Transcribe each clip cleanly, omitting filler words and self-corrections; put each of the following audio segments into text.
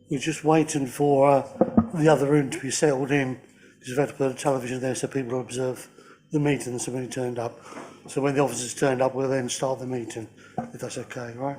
We're just waiting for the other room to be settled in, because we've had to put a television there so people observe the meeting and somebody turned up. So when the officers turned up, we'll then start the meeting, if that's okay, right?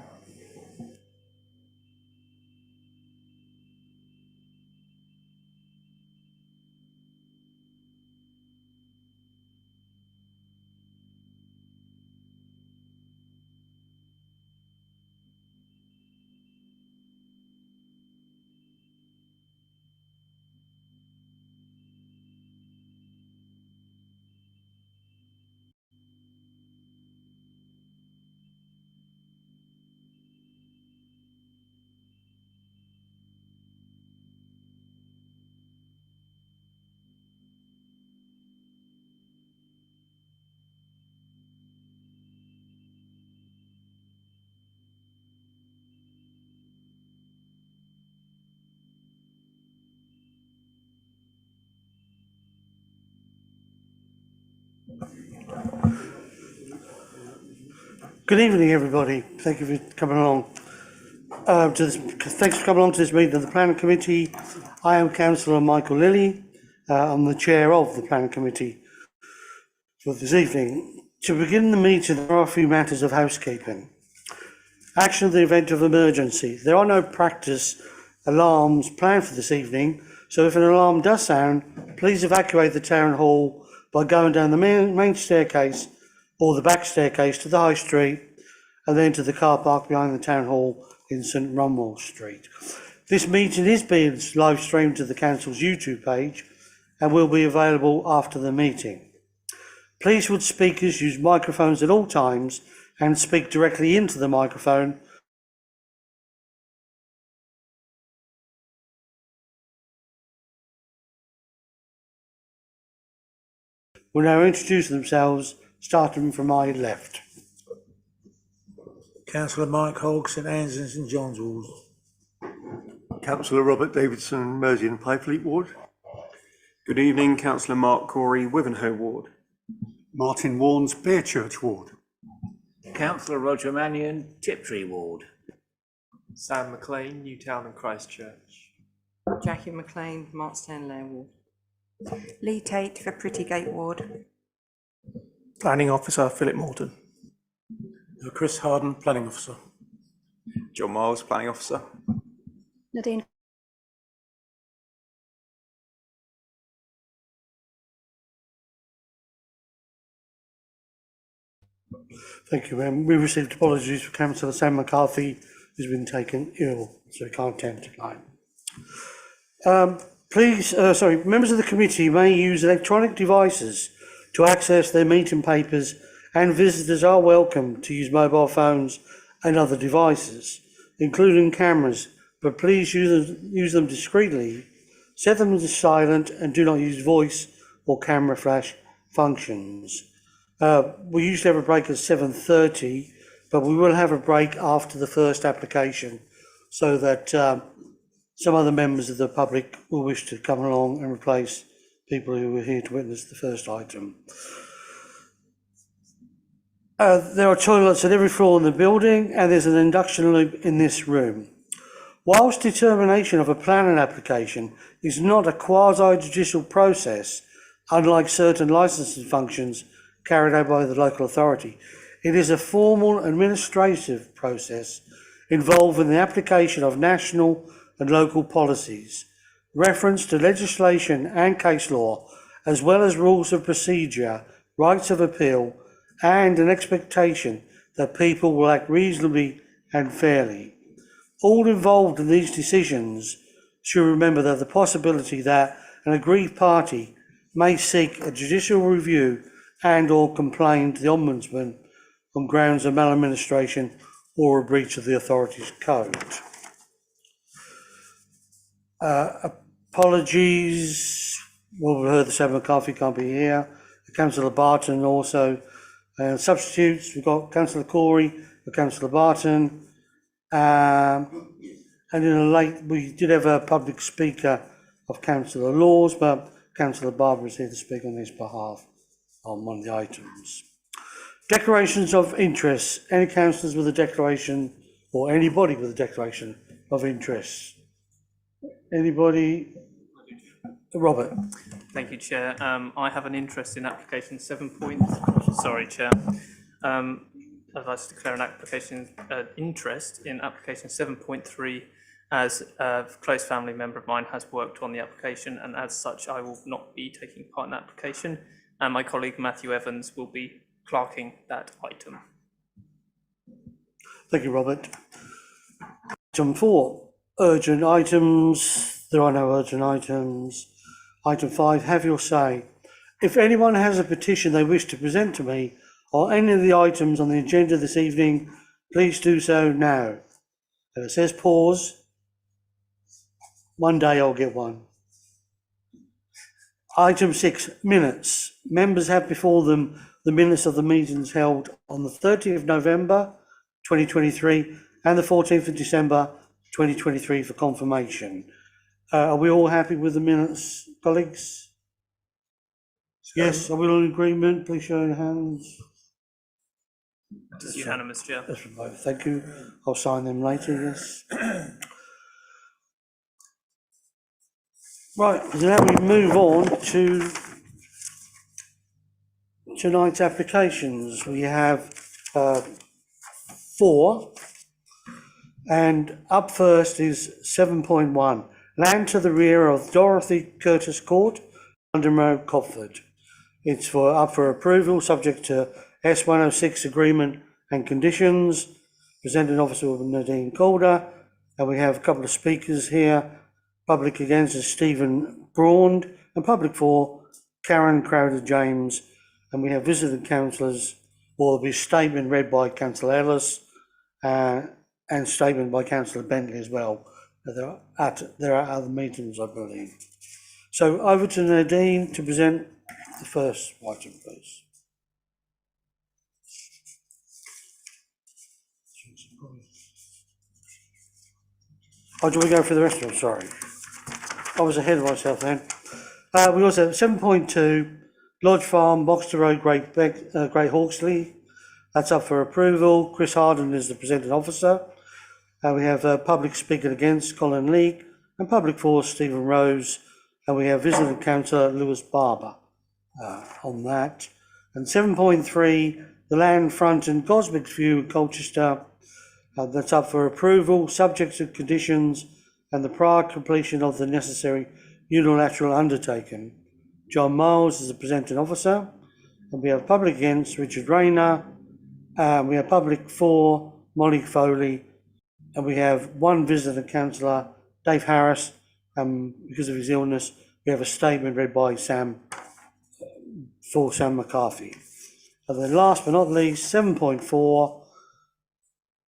Good evening, everybody. Thank you for coming along. Thanks for coming along to this meeting of the Planning Committee. I am Councillor Michael Lilly. I'm the chair of the Planning Committee for this evening. To begin the meeting, there are a few matters of housekeeping. Action in the event of emergency. There are no practice alarms planned for this evening, so if an alarm does sound, please evacuate the town hall by going down the main staircase or the back staircase to the High Street and then to the car park behind the town hall in St Runwell Street. This meeting is being live streamed to the council's YouTube page and will be available after the meeting. Please would speakers use microphones at all times and speak directly into the microphone. Will now introduce themselves, starting from my left. Councillor Mike Hogg, St Anne's and St John's Ward. Councillor Robert Davidson, Mersey and Pyfleet Ward. Good evening, Councillor Mark Corey, Wivenhoe Ward. Martin Warnes, Beerchurch Ward. Councillor Roger Mannion, Tiptree Ward. Sam McLean, Newtown and Christchurch. Jackie McLean, Markstown Lair Ward. Lee Tate for Prettygate Ward. Planning Officer Philip Morton. Chris Harden, Planning Officer. John Miles, Planning Officer. Nadine. Thank you, we received apologies for Councillor Sam McCarthy, who's been taken ill, so he can't attend tonight. Members of the committee may use electronic devices to access their meeting papers, and visitors are welcome to use mobile phones and other devices, including cameras, but please use them discreetly, set them to silent, and do not use voice or camera flash functions. We usually have a break at 7:30, but we will have a break after the first application so that some other members of the public will wish to come along and replace people who were here to witness the first item. There are toilets at every floor in the building, and there's an induction loop in this room. Whilst determination of a planning application is not a quasi-judicial process, unlike certain licensing functions carried out by the local authority, it is a formal administrative process involving the application of national and local policies, reference to legislation and case law, as well as rules of procedure, rights of appeal, and an expectation that people will act reasonably and fairly. All involved in these decisions should remember that the possibility that an aggrieved party may seek a judicial review and or complain to the Ombudsman on grounds of maladministration or a breach of the authority's code. Apologies, well, we heard the Sam McCarthy can't be here. Councillor Barton also. Substitutes, we've got Councillor Corey, Councillor Barton, and we did have a public speaker of Councillor Laws, but Councillor Barber is here to speak on his behalf on one of the items. Declarations of interest. Any councillors with a declaration, or anybody with a declaration of interest? Anybody? Robert? Thank you, Chair. I have an interest in application 7 sorry, Chair. I'd like to declare an application interest in application 7.3 as a close family member of mine has worked on the application, and as such I will not be taking part in the application, and my colleague Matthew Evans will be clerking that item. Thank you, Robert. Item 4, urgent items. There are no urgent items. Item 5, have your say. If anyone has a petition they wish to present to me or any of the items on the agenda this evening, please do so now. If it says pause, one day I'll get one. Item 6, minutes. Members have before them the minutes of the meetings held on the 30th of November 2023 and the 14th of December 2023 for confirmation. Are we all happy with the minutes, colleagues? Yes, are we all in agreement? Please show your hands. It's unanimous, Chair. That's right, thank you. I'll sign them later, yes. Right, so now we move on to tonight's applications. We have 4, and up first is 7.1, land to the rear of Dorothy Curtis Court, London Road, Copford. It's up for approval, subject to S106 agreement and conditions. Presenting officer will be Nadine Calder, and we have a couple of speakers here. Public against is Stephen Braund, and public for Karen Crowder James, and we have visiting councillors. Will be statement read by Councillor Ellis and statement by Councillor Bentley as well. There are other meetings, I believe. So over to Nadine to present the first item, please. Oh, do we go for the rest of them? Sorry. I was ahead of myself then. We also have 7.2, Lodge Farm, Boxter Road, Great Hawksley. That's up for approval. Chris Harden is the presenting officer. We have public speaker against Colin Leake, and public for Stephen Rose, and we have visiting councillor Lewis Barber on that. And 7.3, the land front in Goscotes View, Colchester. That's up for approval, subject to conditions and the prior completion of the necessary unilateral undertaking. John Miles is the presenting officer, and we have public against Richard Rayner. We have public for Molly Foley, and we have one visiting councillor, Dave Harris, because of his illness. We have a statement read by Sam McCarthy. And then last but not least, 7.4,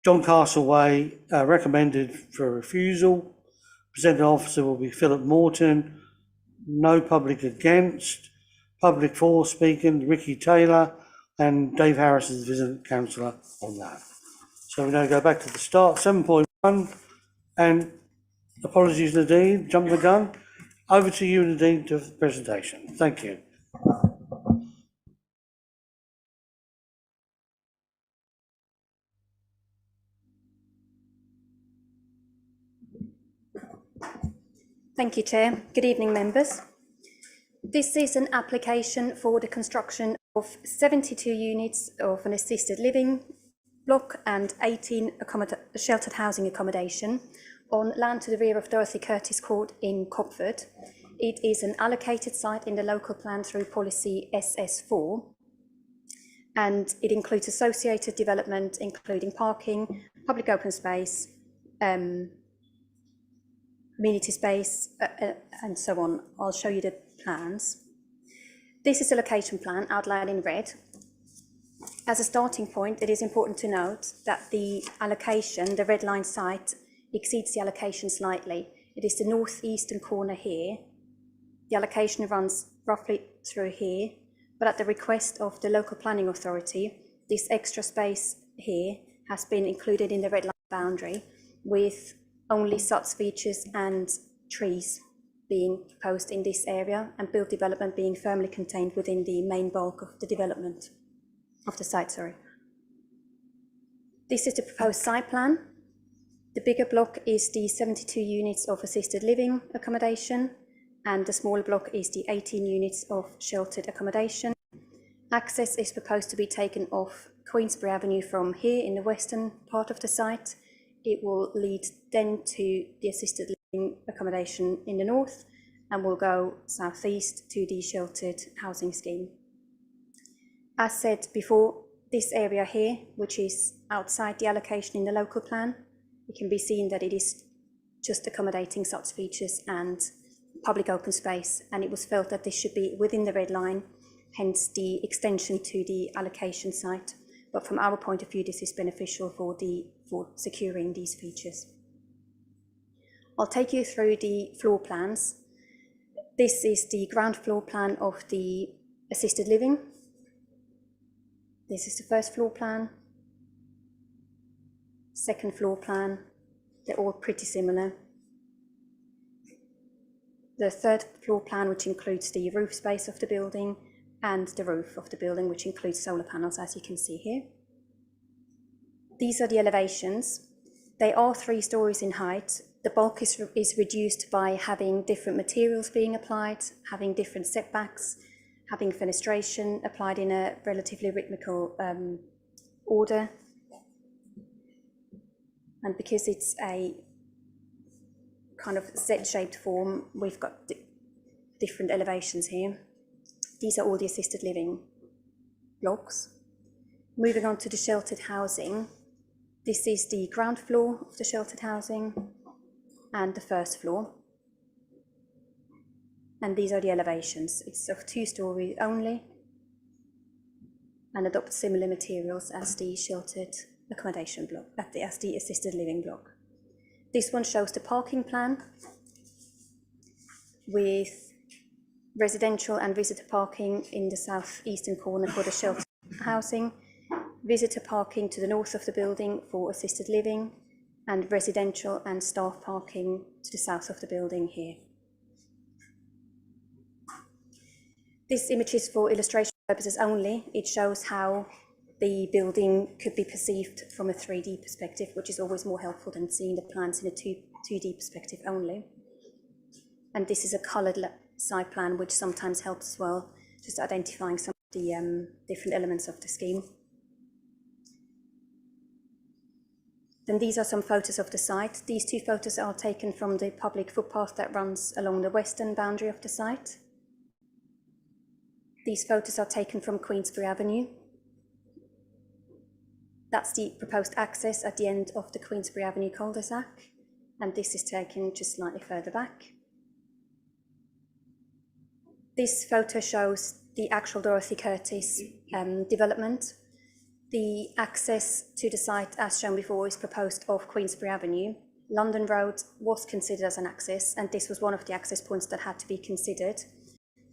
John Castle Way, recommended for refusal. Presenting officer will be Philip Morton. No public against. Public for speaking, Ricky Taylor, and Dave Harris is the visiting councillor on that. So we now go back to the start, 7.1, and apologies Nadine, jumped the gun. Over to you Nadine to the presentation. Thank you. Thank you, Chair. Good evening, members. This is an application for the construction of 72 units of an assisted living block and 18 sheltered housing accommodation on land to the rear of Dorothy Curtis Court in Copford. It is an allocated site in the local plan through policy SS4, and it includes associated development, including parking, public open space, amenity space, and so on. I'll show you the plans. This is a location plan outlined in red. As a starting point, it is important to note that the allocation, the red line site, exceeds the allocation slightly. It is the northeastern corner here. The allocation runs roughly through here, but at the request of the local planning authority, this extra space here has been included in the red line boundary, with only such features and trees being proposed in this area, and built development being firmly contained within the main bulk of the development of the site. This is the proposed site plan. The bigger block is the 72 units of assisted living accommodation, and the smaller block is the 18 units of sheltered accommodation. Access is proposed to be taken off Queensbury Avenue from here in the western part of the site. It will lead then to the assisted living accommodation in the north and will go southeast to the sheltered housing scheme. As said before, this area here, which is outside the allocation in the local plan, it can be seen that it is just accommodating such features and public open space, and it was felt that this should be within the red line, hence the extension to the allocation site. But from our point of view, this is beneficial for securing these features. I'll take you through the floor plans. This is the ground floor plan of the assisted living. This is the first floor plan, second floor plan. They're all pretty similar. The third floor plan, which includes the roof space of the building, and the roof of the building, which includes solar panels, as you can see here. These are the elevations. They are 3 stories in height. The bulk is reduced by having different materials being applied, having different setbacks, having fenestration applied in a relatively rhythmical order. And because it's a kind of Z-shaped form, we've got different elevations here. These are all the assisted living blocks. Moving on to the sheltered housing, this is the ground floor of the sheltered housing and the first floor. And these are the elevations. It's of 2 stories only and adopts similar materials as the sheltered accommodation block, as the assisted living block. This one shows the parking plan with residential and visitor parking in the southeastern corner for the sheltered housing, visitor parking to the north of the building for assisted living, and residential and staff parking to the south of the building here. This image is for illustration purposes only. It shows how the building could be perceived from a 3D perspective, which is always more helpful than seeing the plans in a 2D perspective only. And this is a coloured site plan, which sometimes helps as well, just identifying some of the different elements of the scheme. Then these are some photos of the site. These 2 photos are taken from the public footpath that runs along the western boundary of the site. These photos are taken from Queensbury Avenue. That's the proposed access at the end of the Queensbury Avenue cul-de-sac, and this is taken just slightly further back. This photo shows the actual Dorothy Curtis development. The access to the site, as shown before, is proposed off Queensbury Avenue. London Road was considered as an access, and this was one of the access points that had to be considered.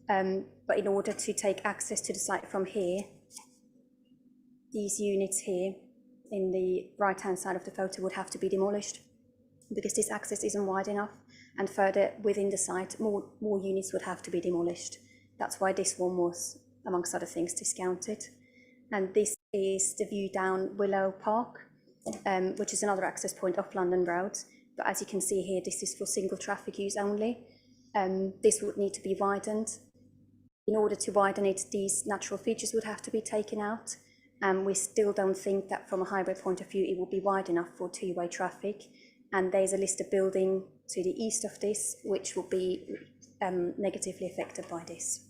But in order to take access to the site from here, these units here in the right-hand side of the photo would have to be demolished because this access isn't wide enough, and further within the site, more units would have to be demolished. That's why this one was, amongst other things, discounted. And this is the view down Willow Park, which is another access point off London Road. But as you can see here, this is for single traffic use only. This would need to be widened. In order to widen it, these natural features would have to be taken out. We still don't think that from a highway point of view, it will be wide enough for 2-way traffic. And there's a listed building to the east of this, which will be negatively affected by this.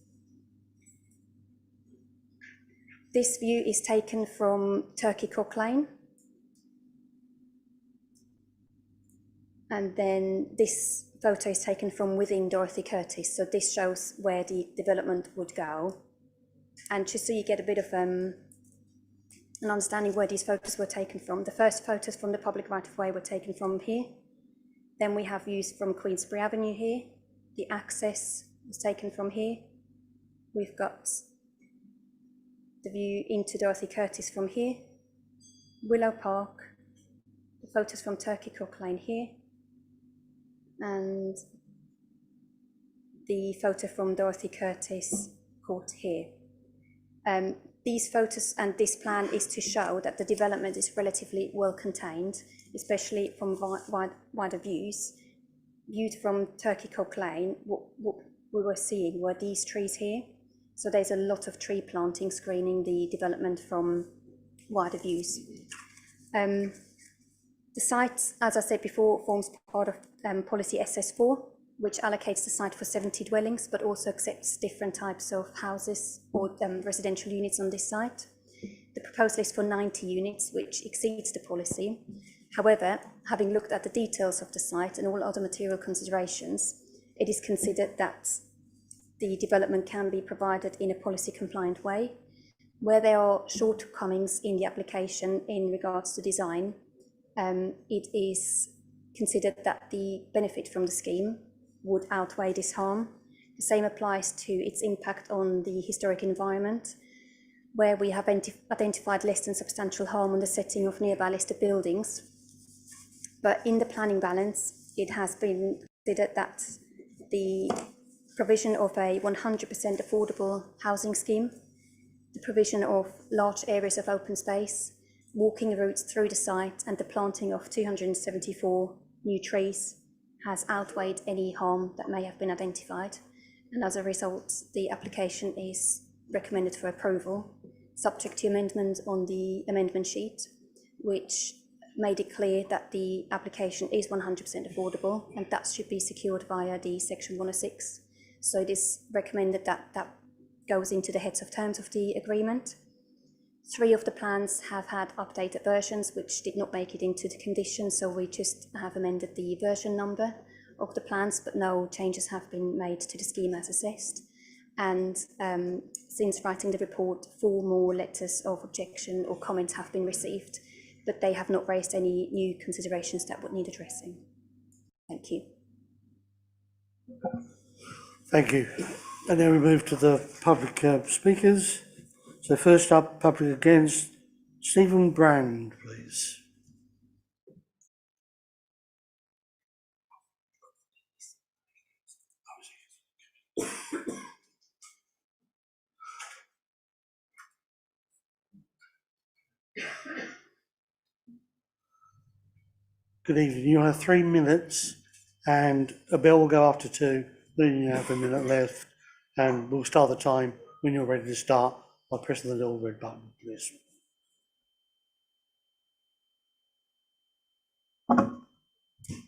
This view is taken from Turkey Cock Lane. And then this photo is taken from within Dorothy Curtis. So this shows where the development would go. And just so you get a bit of an understanding where these photos were taken from, the first photos from the public right-of-way were taken from here. Then we have views from Queensbury Avenue here. The access was taken from here. We've got the view into Dorothy Curtis from here. Willow Park, the photos from Turkey Cock Lane here, and the photo from Dorothy Curtis Court here. these photos and this plan is to show that the development is relatively well contained, especially from wider views. Viewed from Turkey Cock Lane, what we were seeing were these trees here. So there's a lot of tree planting screening the development from wider views. The site, as I said before, forms part of policy SS4, which allocates the site for 70 dwellings, but also accepts different types of houses or residential units on this site. The proposal is for 90 units, which exceeds the policy. However, having looked at the details of the site and all other material considerations, it is considered that the development can be provided in a policy compliant way. Where there are shortcomings in the application in regards to design, it is considered that the benefit from the scheme would outweigh this harm. The same applies to its impact on the historic environment, where we have identified less than substantial harm on the setting of nearby listed buildings. But in the planning balance, it has been considered that the provision of a 100% affordable housing scheme, the provision of large areas of open space, walking routes through the site, and the planting of 274 new trees has outweighed any harm that may have been identified. And as a result, the application is recommended for approval, subject to amendment on the amendment sheet, which made it clear that the application is 100% affordable, and that should be secured via the section 106. So it is recommended that that goes into the heads of terms of the agreement. 3 of the plans have had updated versions which did not make it into the conditions, so we just have amended the version number of the plans, but no changes have been made to the scheme as assessed. And since writing the report, 4 more letters of objection or comments have been received, but they have not raised any new considerations that would need addressing. Thank you. Thank you. And then we move to the public speakers. So first up, public against, Stephen Brand, please. Good evening. You have 3 minutes and a bell will go after 2, then you have a minute left, and we'll start the time when you're ready to start by pressing the little red button, please.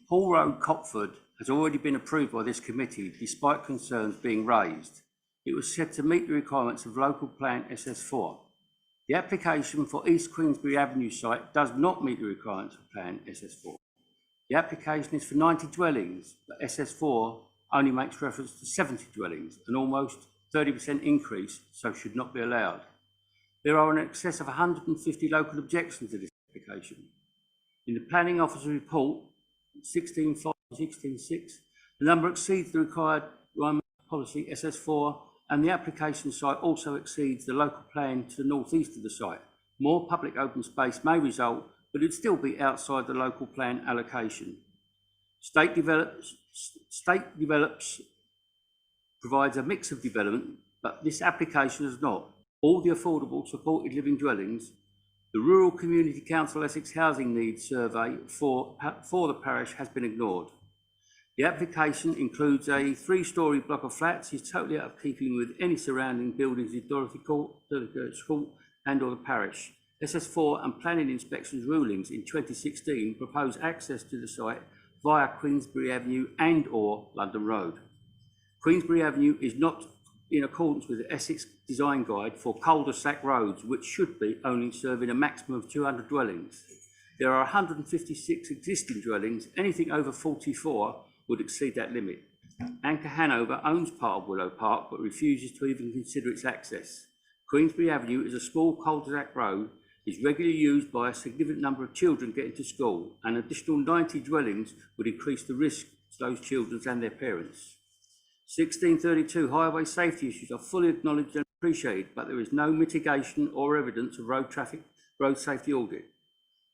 Hall Road, Copford, has already been approved by this committee despite concerns being raised. It was said to meet the requirements of local plan SS4. The application for East Queensbury Avenue site does not meet the requirements of plan SS4. The application is for 90 dwellings, but SS4 only makes reference to 70 dwellings, an almost 30% increase, so should not be allowed. There are in excess of 150 local objections to this application. In the Planning Officer report, 16.5.16.6, the number exceeds the required policy SS4, and the application site also exceeds the local plan to the northeast of the site. More public open space may result, but it'd still be outside the local plan allocation. State develops provides a mix of development, but this application does not. All the affordable supported living dwellings, the Rural Community Council Essex Housing Needs Survey for the parish has been ignored. The application includes a 3-storey block of flats, is totally out of keeping with any surrounding buildings in Dorothy Court and or the parish. SS4 and planning inspections rulings in 2016 propose access to the site via Queensbury Avenue and or London Road. Queensbury Avenue is not in accordance with the Essex Design Guide for cul-de-sac roads, which should be only serving a maximum of 200 dwellings. There are 156 existing dwellings. Anything over 44 would exceed that limit. Anchor Hanover owns part of Willow Park but refuses to even consider its access. Queensbury Avenue is a small cul-de-sac road, is regularly used by a significant number of children getting to school, and an additional 90 dwellings would increase the risk to those children and their parents. 1632 highway safety issues are fully acknowledged and appreciated, but there is no mitigation or evidence of road safety audit.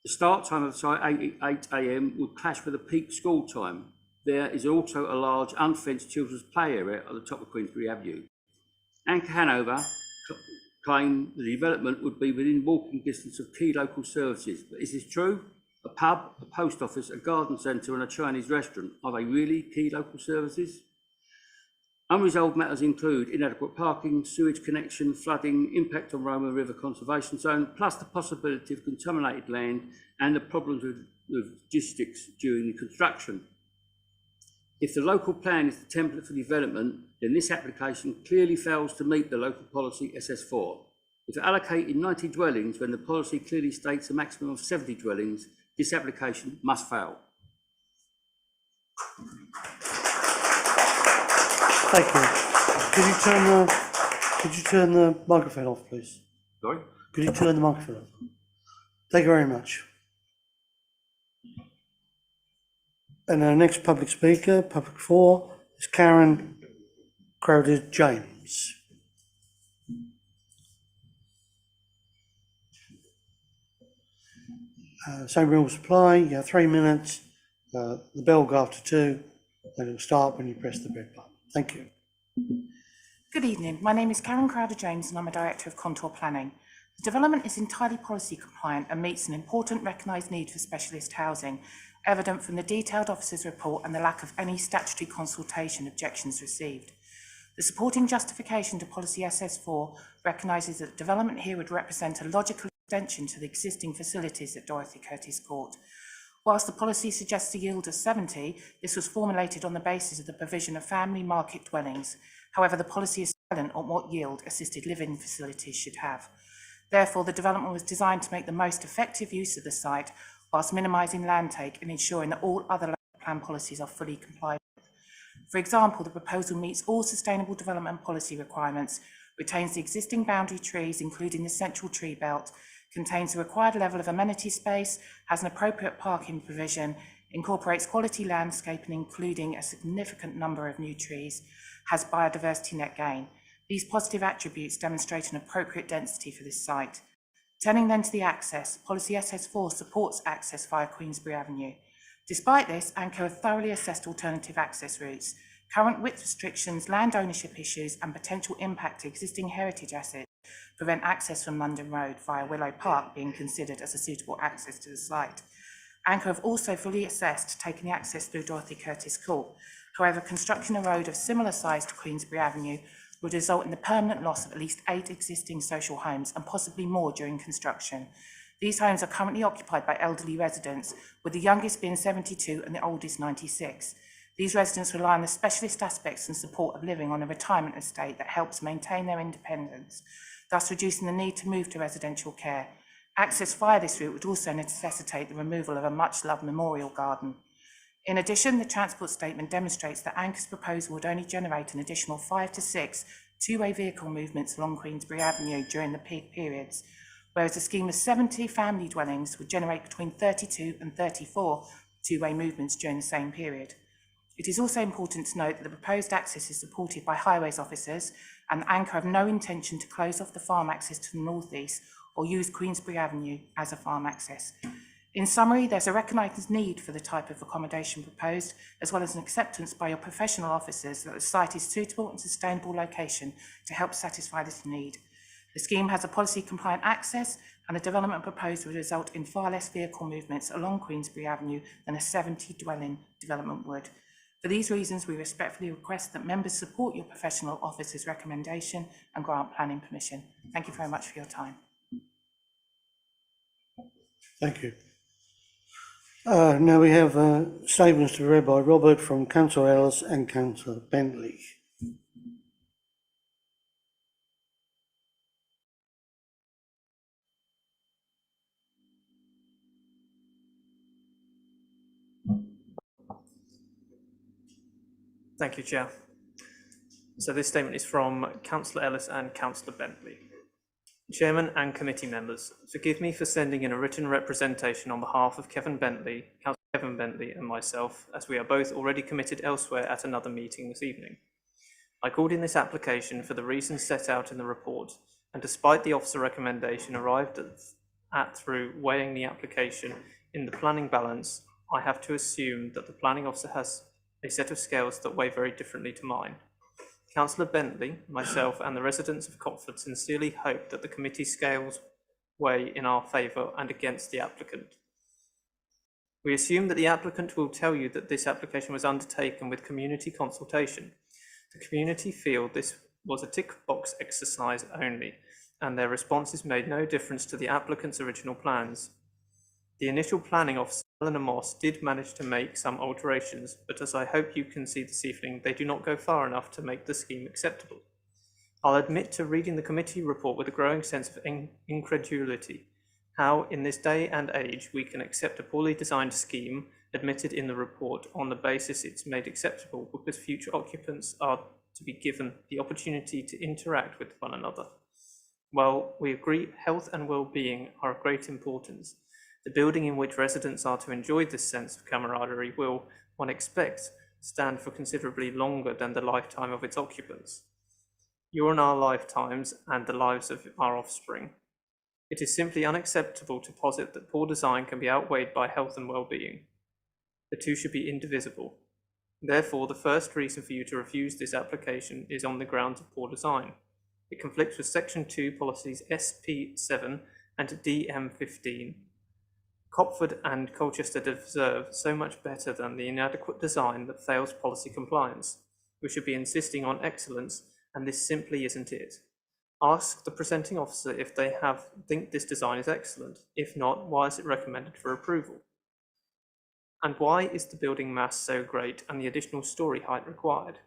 The start time of the site, 8 AM, would clash with the peak school time. There is also a large unfenced children's play area at the top of Queensbury Avenue. Anchor Hanover claim the development would be within walking distance of key local services. But is this true? A pub, a post office, a garden centre and a Chinese restaurant, are they really key local services? Unresolved matters include inadequate parking, sewage connection, flooding, impact on Roma River Conservation Zone, plus the possibility of contaminated land and the problems with logistics during the construction. If the local plan is the template for development, then this application clearly fails to meet the local policy SS4. If allocating 90 dwellings when the policy clearly states a maximum of 70 dwellings, this application must fail. Thank you. Could you turn the microphone off, please? Sorry? Could you turn the microphone off? Thank you very much. And our next public speaker, public 4, is Karen Crowder James. Same rules apply. You have 3 minutes. The bell will go after 2, and it'll start when you press the red button. Thank you. Good evening. My name is Karen Crowder James and I'm a Director of Contour Planning. The development is entirely policy compliant and meets an important recognised need for specialist housing, evident from the detailed officer's report and the lack of any statutory consultation objections received. The supporting justification to policy SS4 recognises that development here would represent a logical extension to the existing facilities at Dorothy Curtis Court. Whilst the policy suggests a yield of 70, this was formulated on the basis of the provision of family market dwellings. However, the policy is silent on what yield assisted living facilities should have. Therefore, the development was designed to make the most effective use of the site whilst minimising land take and ensuring that all other local plan policies are fully complied with. For example, the proposal meets all sustainable development policy requirements, retains the existing boundary trees, including the central tree belt, contains the required level of amenity space, has an appropriate parking provision, incorporates quality landscaping, including a significant number of new trees, has biodiversity net gain. These positive attributes demonstrate an appropriate density for this site. Turning then to the access, policy SS4 supports access via Queensbury Avenue. Despite this, ANCO have thoroughly assessed alternative access routes. Current width restrictions, land ownership issues and potential impact to existing heritage assets prevent access from London Road via Willow Park being considered as a suitable access to the site. ANCO have also fully assessed taking the access through Dorothy Curtis Court. However, constructing a road of similar size to Queensbury Avenue would result in the permanent loss of at least 8 existing social homes and possibly more during construction. These homes are currently occupied by elderly residents, with the youngest being 72 and the oldest 96. These residents rely on the specialist aspects and support of living on a retirement estate that helps maintain their independence, thus reducing the need to move to residential care. Access via this route would also necessitate the removal of a much-loved memorial garden. In addition, the transport statement demonstrates that ANCO's proposal would only generate an additional 5 to 6 two-way vehicle movements along Queensbury Avenue during the peak periods, whereas a scheme of 70 family dwellings would generate between 32 and 34 two-way movements during the same period. It is also important to note that the proposed access is supported by highways officers, and ANCO have no intention to close off the farm access to the northeast or use Queensbury Avenue as a farm access. In summary, there's a recognised need for the type of accommodation proposed, as well as an acceptance by your professional officers that the site is suitable and sustainable location to help satisfy this need. The scheme has a policy compliant access, and the development proposed would result in far less vehicle movements along Queensbury Avenue than a 70 dwelling development would. For these reasons, we respectfully request that members support your professional officer's recommendation and grant planning permission. Thank you very much for your time. Thank you. Now we have statements to be read by Robert from Councillor Ellis and Councillor Bentley. Thank you, Chair. So this statement is from Councillor Ellis and Councillor Bentley. Chairman and committee members, forgive me for sending in a written representation on behalf of Councillor Kevin Bentley and myself, as we are both already committed elsewhere at another meeting this evening. I called in this application for the reasons set out in the report, and despite the officer recommendation arrived at through weighing the application in the planning balance, I have to assume that the planning officer has a set of scales that weigh very differently to mine. Councillor Bentley, myself and the residents of Copford sincerely hope that the committee scales weigh in our favour and against the applicant. We assume that the applicant will tell you that this application was undertaken with community consultation. The community feel this was a tick box exercise only, and their responses made no difference to the applicant's original plans. The initial planning officer, Eleanor Moss, did manage to make some alterations, but as I hope you can see this evening, they do not go far enough to make the scheme acceptable. I'll admit to reading the committee report with a growing sense of incredulity. How, in this day and age, we can accept a poorly designed scheme admitted in the report on the basis it's made acceptable because future occupants are to be given the opportunity to interact with one another. Well, we agree health and well-being are of great importance. The building in which residents are to enjoy this sense of camaraderie will, one expects, stand for considerably longer than the lifetime of its occupants. You're in our lifetimes and the lives of our offspring. It is simply unacceptable to posit that poor design can be outweighed by health and well-being. The two should be indivisible. Therefore, the first reason for you to refuse this application is on the grounds of poor design. It conflicts with Section 2 policies SP7 and DM15. Copford and Colchester deserve so much better than the inadequate design that fails policy compliance. We should be insisting on excellence, and this simply isn't it. Ask the presenting officer if they think this design is excellent. If not, why is it recommended for approval? And why is the building mass so great and the additional story height required?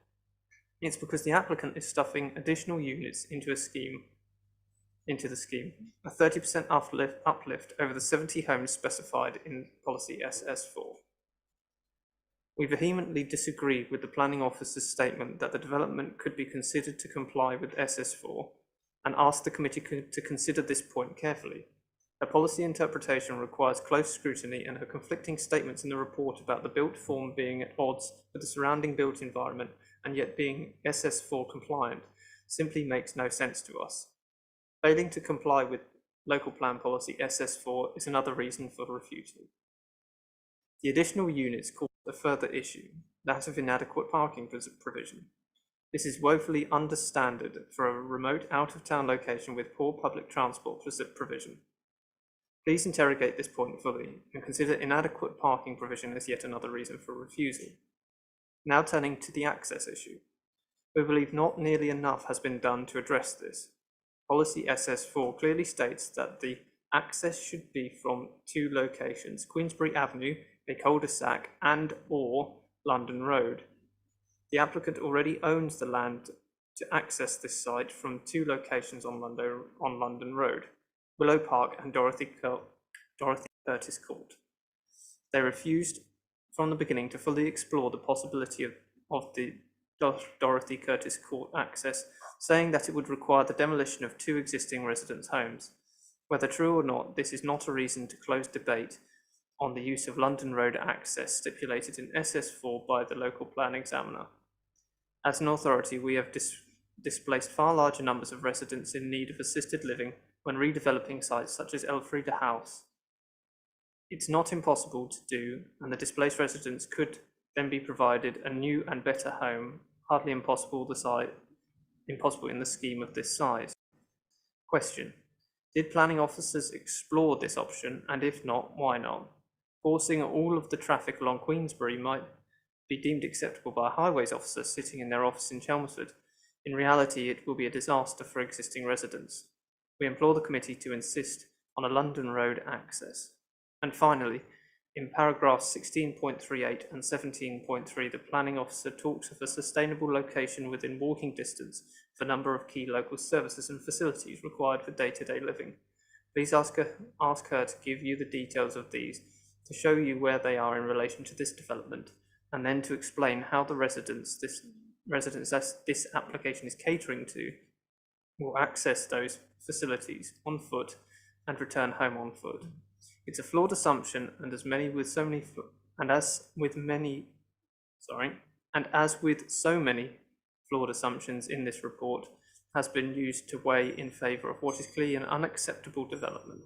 It's because the applicant is stuffing additional units into the scheme, a 30% uplift over the 70 homes specified in policy SS4. We vehemently disagree with the planning officer's statement that the development could be considered to comply with SS4 and ask the committee to consider this point carefully. Her policy interpretation requires close scrutiny, and her conflicting statements in the report about the built form being at odds with the surrounding built environment and yet being SS4 compliant simply makes no sense to us. Failing to comply with local plan policy SS4 is another reason for refusal. The additional units cause a further issue, that of inadequate parking provision. This is woefully understandard for a remote out-of-town location with poor public transport provision. Please interrogate this point fully and consider inadequate parking provision as yet another reason for refusal. Now turning to the access issue. We believe not nearly enough has been done to address this. Policy SS4 clearly states that the access should be from two locations, Queensbury Avenue, a cul-de-sac, and/or London Road. The applicant already owns the land to access this site from two locations on London Road, Willow Park and Dorothy Curtis Court. They refused from the beginning to fully explore the possibility of the Dorothy Curtis Court access, saying that it would require the demolition of two existing residents' homes. Whether true or not, this is not a reason to close debate on the use of London Road access stipulated in SS4 by the local plan examiner. As an authority, we have displaced far larger numbers of residents in need of assisted living when redeveloping sites such as Elfrida House. It's not impossible to do, and the displaced residents could then be provided a new and better home, hardly impossible in the scheme of this size. Question: did planning officers explore this option, and if not, why not? Forcing all of the traffic along Queensbury might be deemed acceptable by a highways officer sitting in their office in Chelmsford. In reality, it will be a disaster for existing residents. We implore the committee to insist on a London Road access. And finally, in paragraphs 16.38 and 17.3, the planning officer talks of a sustainable location within walking distance of a number of key local services and facilities required for day-to-day living. Please ask her to give you the details of these, to show you where they are in relation to this development, and then to explain how the residents this application is catering to will access those facilities on foot and return home on foot. It's a flawed assumption, and as with so many flawed assumptions in this report, has been used to weigh in favour of what is clearly an unacceptable development.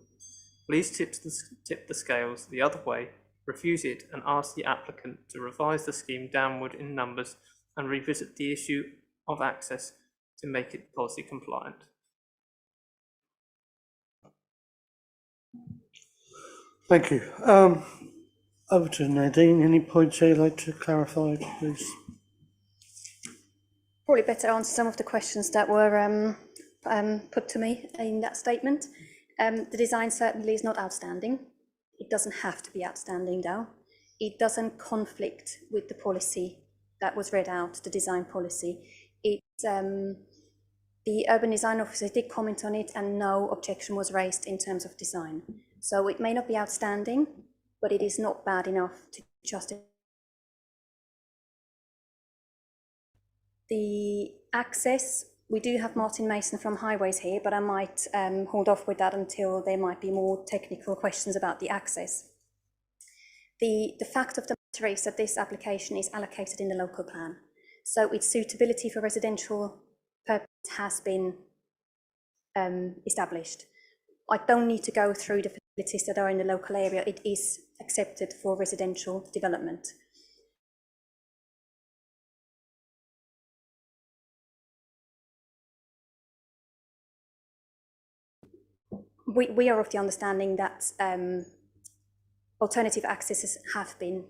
Please tip the scales the other way, refuse it, and ask the applicant to revise the scheme downward in numbers and revisit the issue of access to make it policy compliant. Thank you. Over to Nadine. Any points you'd like to clarify, please? Probably better answer some of the questions that were put to me in that statement. The design certainly is not outstanding. It doesn't have to be outstanding though. It doesn't conflict with the policy that was read out, the design policy. The urban design officer did comment on it and no objection was raised in terms of design. So it may not be outstanding, but it is not bad enough to justify. The access, we do have Martin Mason from Highways here, but I might hold off with that until there might be more technical questions about the access. The fact of the matter is that this application is allocated in the local plan. So its suitability for residential purpose has been established. I don't need to go through the facilities that are in the local area. It is accepted for residential development. We are of the understanding that alternative accesses have been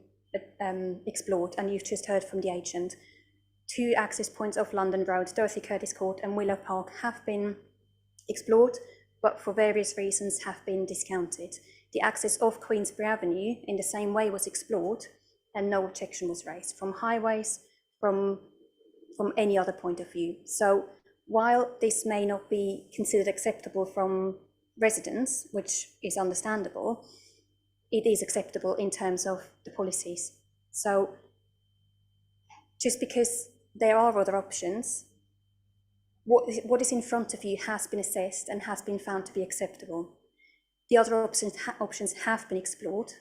explored, and you've just heard from the agent. 2 access points off London Road, Dorothy Curtis Court and Willow Park have been explored, but for various reasons have been discounted. The access off Queensbury Avenue in the same way was explored and no objection was raised from Highways, from any other point of view. So while this may not be considered acceptable from residents, which is understandable, it is acceptable in terms of the policies. So just because there are other options, what is in front of you has been assessed and has been found to be acceptable. The other options have been explored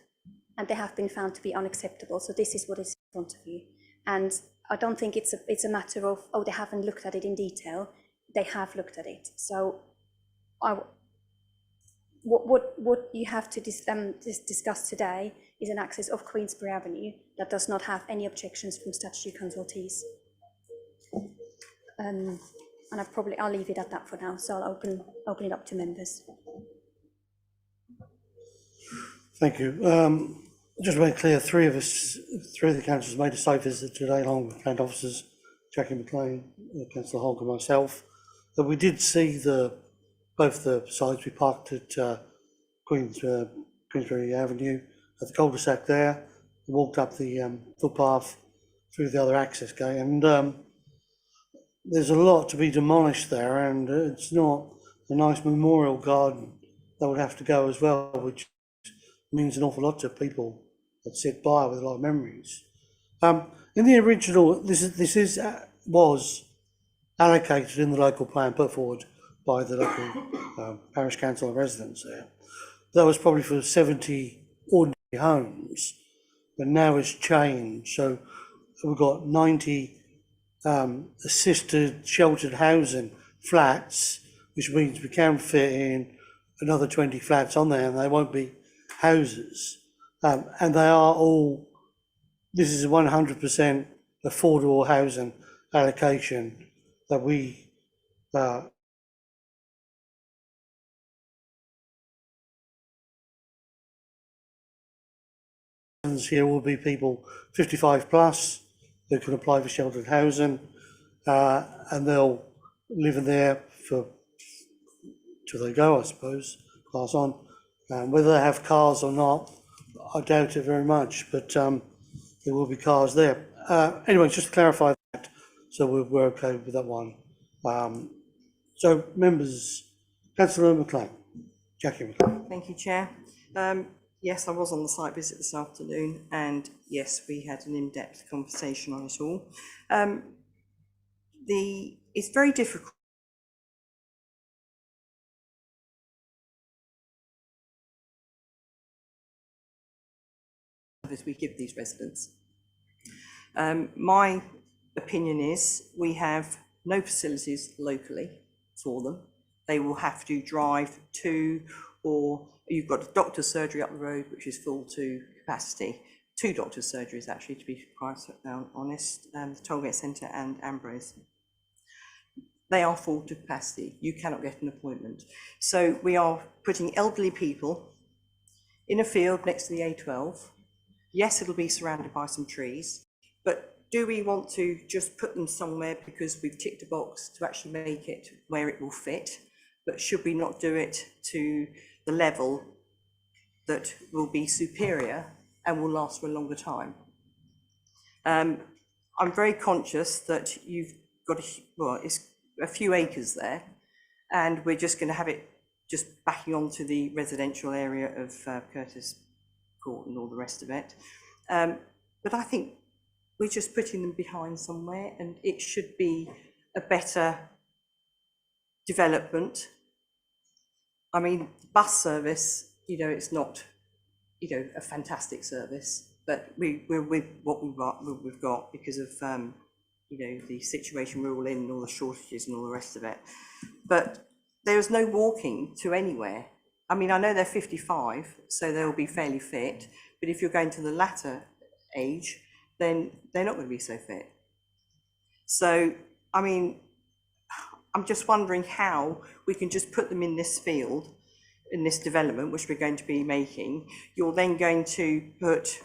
and they have been found to be unacceptable. So this is what is in front of you. And I don't think it's a matter of, oh, they haven't looked at it in detail. They have looked at it. So what you have to discuss today is an access of Queensbury Avenue that does not have any objections from statutory consultees. And I'll leave it at that for now. So I'll open it up to members. Thank you. Just to make clear, three of the councillors made a site visit today, along with plant officers, Jackie McLean, Councillor Hogg and myself. That we did see both the sites. We parked at Queensbury Avenue at the cul-de-sac there, walked up the footpath through the other access gate, and there's a lot to be demolished there, and it's not a nice memorial garden that would have to go as well, which means an awful lot to people that sit by with a lot of memories. In the original, this was allocated in the local plan put forward by the local parish council and residents there. That was probably for 70 ordinary homes, but now it's changed. So we've got 90 assisted sheltered housing flats, which means we can fit in another 20 flats on there, and they won't be houses. And they are all, this is a 100% affordable housing allocation that we here will be people 55 plus who can apply for sheltered housing, and they'll live in there till they go, I suppose, pass on. Whether they have cars or not, I doubt it very much, but there will be cars there. Anyway, just to clarify that, so we're okay with that one. So members, Councillor McLean, Jackie McLean. Thank you, Chair. Yes, I was on the site visit this afternoon, and yes, we had an in-depth conversation on it all. It's very difficult as we give these residents. My opinion is we have no facilities locally for them. They will have to drive to, or you've got a doctor's surgery up the road, which is full to capacity. 2 doctor's surgeries, actually, to be quite honest, the Tollgate Centre and Ambrose. they are full to capacity. You cannot get an appointment. So we are putting elderly people in a field next to the A12. Yes, it'll be surrounded by some trees, but do we want to just put them somewhere because we've ticked a box to actually make it where it will fit? But should we not do it to the level that will be superior and will last for a longer time? I'm very conscious that you've got it's a few acres there, and we're just going to have it just backing onto the residential area of Curtis Court and all the rest of it. But I think we're just putting them behind somewhere, and it should be a better development. I mean, bus service, it's not, a fantastic service, but we're with what we've got because of, the situation we're all in and all the shortages and all the rest of it. But there's no walking to anywhere. I mean, I know they're 55, so they'll be fairly fit, but if you're going to the latter age, then they're not going to be so fit. So, I mean, I'm just wondering how we can just put them in this field, in this development, which we're going to be making. You're then going to put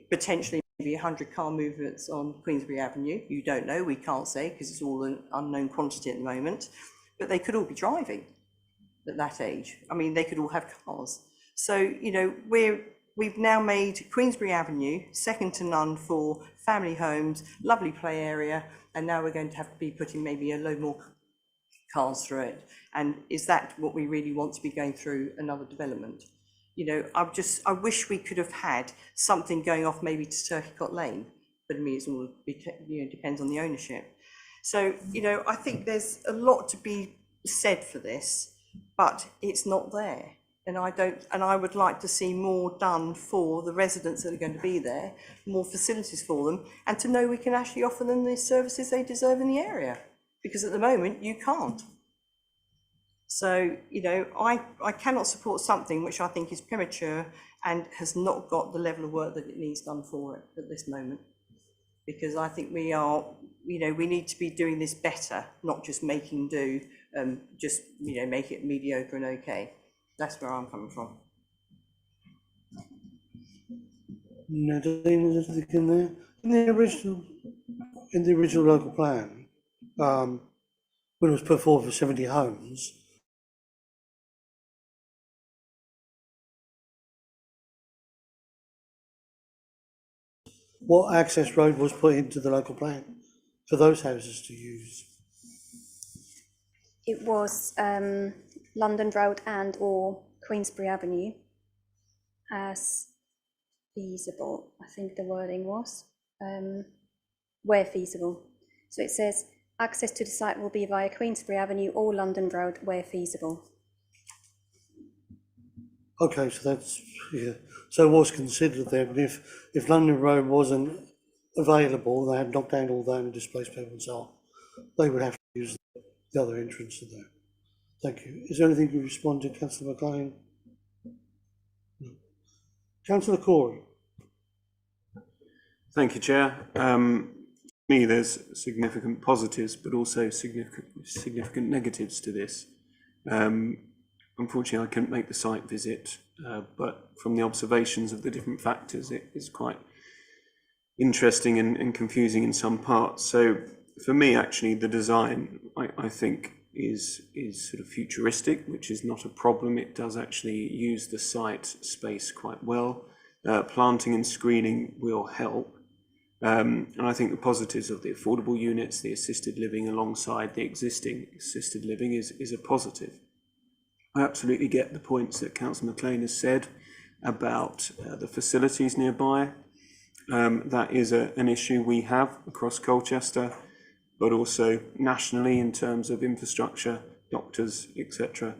potentially maybe 100 car movements on Queensbury Avenue. You don't know, we can't say, because it's all an unknown quantity at the moment, but they could all be driving at that age. I mean, they could all have cars. So, we've now made Queensbury Avenue second to none for family homes, lovely play area, and now we're going to have to be putting maybe a load more cars through it. And is that what we really want to be going through another development? I wish we could have had something going off maybe to Turkeycott Lane, but I mean, it's all depends on the ownership. So, I think there's a lot to be said for this, but it's not there. And I would like to see more done for the residents that are going to be there, more facilities for them, and to know we can actually offer them the services they deserve in the area, because at the moment you can't. So, I cannot support something which I think is premature and has not got the level of work that it needs done for it at this moment. Because I think we need to be doing this better, not just making do, make it mediocre and okay. That's where I'm coming from. Nadine, is anything in there? In the original local plan, when it was put forward for 70 homes, what access road was put into the local plan for those houses to use? It was London Road and or Queensbury Avenue as feasible, I think the wording was, where feasible. So it says access to the site will be via Queensbury Avenue or London Road where feasible. Okay, so that's, so it was considered there, but if London Road wasn't available, they had knocked down all that and displaced people and so on, they would have to use the other entrance to there. Thank you. Is there anything to respond to, Councillor McLean? No. Councillor Corey. Thank you, Chair. For me, there's significant positives, but also significant negatives to this. Unfortunately, I couldn't make the site visit, but from the observations of the different factors, it is quite interesting and confusing in some parts. So for me, actually, the design, I think, is sort of futuristic, which is not a problem. It does actually use the site space quite well. Planting and screening will help. And I think the positives of the affordable units, the assisted living alongside the existing assisted living is a positive. I absolutely get the points that Councillor McLean has said about the facilities nearby. That is an issue we have across Colchester, but also nationally in terms of infrastructure, doctors, etc.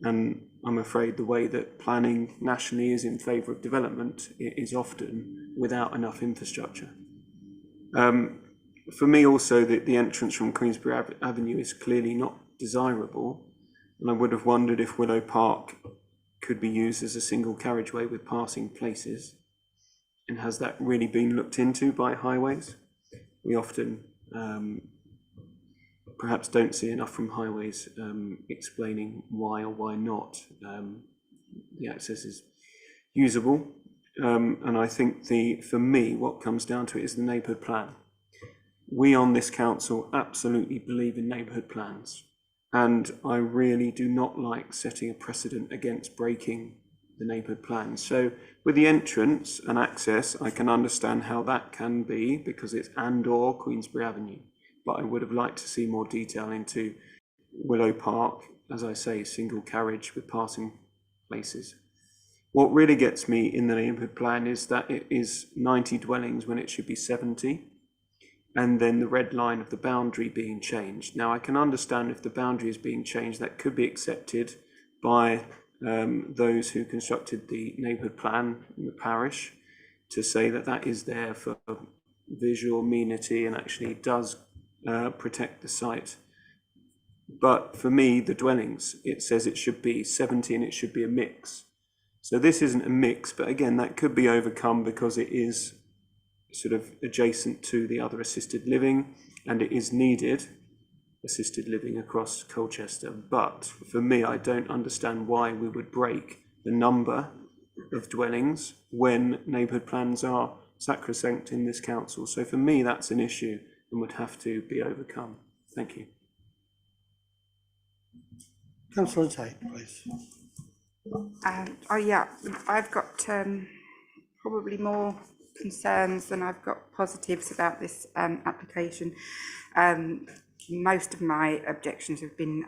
And I'm afraid the way that planning nationally is in favour of development is often without enough infrastructure. For me also, the entrance from Queensbury Avenue is clearly not desirable. And I would have wondered if Willow Park could be used as a single carriageway with passing places. And has that really been looked into by highways? We often perhaps don't see enough from highways explaining why or why not the access is usable. And I think for me, what comes down to it is the neighbourhood plan. We on this council absolutely believe in neighbourhood plans. And I really do not like setting a precedent against breaking the neighbourhood plan. So with the entrance and access, I can understand how that can be because it's and/or Queensbury Avenue. But I would have liked to see more detail into Willow Park, as I say, single carriage with passing places. What really gets me in the neighbourhood plan is that it is 90 dwellings when it should be 70. And then the red line of the boundary being changed. Now I can understand if the boundary is being changed, that could be accepted by those who constructed the neighbourhood plan in the parish to say that that is there for visual amenity and actually does protect the site. But for me, the dwellings, it says it should be 70 and it should be a mix. So this isn't a mix, but again, that could be overcome because it is sort of adjacent to the other assisted living, and it is needed, assisted living across Colchester. But for me, I don't understand why we would break the number of dwellings when neighbourhood plans are sacrosanct in this council. So for me, that's an issue and would have to be overcome. Thank you. Councillor Tate, please. I've got probably more concerns than I've got positives about this application. Most of my objections have been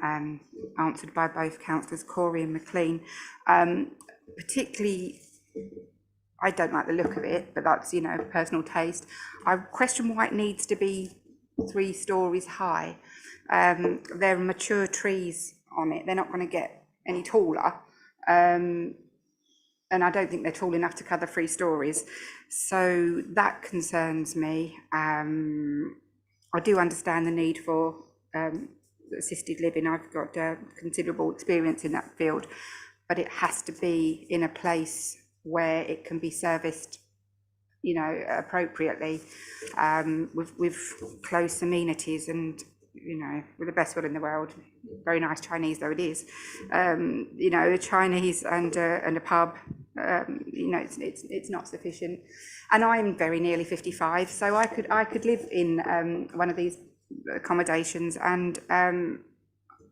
answered by both councillors Corey and McLean. Particularly, I don't like the look of it, but that's, you know, personal taste. I question why it needs to be 3 stories high. There are mature trees on it. They're not going to get any taller. And I don't think they're tall enough to cover 3 stories. So that concerns me. I do understand the need for assisted living. I've got considerable experience in that field, but it has to be in a place where it can be serviced, you know, appropriately, with close amenities and, you know, with the best will in the world. Very nice Chinese though it is, you know, a Chinese and a pub, you know, it's not sufficient. And I'm very nearly 55, so I could live in one of these accommodations, and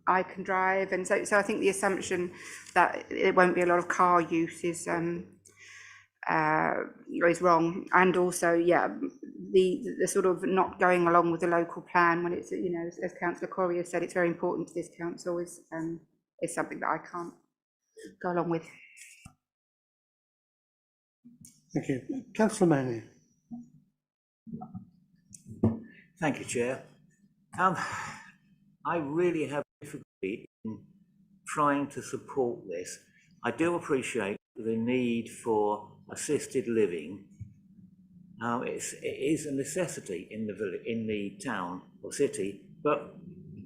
I can drive, and so I think the assumption that it won't be a lot of car use is wrong. And also, yeah, the sort of not going along with the local plan when it's, you know, as Councillor Corey has said, it's very important to this council, is something that I can't go along with. Thank you. Councillor Manley. Thank you, Chair. I really have difficulty in trying to support this. I do appreciate the need for assisted living. It is a necessity in the town or city, but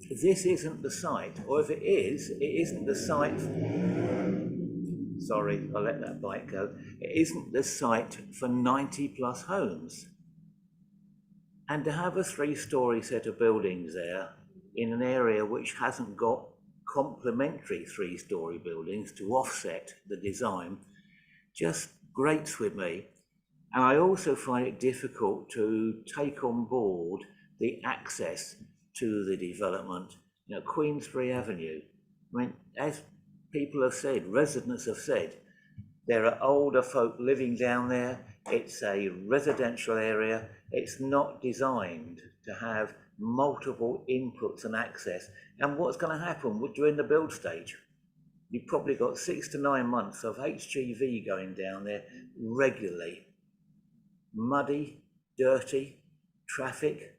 this isn't the site, or if it is, it isn't the site. Sorry, I'll let that bite go. It isn't the site for 90 plus homes. And to have a 3-story set of buildings there in an area which hasn't got complementary 3-story buildings to offset the design just grates with me. And I also find it difficult to take on board the access to the development. You know, Queensbury Avenue, I mean, as people have said, residents have said, there are older folk living down there. It's a residential area. It's not designed to have multiple inputs and access. And what's going to happen during the build stage? You've probably got 6 to 9 months of HGV going down there regularly. Muddy, dirty, traffic,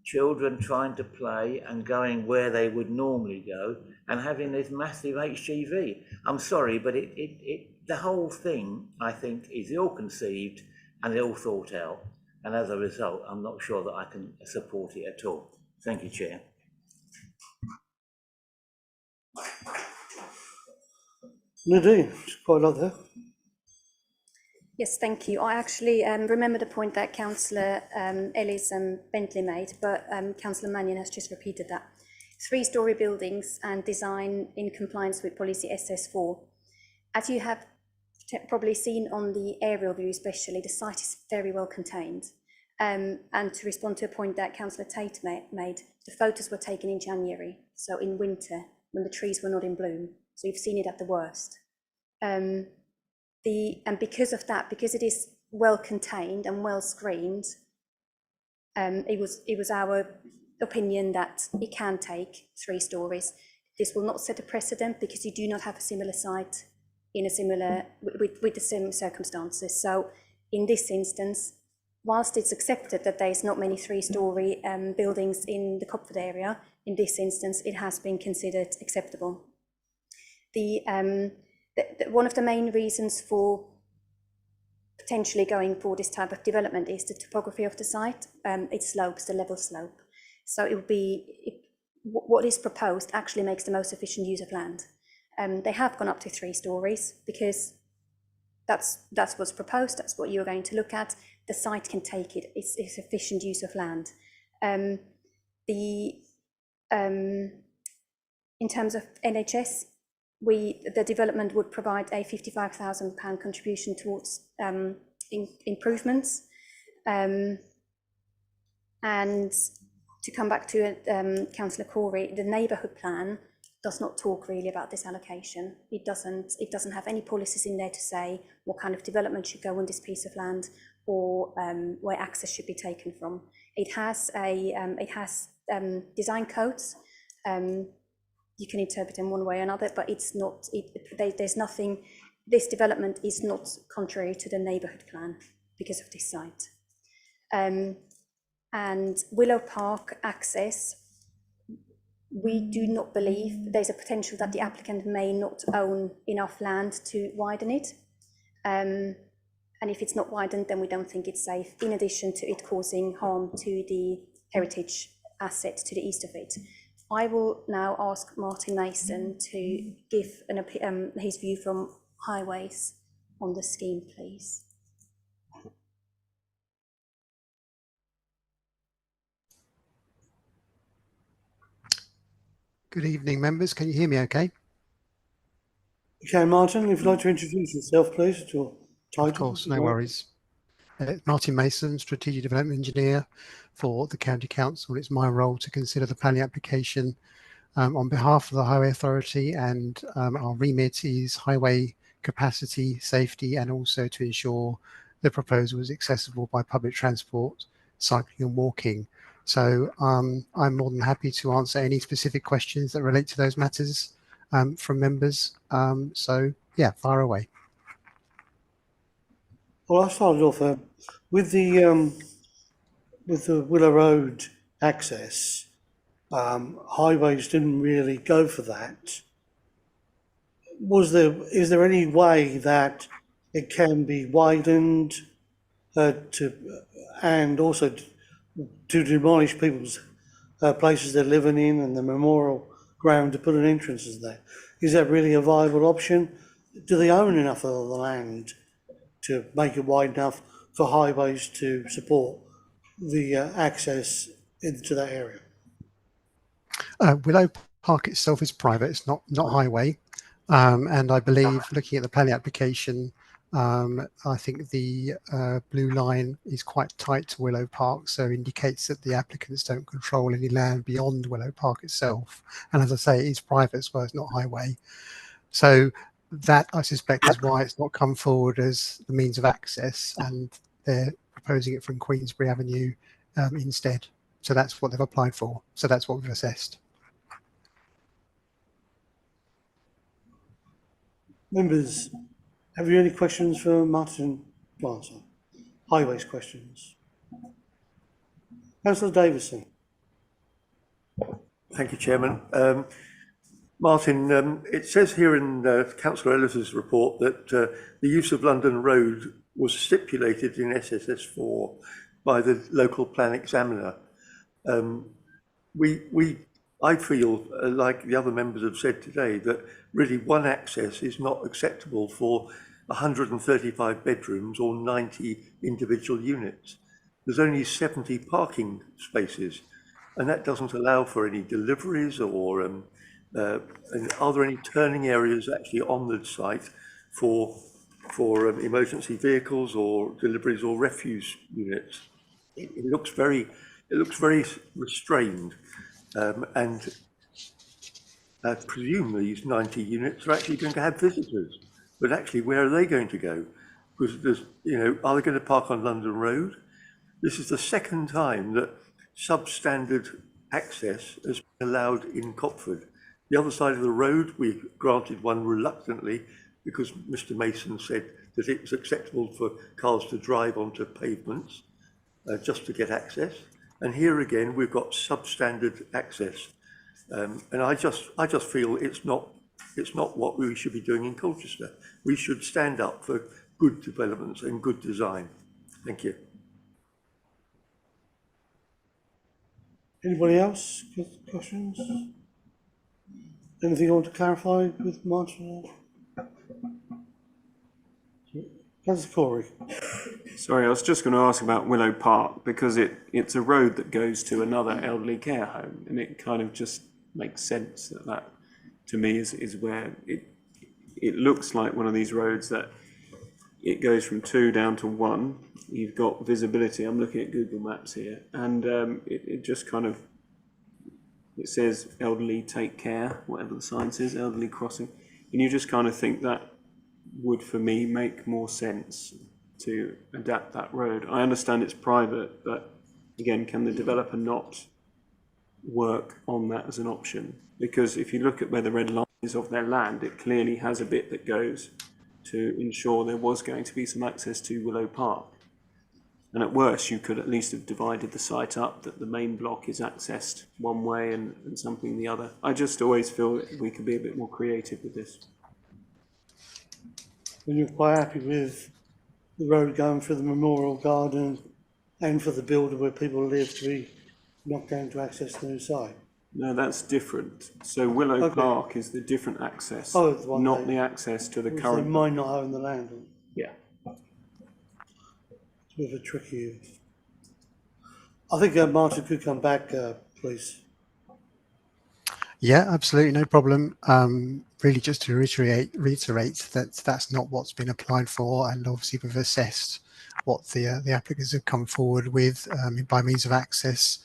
children trying to play and going where they would normally go and having this massive HGV. I'm sorry, but the whole thing, I think, is ill-conceived and ill thought out. And as a result, I'm not sure that I can support it at all. Thank you, Chair. Nadine, quite a lot there. Yes, thank you. I actually remember the point that Councillor Ellis and Bentley made, but Councillor Mannion has just repeated that. Three-storey buildings and design in compliance with policy SS4. As you have probably seen on the aerial view especially, the site is very well contained. And to respond to a point that Councillor Tate made, the photos were taken in January, so in winter, when the trees were not in bloom. So you've seen it at the worst. And because of that, because it is well contained and well screened, it was our opinion that it can take 3 stories. This will not set a precedent because you do not have a similar site in a similar with the same circumstances. So in this instance, whilst it's accepted that there is not many 3-storey buildings in the Copford area, in this instance it has been considered acceptable. One of the main reasons for potentially going for this type of development is the topography of the site. It slopes, the level slope. So it would be, what is proposed actually makes the most efficient use of land. They have gone up to 3 stories because that's what's proposed, that's what you're going to look at. The site can take it, it's efficient use of land. In terms of NHS, the development would provide a £55,000 contribution towards improvements. And to come back to Councillor Corey, the neighbourhood plan does not talk really about this allocation. It doesn't have any policies in there to say what kind of development should go on this piece of land or where access should be taken from. It has design codes. You can interpret them one way or another, but it's not. There's nothing. This development is not contrary to the neighbourhood plan because of this site. And Willow Park access, we do not believe there's a potential that the applicant may not own enough land to widen it. And if it's not widened, then we don't think it's safe, in addition to it causing harm to the heritage asset to the east of it. I will now ask Martin Mason to give his view from Highways on the scheme, please. Good evening, members. Can you hear me okay? Okay, Martin, if you'd like to introduce yourself, please, at your title. Of course, no worries. Martin Mason, Strategic Development Engineer for the County Council. It's my role to consider the planning application on behalf of the Highway Authority, and our remit is highway capacity, safety, and also to ensure the proposal is accessible by public transport, cycling and walking. So I'm more than happy to answer any specific questions that relate to those matters from members. So yeah, fire away. Well, I started off with the Willow Road access. Highways didn't really go for that. Is there any way that it can be widened and also to demolish people's places they're living in and the memorial ground to put an entrance there? Is that really a viable option? Do they own enough of the land to make it wide enough for highways to support the access into that area? Willow Park itself is private, it's not highway. And I believe, looking at the planning application, I think the blue line is quite tight to Willow Park, so indicates that the applicants don't control any land beyond Willow Park itself. And as I say, it is private as well, it's not highway. So that, I suspect, is why it's not come forward as the means of access, and they're proposing it from Queensbury Avenue instead. So that's what they've applied for. So that's what we've assessed. Members, have you any questions for Martin to answer? Highways questions. Councillor Davison. Thank you, Chairman. Martin, it says here in Councillor Ellis's report that the use of London Road was stipulated in SSS4 by the local plan examiner. I feel, like the other members have said today, that really one access is not acceptable for 135 bedrooms or 90 individual units. There's only 70 parking spaces. and that doesn't allow for any deliveries or and are there any turning areas actually on the site for emergency vehicles or deliveries or refuse units? It looks very restrained, and I presume these 90 units are actually going to have visitors, but actually where are they going to go? Because there's, are they going to park on London Road? This is the second time that substandard access has been allowed in Copford. The other side of the road, we granted one reluctantly because Mr. Mason said that it was acceptable for cars to drive onto pavements just to get access. And here again, we've got substandard access. And I just feel it's not what we should be doing in Colchester. We should stand up for good developments and good design. Thank you. Anybody else got questions? Anything you want to clarify with Martin? Councillor Corey. Sorry, I was just going to ask about Willow Park because it's a road that goes to another elderly care home, and it kind of just makes sense that to me is where it looks like one of these roads that it goes from 2 down to 1. You've got visibility. I'm looking at Google Maps here, and it just kind of, it says elderly take care, whatever the sign says, elderly crossing, and you just kind of think that would, for me, make more sense to adapt that road. I understand it's private, but again, can the developer not work on that as an option? Because if you look at where the red line is of their land, it clearly has a bit that goes to ensure there was going to be some access to Willow Park. And at worst, you could at least have divided the site up, that the main block is accessed one way and something the other. I just always feel that we could be a bit more creative with this. And you're quite happy with the road going for the Memorial Garden and for the builder where people live to be not going to access the new site? No, that's different. So Willow Park is the different access, not the access to the current. They might not own the land. Yeah. It's a bit of a tricky. I think Martin could come back, please. Yeah, absolutely, no problem. Really, just to reiterate that that's not what's been applied for, and obviously we've assessed what the applicants have come forward with by means of access.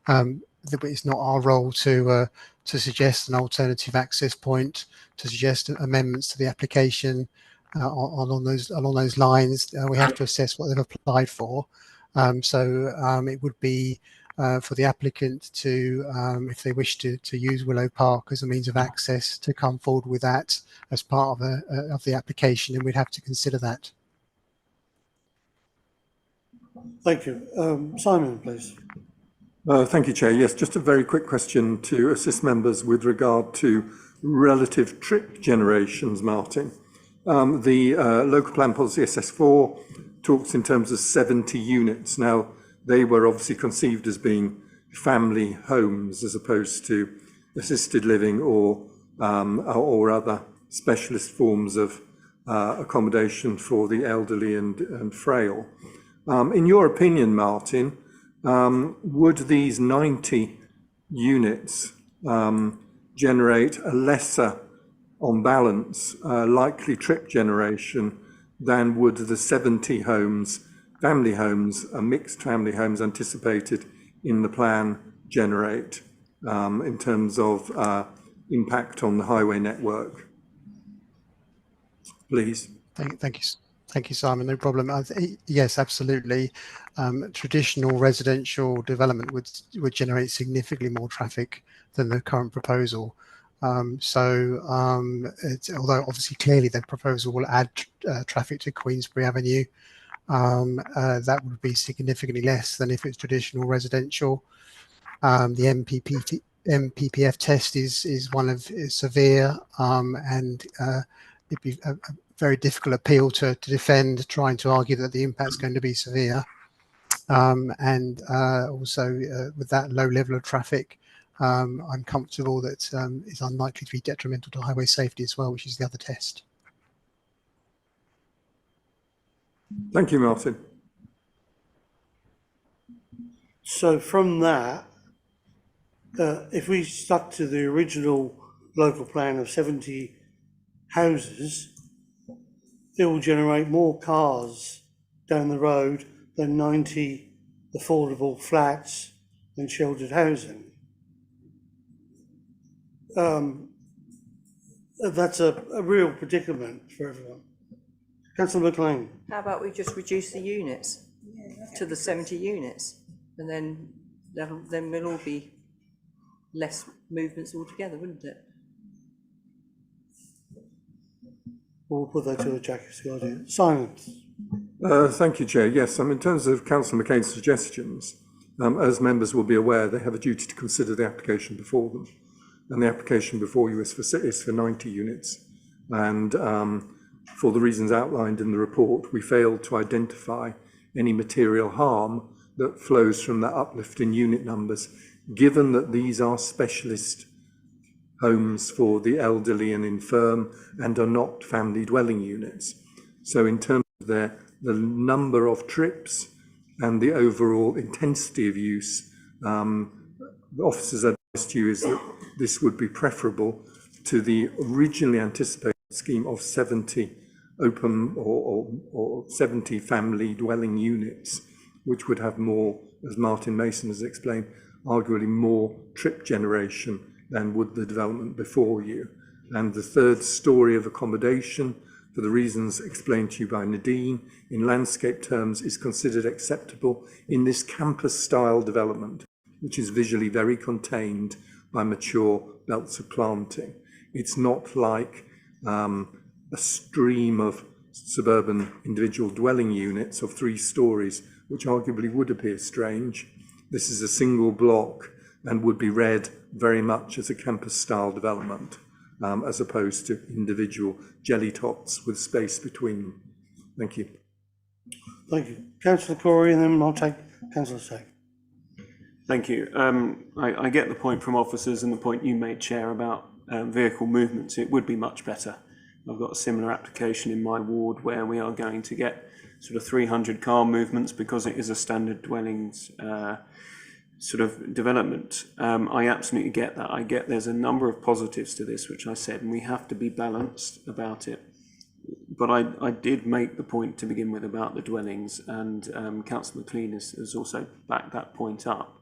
It's not our role to suggest an alternative access point, to suggest amendments to the application along those lines. We have to assess what they've applied for. It would be for the applicant to, if they wish to use Willow Park as a means of access, to come forward with that as part of the application, and we'd have to consider that. Thank you. Simon, please. Thank you, Chair. Yes, just a very quick question to assist members with regard to relative trip generations, Martin. The local plan policy SS4 talks in terms of 70 units. Now, they were obviously conceived as being family homes as opposed to assisted living or other specialist forms of accommodation for the elderly and frail. In your opinion, Martin, would these 90 units generate a lesser, on balance, likely trip generation than would the 70 homes, family homes, mixed family homes anticipated in the plan generate in terms of impact on the highway network? Please. Thank you, Simon. No problem. Yes, absolutely. Traditional residential development would generate significantly more traffic than the current proposal. Although obviously clearly the proposal will add traffic to Queensbury Avenue, that would be significantly less than if it's traditional residential. The MPPF test is severe, and it'd be a very difficult appeal to defend, trying to argue that the impact's going to be severe. Also with that low level of traffic, I'm comfortable that it's unlikely to be detrimental to highway safety as well, which is the other test. Thank you, Martin. So from that, if we stuck to the original local plan of 70 houses, it will generate more cars down the road than 90 affordable flats and sheltered housing. That's a real predicament for everyone. Councillor McLean. How about we just reduce the units to the 70 units, and then we'll all be less movements altogether, wouldn't it? We'll put that to a Jackie's idea. Silence. Thank you, Chair. Yes, in terms of Councillor McCain's suggestions, as members will be aware, they have a duty to consider the application before them. And the application before you is for 90 units. And for the reasons outlined in the report, we failed to identify any material harm that flows from that uplift in unit numbers, given that these are specialist homes for the elderly and infirm and are not family dwelling units. So in terms of the number of trips and the overall intensity of use, the officer's advice to you is that this would be preferable to the originally anticipated scheme of 70 open or 70 family dwelling units, which would have more, as Martin Mason has explained, arguably more trip generation than would the development before you. And the third story of accommodation, for the reasons explained to you by Nadine, in landscape terms is considered acceptable in this campus-style development, which is visually very contained by mature belts of planting. It's not like a stream of suburban individual dwelling units of 3 stories, which arguably would appear strange. This is a single block and would be read very much as a campus-style development, as opposed to individual jelly tots with space between them. Thank you. Thank you. Councillor Corey, and then I'll take Councillor Sack. Thank you. I get the point from officers and the point you made, Chair, about vehicle movements. It would be much better. I've got a similar application in my ward where we are going to get sort of 300 car movements because it is a standard dwellings sort of development. I absolutely get that. I get there's a number of positives to this, which I said, and we have to be balanced about it. But I did make the point to begin with about the dwellings, and Councillor McLean has also backed that point up.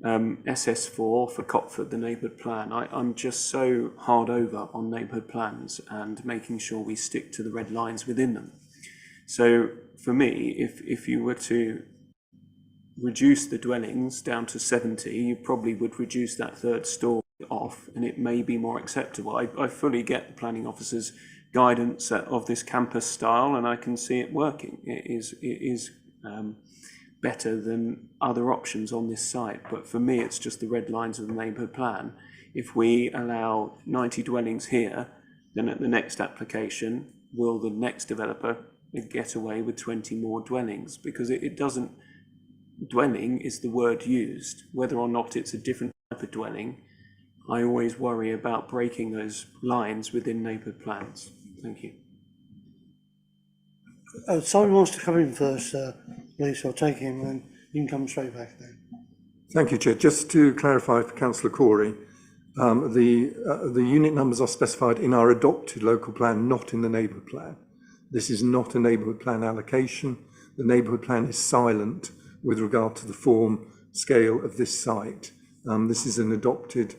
SS4 for Copford, the neighbourhood plan. I'm just so hard over on neighbourhood plans and making sure we stick to the red lines within them. So for me, if you were to reduce the dwellings down to 70, you probably would reduce that third story off, and it may be more acceptable. I fully get the planning officer's guidance of this campus style, and I can see it working. It is better than other options on this site, but for me it's just the red lines of the neighbourhood plan. If we allow 90 dwellings here, then at the next application will the next developer get away with 20 more dwellings? Because it doesn't, dwelling is the word used, whether or not it's a different type of dwelling. I always worry about breaking those lines within neighbourhood plans. Thank you. Simon wants to come in first, please. I'll take him, and you can come straight back then. Thank you, Chair. Just to clarify for Councillor Corey, the unit numbers are specified in our adopted local plan, not in the neighbourhood plan. This is not a neighbourhood plan allocation. The neighbourhood plan is silent with regard to the form scale of this site. This is an adopted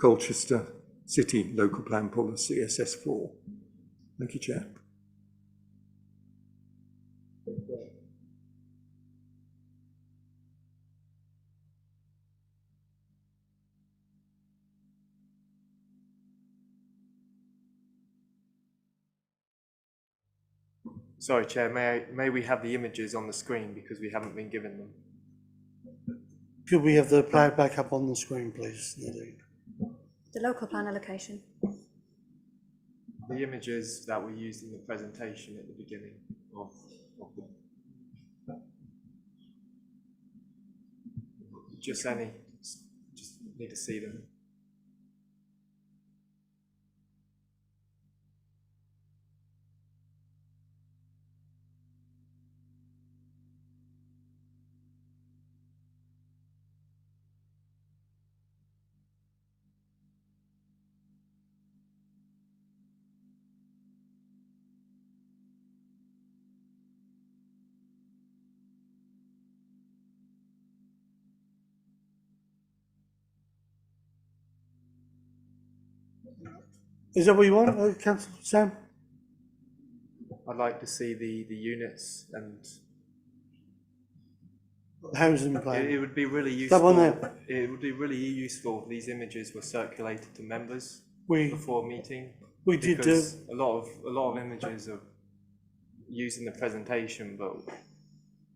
Colchester City local plan policy, SS4. Thank you, Chair. Sorry, Chair, may we have the images on the screen because we haven't been given them? Could we have the plan back up on the screen, please, Nadine? The local plan allocation. The images that were used in the presentation at the beginning of the... Just need to see them. Is that what you want, Councillor Sam? I'd like to see the units, and Housing plan. it would be really That one useful. there. It would be really useful if these images were circulated to members before meeting. We did because a lot of images are used in the presentation, but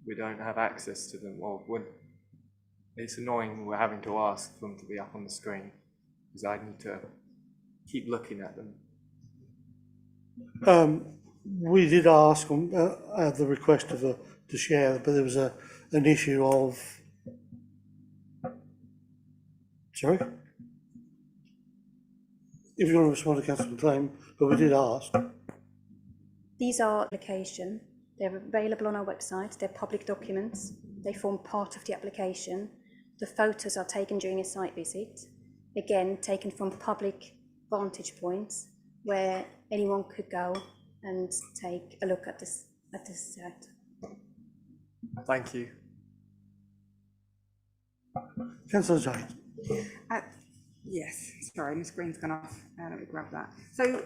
we don't have access to them, or it's annoying we're having to ask for them to be up on the screen because I need to keep looking at them. We did ask on at the request of the share, but there was an issue of. Sorry? If you want to respond to Councillor McLean, but we did ask. These are application. They're available on our website. They're public documents. They form part of the application. The photos are taken during a site visit. Again, taken from public vantage points where anyone could go and take a look at this site. Thank you. Councillor Jade. Yes, sorry, my screen's gone off. Let me grab that. So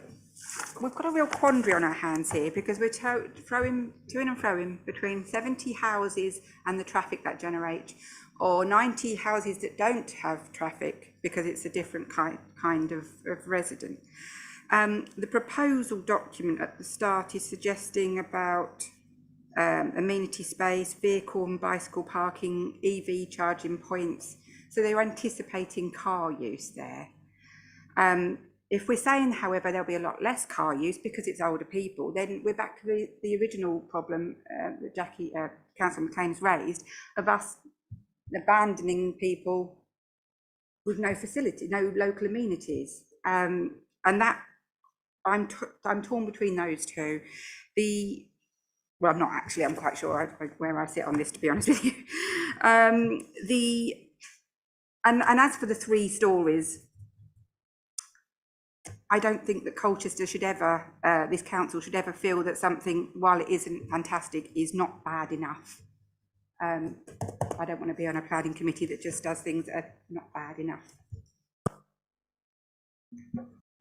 we've got a real quandary on our hands here because we're throwing to and froing between 70 houses and the traffic that generate, or 90 houses that don't have traffic because it's a different kind of resident. The proposal document at the start is suggesting about amenity space, vehicle and bicycle parking, EV charging points. So they're anticipating car use there. If we're saying, however, there'll be a lot less car use because it's older people, then we're back to the original problem that Councillor McLean has raised of us abandoning people with no facility, no local amenities. And that I'm torn between those two. Well, I'm not actually, I'm quite sure where I sit on this, to be honest with you. And as for the 3 stories, I don't think that Colchester should ever, this council should ever feel that something, while it isn't fantastic, is not bad enough. I don't want to be on a planning committee that just does things that are not bad enough.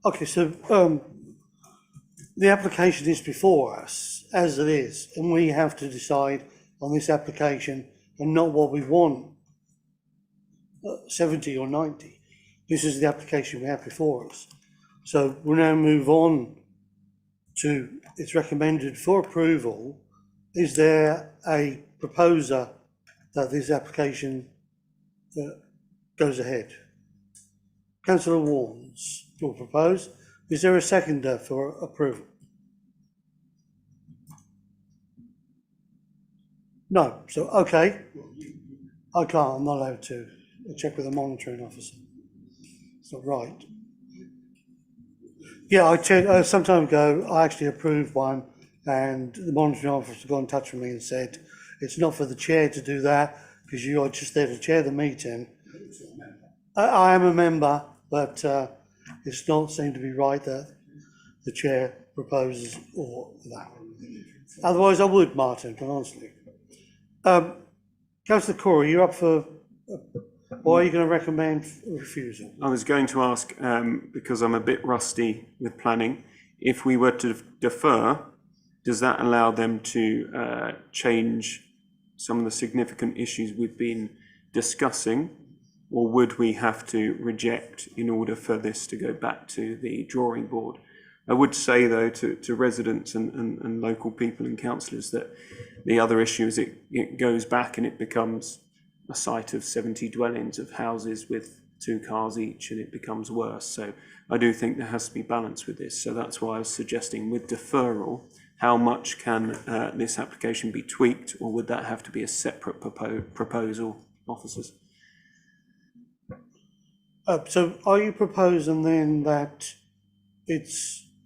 Okay, so the application is before us as it is, and we have to decide on this application and not what we want, 70 or 90. This is the application we have before us. So we'll now move on to, it's recommended for approval. Is there a proposer that this application goes ahead? Councillor Warnes will propose. Is there a seconder for approval? No. So, okay. I can't, I'm not allowed to. I'll check with the monitoring officer. It's not right. Yeah, I checked some time ago. I actually approved one, and the monitoring officer got in touch with me and said it's not for the chair to do that because you are just there to chair the meeting. I am a member, but it's not seemed to be right that the chair proposes or that. Otherwise, I would, Martin, honestly. Councillor Corey, you're up for. Or are you going to recommend refusal? I was going to ask, because I'm a bit rusty with planning, if we were to defer, does that allow them to change some of the significant issues we've been discussing, or would we have to reject in order for this to go back to the drawing board? I would say, though, to residents and local people and councillors that the other issue is it goes back and it becomes a site of 70 dwellings of houses with 2 cars each, and it becomes worse. So I do think there has to be balance with this. So that's why I was suggesting with deferral, how much can this application be tweaked, or would that have to be a separate proposal, officers? So are you proposing then that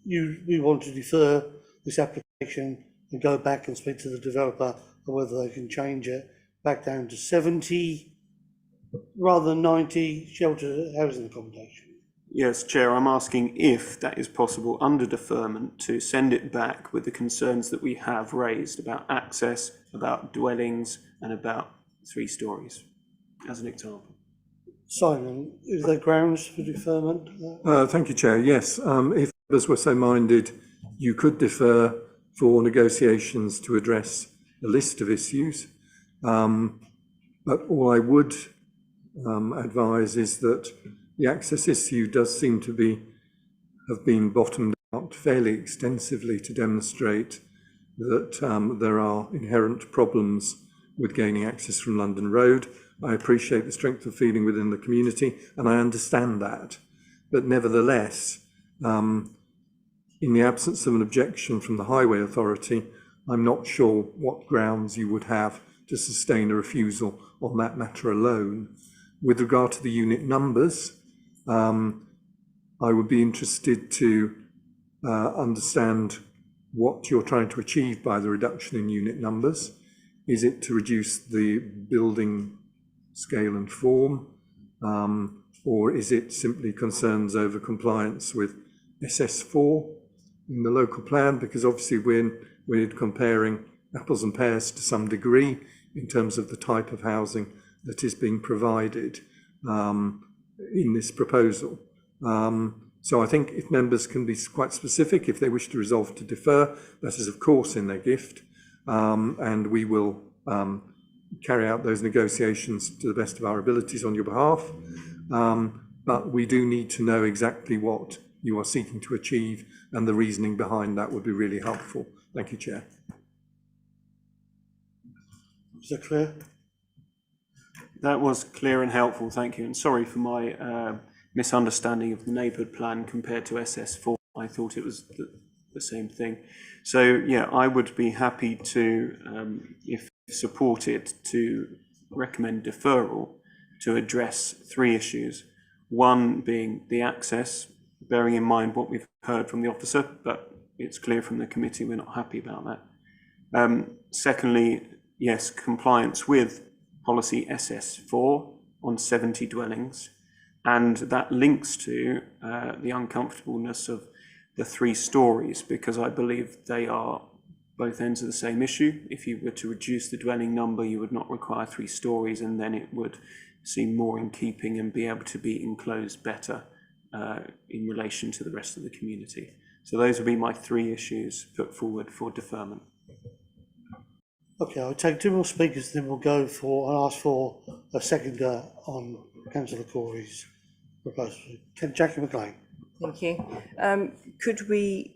we want to defer this application and go back and speak to the developer or whether they can change it back down to 70 rather than 90 shelter housing accommodation? Yes, Chair, I'm asking if that is possible under deferment to send it back with the concerns that we have raised about access, about dwellings and about 3 stories, as an example. Simon, is there grounds for deferment? Thank you, Chair. Yes, if members were so minded, you could defer for negotiations to address a list of issues. But all I would advise is that the access issue does seem to have been bottomed out fairly extensively to demonstrate that there are inherent problems with gaining access from London Road. I appreciate the strength of feeling within the community, and I understand that. But nevertheless, in the absence of an objection from the Highway Authority, I'm not sure what grounds you would have to sustain a refusal on that matter alone. With regard to the unit numbers, I would be interested to understand what you're trying to achieve by the reduction in unit numbers. Is it to reduce the building scale and form, or is it simply concerns over compliance with SS4 in the local plan? Because obviously we're comparing apples and pears to some degree in terms of the type of housing that is being provided in this proposal. So I think if members can be quite specific, if they wish to resolve to defer, that is of course in their gift, and we will carry out those negotiations to the best of our abilities on your behalf. But we do need to know exactly what you are seeking to achieve, and the reasoning behind that would be really helpful. Thank you, Chair. Is that clear? That was clear and helpful, thank you. And sorry for my misunderstanding of the neighbourhood plan compared to SS4. I thought it was the same thing. So yeah, I would be happy to, if supported, to recommend deferral to address three issues. One being the access, bearing in mind what we've heard from the officer, but it's clear from the committee we're not happy about that. Secondly, yes, compliance with policy SS4 on 70 dwellings, and that links to the uncomfortableness of the 3 stories, because I believe they are both ends of the same issue. If you were to reduce the dwelling number, you would not require 3 stories, and then it would seem more in keeping and be able to be enclosed better in relation to the rest of the community. So those would be my 3 issues put forward for deferment. Okay, I'll take 2 more speakers, then we'll go for, I'll ask for a seconder on Councillor Corey's proposal. Jackie McLean. Thank you. Could we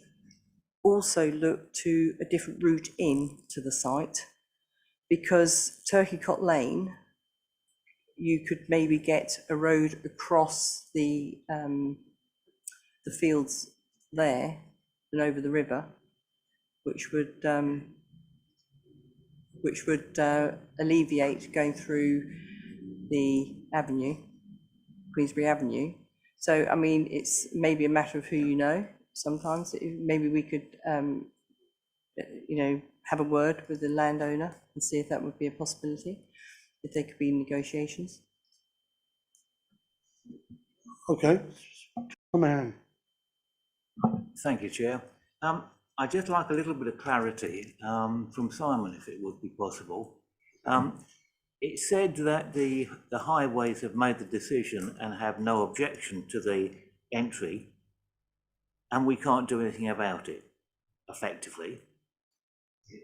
also look to a different route in to the site? Because Turkey Cot Lane, you could maybe get a road across the fields there and over the river, which would alleviate going through the avenue, Queensbury Avenue. So, I mean, it's maybe a matter of who you know. Sometimes maybe we could, have a word with the landowner and see if that would be a possibility, if there could be negotiations. Okay, come on. Thank you, Chair. I'd just like a little bit of clarity from Simon, if it would be possible. It said that the highways have made the decision and have no objection to the entry, and we can't do anything about it, effectively.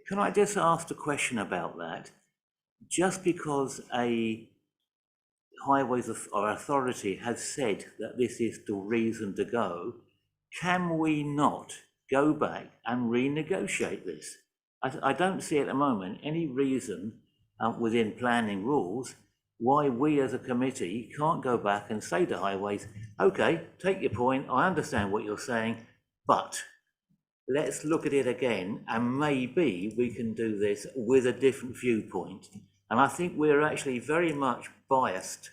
Can I just ask a question about that? Just because a highways or authority has said that this is the reason to go, can we not go back and renegotiate this? I don't see at the moment any reason within planning rules why we as a committee can't go back and say to highways, okay, take your point, I understand what you're saying, but let's look at it again, and maybe we can do this with a different viewpoint. And I think we're actually very much biased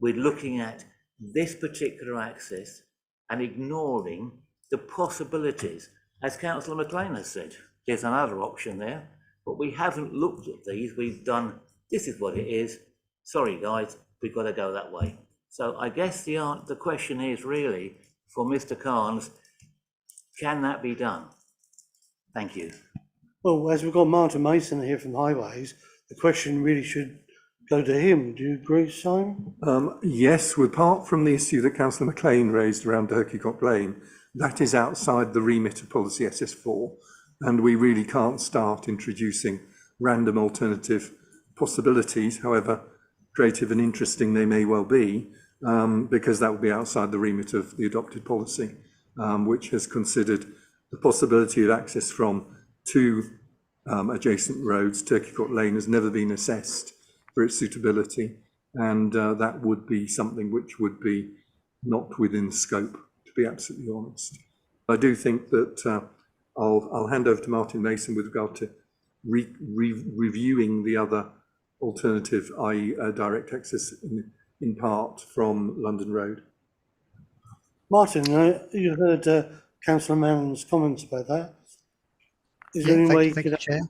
with looking at this particular access and ignoring the possibilities. As Councillor McLean has said, there's another option there, but we haven't looked at these. We've done, this is what it is. Sorry, guys, we've got to go that way. So I guess the question is really for Mr. Carnes, can that be done? Thank you. Well, as we've got Martin Mason here from Highways, the question really should go to him. Do you agree, Simon? Yes, apart from the issue that Councillor McLean raised around Turkeycock Lane, that is outside the remit of policy SS4, and we really can't start introducing random alternative possibilities, however creative and interesting they may well be, because that would be outside the remit of the adopted policy, which has considered the possibility of access from two adjacent roads. Turkeycock Lane has never been assessed for its suitability, and that would be something which would be not within scope, to be absolutely honest. I do think that I'll hand over to Martin Mason with regard to reviewing the other alternative, i.e. direct access in part from London Road. Martin, you heard Councillor Mann's comments about that. Is there any thank way you, you thank you, could... Chair.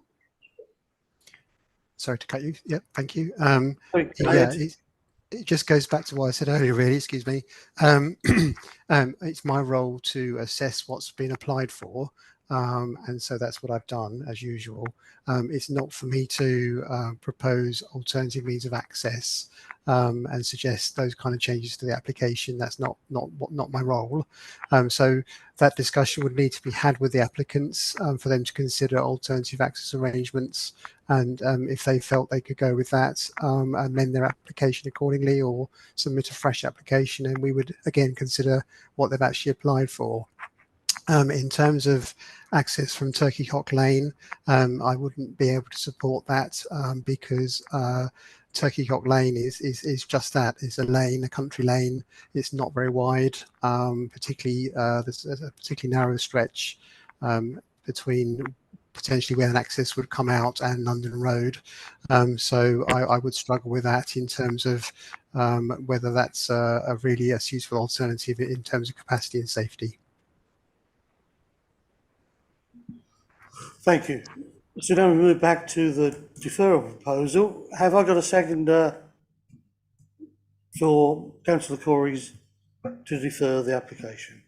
Sorry to cut you. Yeah, thank you. It just goes back to what I said earlier, really, excuse me. It's my role to assess what's been applied for. And so that's what I've done, as usual. It's not for me to propose alternative means of access and suggest those kind of changes to the application. That's not my role. So that discussion would need to be had with the applicants for them to consider alternative access arrangements. And if they felt they could go with that, amend their application accordingly or submit a fresh application, and we would again consider what they've actually applied for. In terms of access from Turkeycock Lane, I wouldn't be able to support that because Turkeycock Lane is just that. It's a lane, a country lane. It's not very wide, particularly there's a particularly narrow stretch between potentially where an access would come out and London Road. So I would struggle with that in terms of whether that's a really a suitable alternative in terms of capacity and safety. Thank you. So now we move back to the deferral proposal. Have I got a second for Councillor Corey's to defer the application?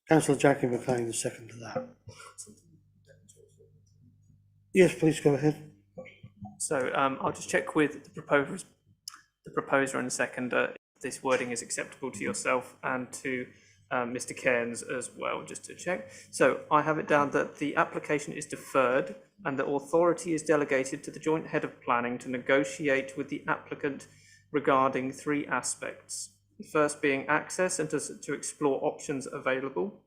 Councillor Jackie McLean, the second to that. Yes, please go ahead. So I'll just check with the proposer in a second if this wording is acceptable to yourself and to Mr. Cairns as well, just to check. So I have it down that the application is deferred and the authority is delegated to the Joint Head of Planning to negotiate with the applicant regarding three aspects. The first being access and to explore options available.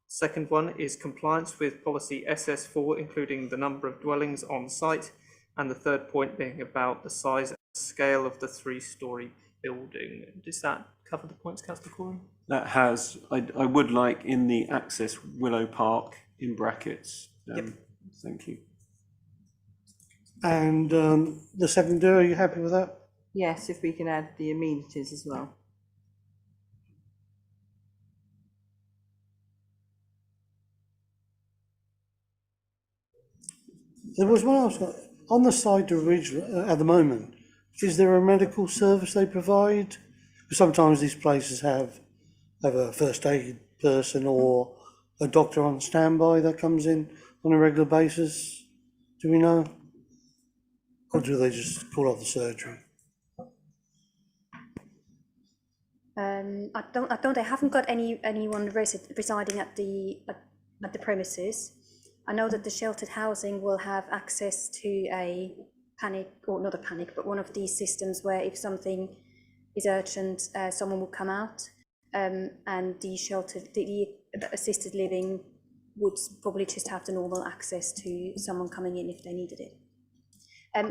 Second one is compliance with policy SS4, including the number of dwellings on site. And the third point being about the size and scale of the three-storey building. Does that cover the points, Councillor Corey? That has. I would like in the access Willow Park in brackets. Yep. Thank you. And the seconder, are you happy with that? Yes, if we can add the amenities as well. There was one else on the site original at the moment. Is there a medical service they provide? Sometimes these places have a first aid person or a doctor on standby that comes in on a regular basis. Do we know? Or do they just call off the surgery? I don't. I haven't got anyone residing at the premises. I know that the sheltered housing will have access to a panic, or not a panic, but one of these systems where if something is urgent, someone will come out, and the assisted living would probably just have the normal access to someone coming in if they needed it.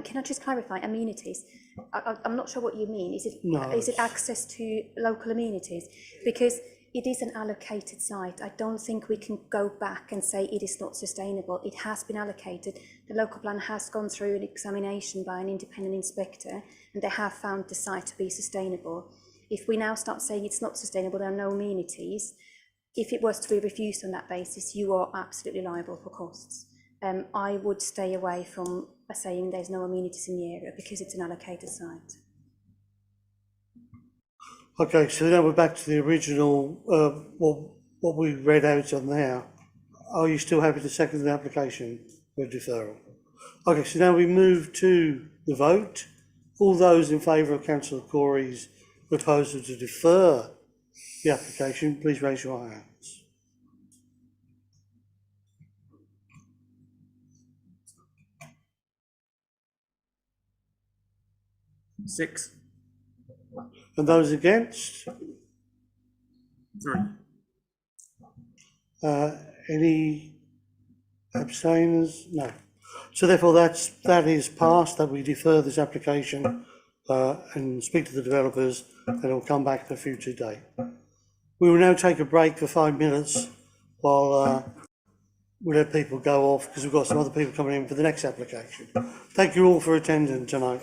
Can I just clarify amenities? I'm not sure what you mean. Is it access to local amenities? Because it is an allocated site. I don't think we can go back and say it is not sustainable. It has been allocated. The local plan has gone through an examination by an independent inspector, and they have found the site to be sustainable. If we now start saying it's not sustainable, there are no amenities, if it was to be refused on that basis, you are absolutely liable for costs. I would stay away from saying there's no amenities in the area because it's an allocated site. Okay, so now we're back to the original, what we read out on there. Are you still happy to second the application for deferral? Okay, so now we move to the vote. All those in favour of councillor Corey's proposal to defer the application, please raise your hands. Six. And those against? 3. Any abstainers? No. So therefore that is passed, that we defer this application and speak to the developers, and it will come back at a future date. We will now take a break for 5 minutes while we let people go off, because we've got some other people coming in for the next application. Thank you all for attending tonight.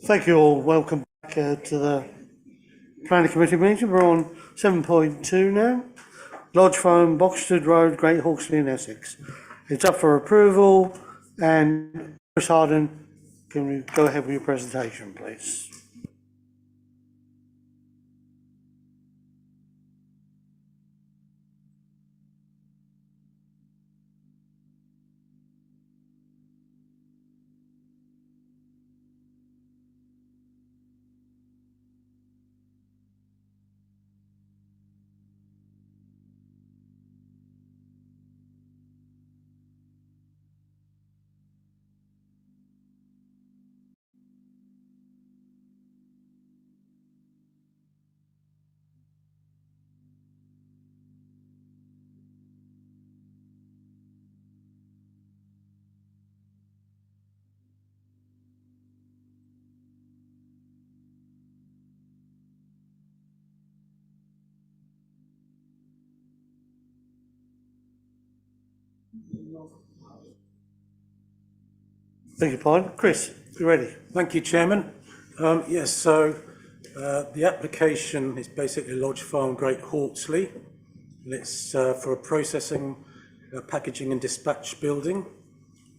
Thank you all. Welcome back to the Planning Committee meeting. We're on 7.2 now. Lodge Farm, Boxted Road, Great Hawksley in Essex. It's up for approval, and Chris Harden, can we go ahead with your presentation, please? Thank you, Pine. Chris, you ready? Thank you, Chairman. Yes, so the application is basically Lodge Farm Great Hawksley. And it's for a processing, packaging and dispatch building.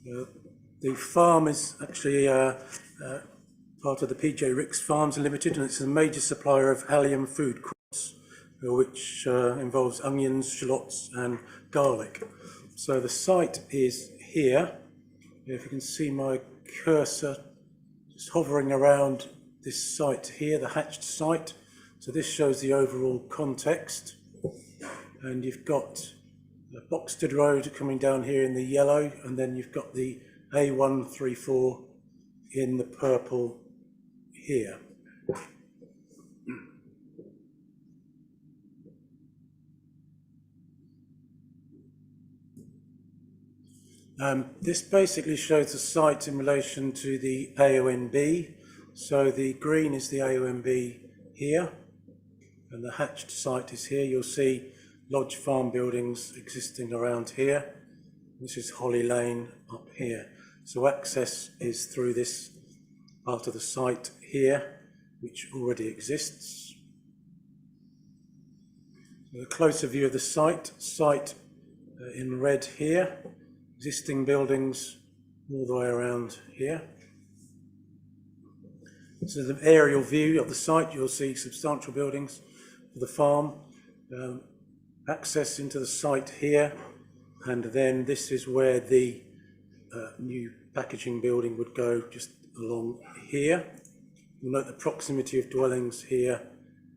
The farm is actually part of the PJ Ricks Farms Limited, and it's a major supplier of Hallium food crops, which involves onions, shallots and garlic. So the site is here. If you can see my cursor just hovering around this site here, the hatched site. So this shows the overall context. And you've got Boxted Road coming down here in the yellow, and then you've got the A134 in the purple here. This basically shows the site in relation to the AONB. So the green is the AONB here, and the hatched site is here. You'll see Lodge Farm buildings existing around here. This is Holly Lane up here. So access is through this part of the site here, which already exists. So a closer view of the site in red here. Existing buildings all the way around here. So the aerial view of the site, you'll see substantial buildings for the farm. Access into the site here, and then this is where the new packaging building would go, just along here. You'll note the proximity of dwellings here,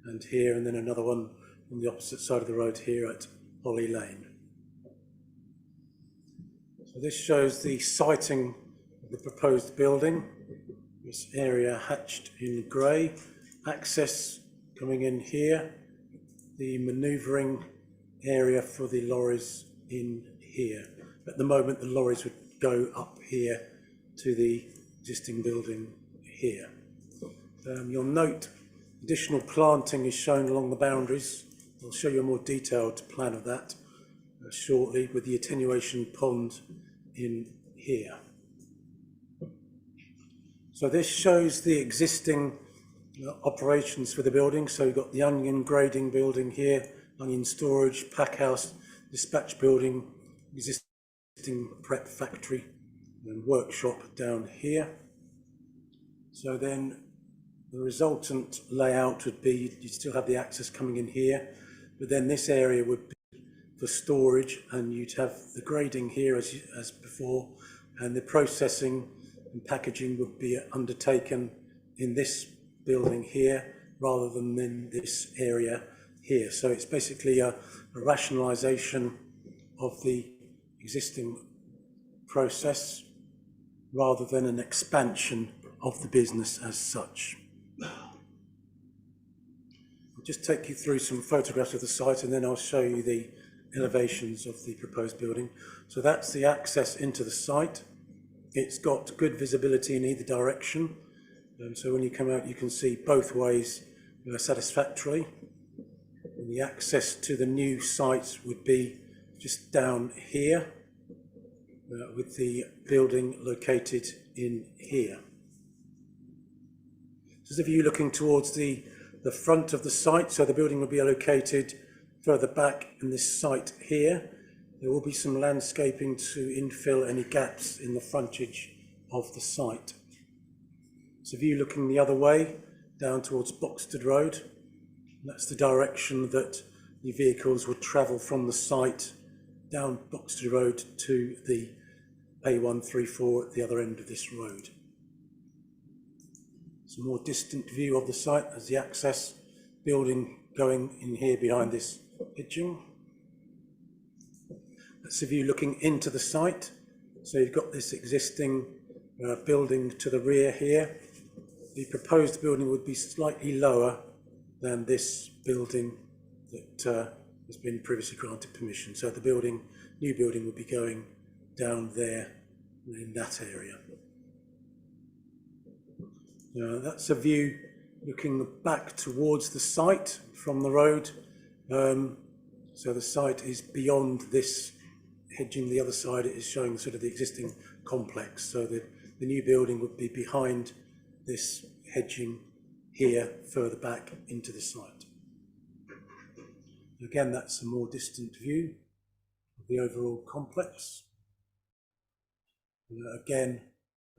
and then another one on the opposite side of the road here at Holly Lane. So this shows the siting of the proposed building. This area hatched in grey. Access coming in here. The manoeuvring area for the lorries in here. At the moment, the lorries would go up here to the existing building here. You'll note additional planting is shown along the boundaries. I'll show you a more detailed plan of that shortly, with the attenuation pond in here. So this shows the existing operations for the building. So we've got the onion grading building here, onion storage, pack house, dispatch building, existing prep factory and workshop down here. So then the resultant layout would be, you'd still have the access coming in here, but then this area would be for storage, and you'd have the grading here as before, and the processing and packaging would be undertaken in this building here rather than in this area here. So it's basically a rationalisation of the existing process rather than an expansion of the business as such. I'll just take you through some photographs of the site, and then I'll show you the elevations of the proposed building. So that's the access into the site. It's got good visibility in either direction. So when you come out, you can see both ways satisfactorily. And the access to the new site would be just down here, with the building located in here. This is a view looking towards the front of the site, so the building will be located further back in this site here. There will be some landscaping to infill any gaps in the frontage of the site. It's a view looking the other way, down towards Boxted Road. That's the direction that the vehicles would travel from the site down Boxted Road to the A134 at the other end of this road. It's a more distant view of the site as the access building going in here behind this pitching. That's a view looking into the site. So you've got this existing building to the rear here. The proposed building would be slightly lower than this building that has been previously granted permission. So the new building would be going down there in that area. That's a view looking back towards the site from the road. So the site is beyond this hedging. The other side is showing sort of the existing complex. So the new building would be behind this hedging here, further back into the site. Again, that's a more distant view of the overall complex. Again,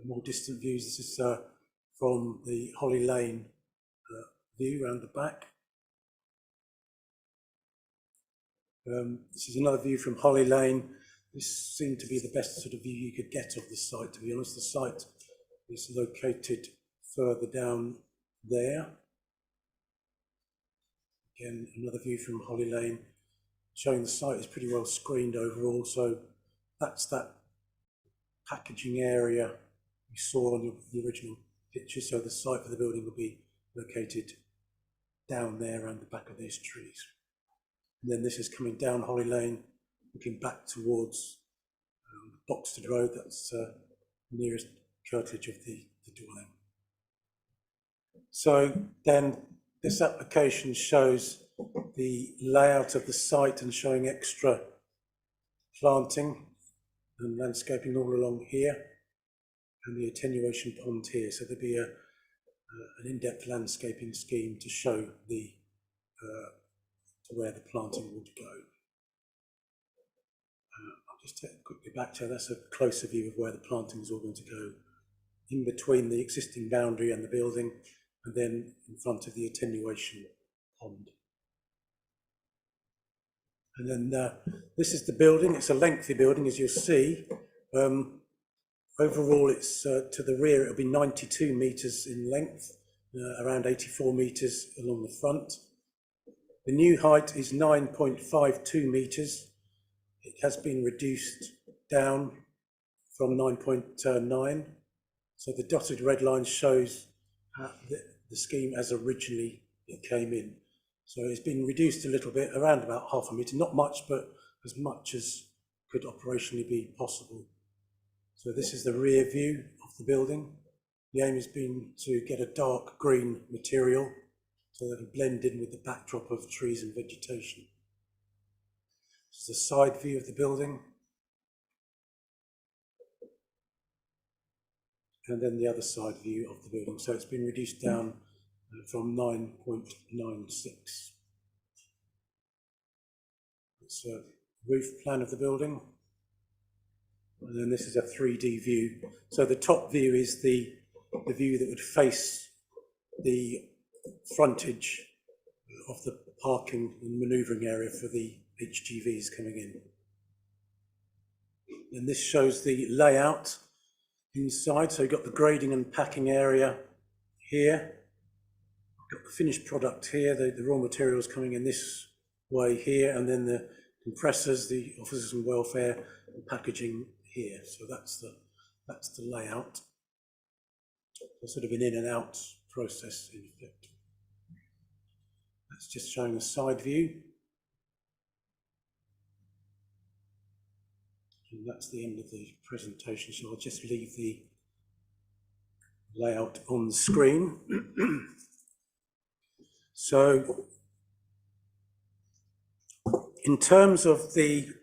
a more distant views. This is from the Holly Lane view around the back. This is another view from Holly Lane. This seemed to be the best sort of view you could get of the site, to be honest. The site is located further down there. Again, another view from Holly Lane, showing the site is pretty well screened overall. So that's that packaging area we saw on the original picture. So the site for the building will be located down there around the back of these trees. And then this is coming down Holly Lane, looking back towards Boxted Road. That's the nearest curtilage of the dwelling. So then this application shows the layout of the site and showing extra planting and landscaping all along here and the attenuation pond here. So there'll be an in-depth landscaping scheme to show the to where the planting would go. I'll just take quickly back to that's a closer view of where the planting is all going to go in between the existing boundary and the building, and then in front of the attenuation pond. And then this is the building. It's a lengthy building, as you'll see. Overall, it's to the rear, it'll be 92 metres in length, around 84 metres along the front. The new height is 9.52 metres. It has been reduced down from 9.9. So the dotted red line shows the scheme as originally it came in. So it's been reduced a little bit, around about half a metre, not much, but as much as could operationally be possible. So this is the rear view of the building. The aim has been to get a dark green material so that it'll blend in with the backdrop of trees and vegetation. This is the side view of the building. And then the other side view of the building. So it's been reduced down from 9.96. It's a roof plan of the building. And then this is a 3D view. So the top view is the view that would face the frontage of the parking and manoeuvring area for the HGVs coming in. And this shows the layout inside. So you've got the grading and packing area here. Got the finished product here, the raw materials coming in this way here, and then the compressors, the officers and welfare, and packaging here. So that's the layout. It's sort of an in and out process in effect. That's just showing a side view. And that's the end of the presentation. So I'll just leave the layout on the screen. So in terms of the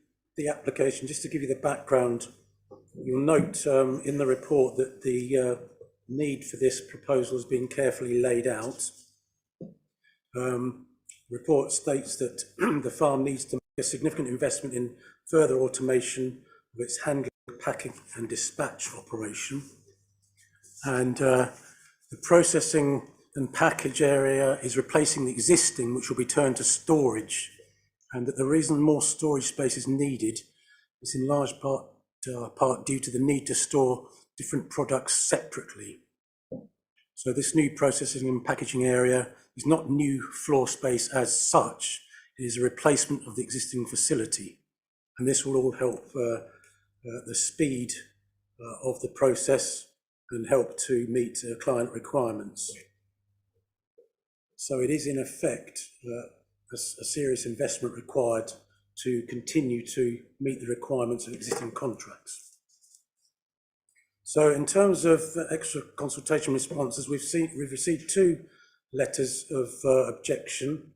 application, just to give you the background, you'll note in the report that the need for this proposal has been carefully laid out. Report states that the farm needs to make a significant investment in further automation of its handling, packing and dispatch operation. And the processing and package area is replacing the existing, which will be turned to storage. And that the reason more storage space is needed is in large part due to the need to store different products separately. So this new processing and packaging area is not new floor space as such, it is a replacement of the existing facility. And this will all help the speed of the process and help to meet client requirements. So it is in effect a serious investment required to continue to meet the requirements of existing contracts. So in terms of extra consultation responses, we've received 2 letters of objection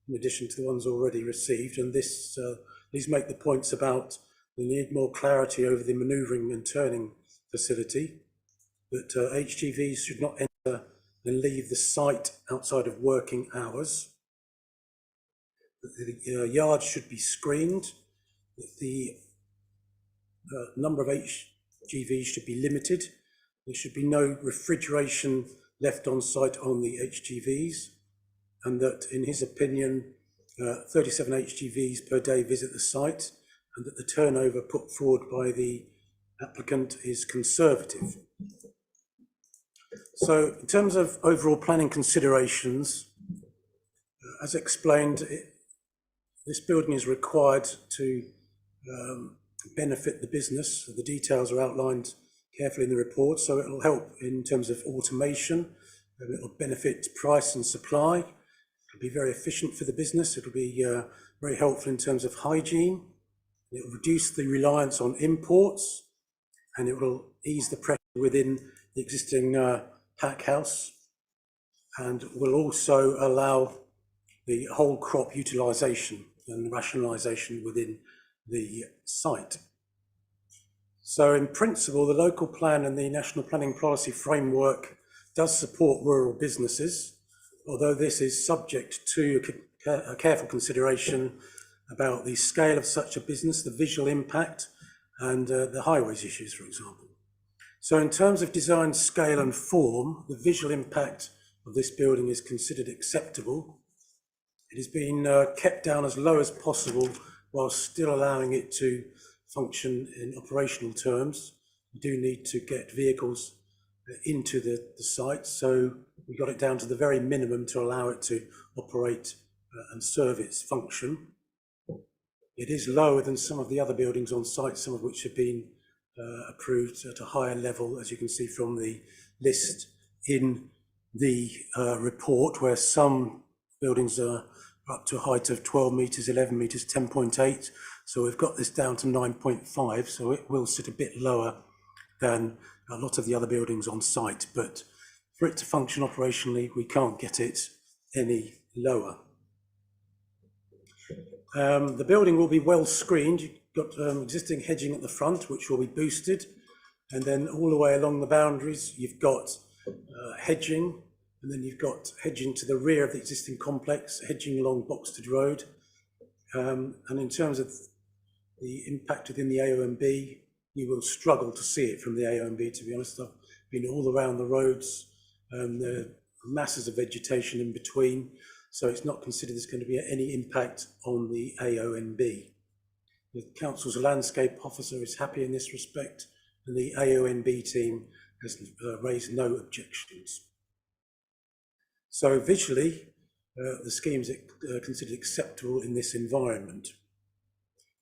in addition to the ones already received, and these make the points about the need more clarity over the manoeuvring and turning facility, that HGVs should not enter and leave the site outside of working hours, that the yard should be screened, that the number of HGVs should be limited. There should be no refrigeration left on site on the HGVs, and that in his opinion 37 HGVs per day visit the site, and that the turnover put forward by the applicant is conservative. So in terms of overall planning considerations, as explained, this building is required to benefit the business. The details are outlined carefully in the report, so it will help in terms of automation, it will benefit price and supply, it will be very efficient for the business, it will be very helpful in terms of hygiene, it will reduce the reliance on imports, and it will ease the pressure within the existing pack house, and will also allow the whole crop utilisation and rationalisation within the site. So in principle, the local plan and the national planning policy framework does support rural businesses, although this is subject to a careful consideration about the scale of such a business, the visual impact, and the highways issues, for example. So in terms of design, scale and form, the visual impact of this building is considered acceptable. It has been kept down as low as possible while still allowing it to function in operational terms. We do need to get vehicles into the site, so we got it down to the very minimum to allow it to operate and serve its function. It is lower than some of the other buildings on site, some of which have been approved at a higher level, as you can see from the list in the report, where some buildings are up to a height of 12 metres, 11 metres, 10.8. So we've got this down to 9.5, so it will sit a bit lower than a lot of the other buildings on site, but for it to function operationally, we can't get it any lower. The building will be well screened. You've got existing hedging at the front, which will be boosted, and then all the way along the boundaries, you've got hedging, and then you've got hedging to the rear of the existing complex, hedging along Boxted Road. And in terms of the impact within the AONB, you will struggle to see it from the AONB, to be honest. I've been all around the roads, there are masses of vegetation in between, so it's not considered there's going to be any impact on the AONB. The council's landscape officer is happy in this respect, and the AONB team has raised no objections. So visually, the scheme is considered acceptable in this environment.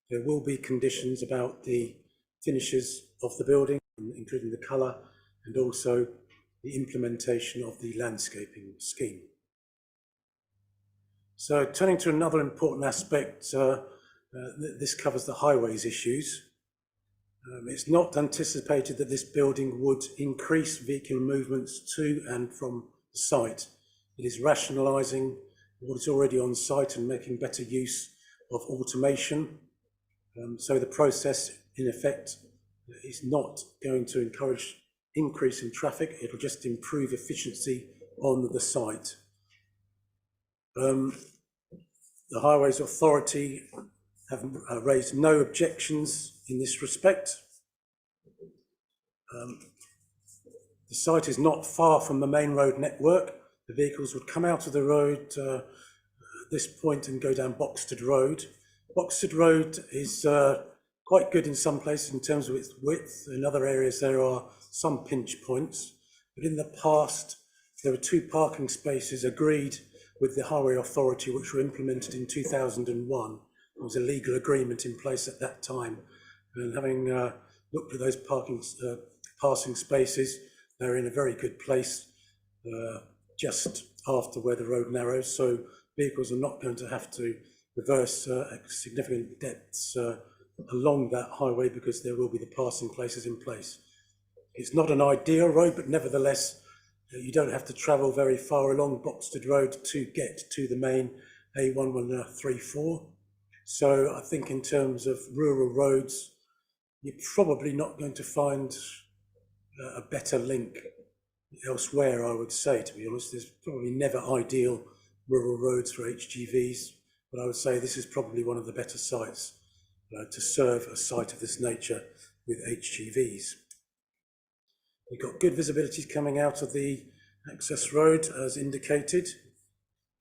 There will be conditions about the finishes of the building, including the colour, and also the implementation of the landscaping scheme. So turning to another important aspect, this covers the highways issues. It's not anticipated that this building would increase vehicular movements to and from the site. It is rationalising what is already on site and making better use of automation. So the process, in effect, is not going to encourage increase in traffic, it'll just improve efficiency on the site. The Highways Authority have raised no objections in this respect. The site is not far from the main road network. The vehicles would come out of the road at this point and go down Boxted Road. Boxted Road is quite good in some places in terms of its width. In other areas there are some pinch points, but in the past there were 2 parking spaces agreed with the Highway Authority which were implemented in 2001. There was a legal agreement in place at that time, and having looked at those passing spaces, they're in a very good place just after where the road narrows, so vehicles are not going to have to reverse significant depths along that highway because there will be the passing places in place. It's not an ideal road, but nevertheless you don't have to travel very far along Boxted Road to get to the main A1134. So I think in terms of rural roads, you're probably not going to find a better link elsewhere, I would say, to be honest. There's probably never ideal rural roads for HGVs, but I would say this is probably one of the better sites to serve a site of this nature with HGVs. We've got good visibility coming out of the access road as indicated,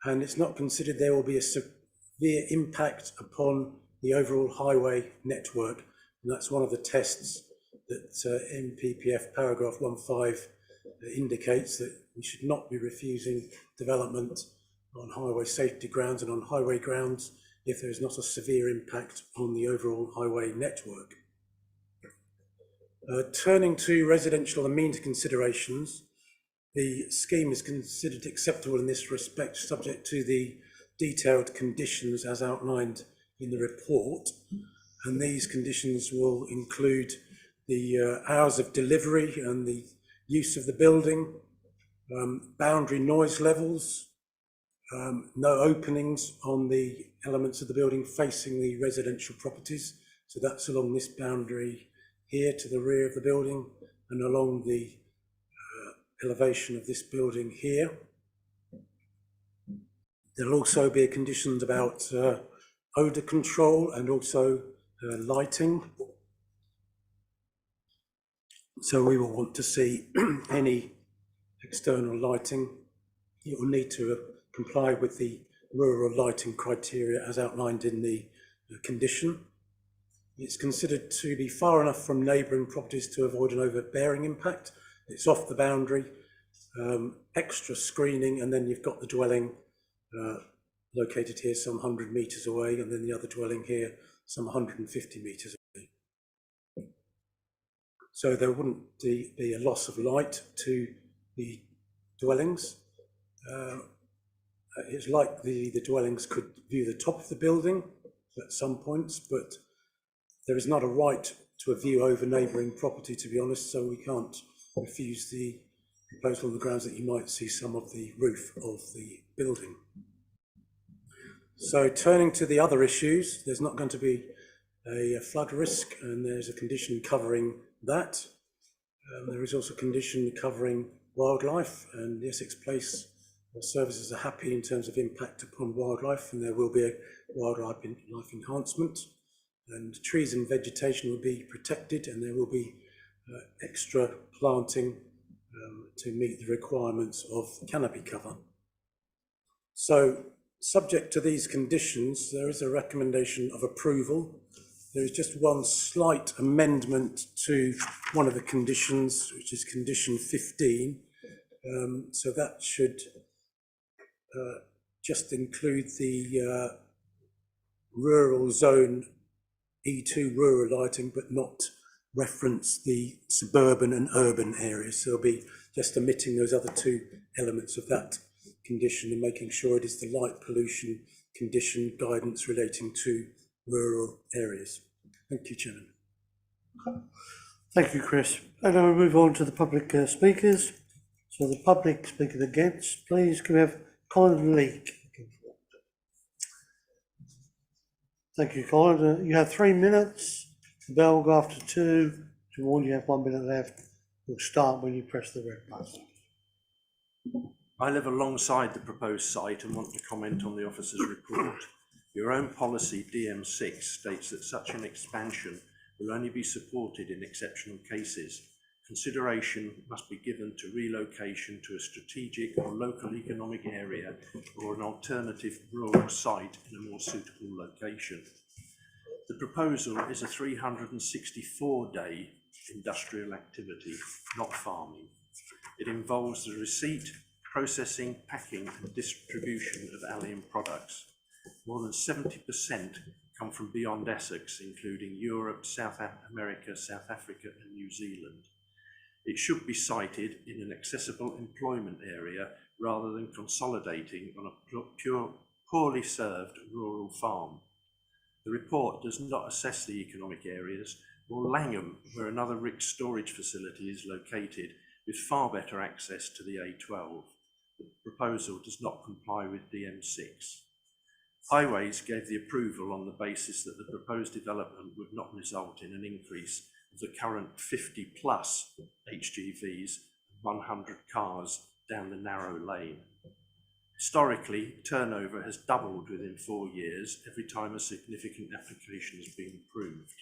and it's not considered there will be a severe impact upon the overall highway network, and that's one of the tests that NPPF paragraph 1.5 indicates, that we should not be refusing development on highway safety grounds and on highway grounds if there is not a severe impact on the overall highway network. Turning to residential amenity considerations, the scheme is considered acceptable in this respect, subject to the detailed conditions as outlined in the report, and these conditions will include the hours of delivery and the use of the building, boundary noise levels, no openings on the elements of the building facing the residential properties. So that's along this boundary here to the rear of the building and along the elevation of this building here. There'll also be a condition about odour control and also lighting. So we will want to see any external lighting. It will need to comply with the rural lighting criteria as outlined in the condition. It's considered to be far enough from neighbouring properties to avoid an overbearing impact. It's off the boundary, extra screening, and then you've got the dwelling located here some 100 metres away, and then the other dwelling here some 150 metres away. So there wouldn't be a loss of light to the dwellings. It's likely the dwellings could view the top of the building at some points, but there is not a right to a view over neighbouring property, to be honest, so we can't refuse the proposal on the grounds that you might see some of the roof of the building. So turning to the other issues, there's not going to be a flood risk, and there's a condition covering that. There is also a condition covering wildlife, and the Essex Place services are happy in terms of impact upon wildlife, and there will be a wildlife enhancement, and trees and vegetation will be protected, and there will be extra planting to meet the requirements of canopy cover. So subject to these conditions, there is a recommendation of approval. There is just one slight amendment to one of the conditions, which is condition 15. So that should just include the rural zone E2 rural lighting, but not reference the suburban and urban areas. So it'll be just omitting those other 2 elements of that condition and making sure it is the light pollution condition guidance relating to rural areas. Thank you, Chairman. Thank you, Chris. And now we move on to the public speakers. So the public speaking against, please, can we have Colin Leake? Thank you, Colin. You have 3 minutes. The bell will go after 2. To warn you have 1 minute left. We'll start when you press the red button. I live alongside the proposed site and want to comment on the officer's report. Your own policy, DM6, states that such an expansion will only be supported in exceptional cases. Consideration must be given to relocation to a strategic or local economic area or an alternative rural site in a more suitable location. The proposal is a 364-day industrial activity, not farming. It involves the receipt, processing, packing and distribution of allium products. More than 70% come from beyond Essex, including Europe, South America, South Africa and New Zealand. It should be sited in an accessible employment area rather than consolidating on a poorly served rural farm. The report does not assess the economic areas or Langham, where another RICS storage facility is located with far better access to the A12. The proposal does not comply with DM6. Highways gave the approval on the basis that the proposed development would not result in an increase of the current 50 plus HGVs, 100 cars down the narrow lane. Historically, turnover has doubled within 4 years every time a significant application has been approved.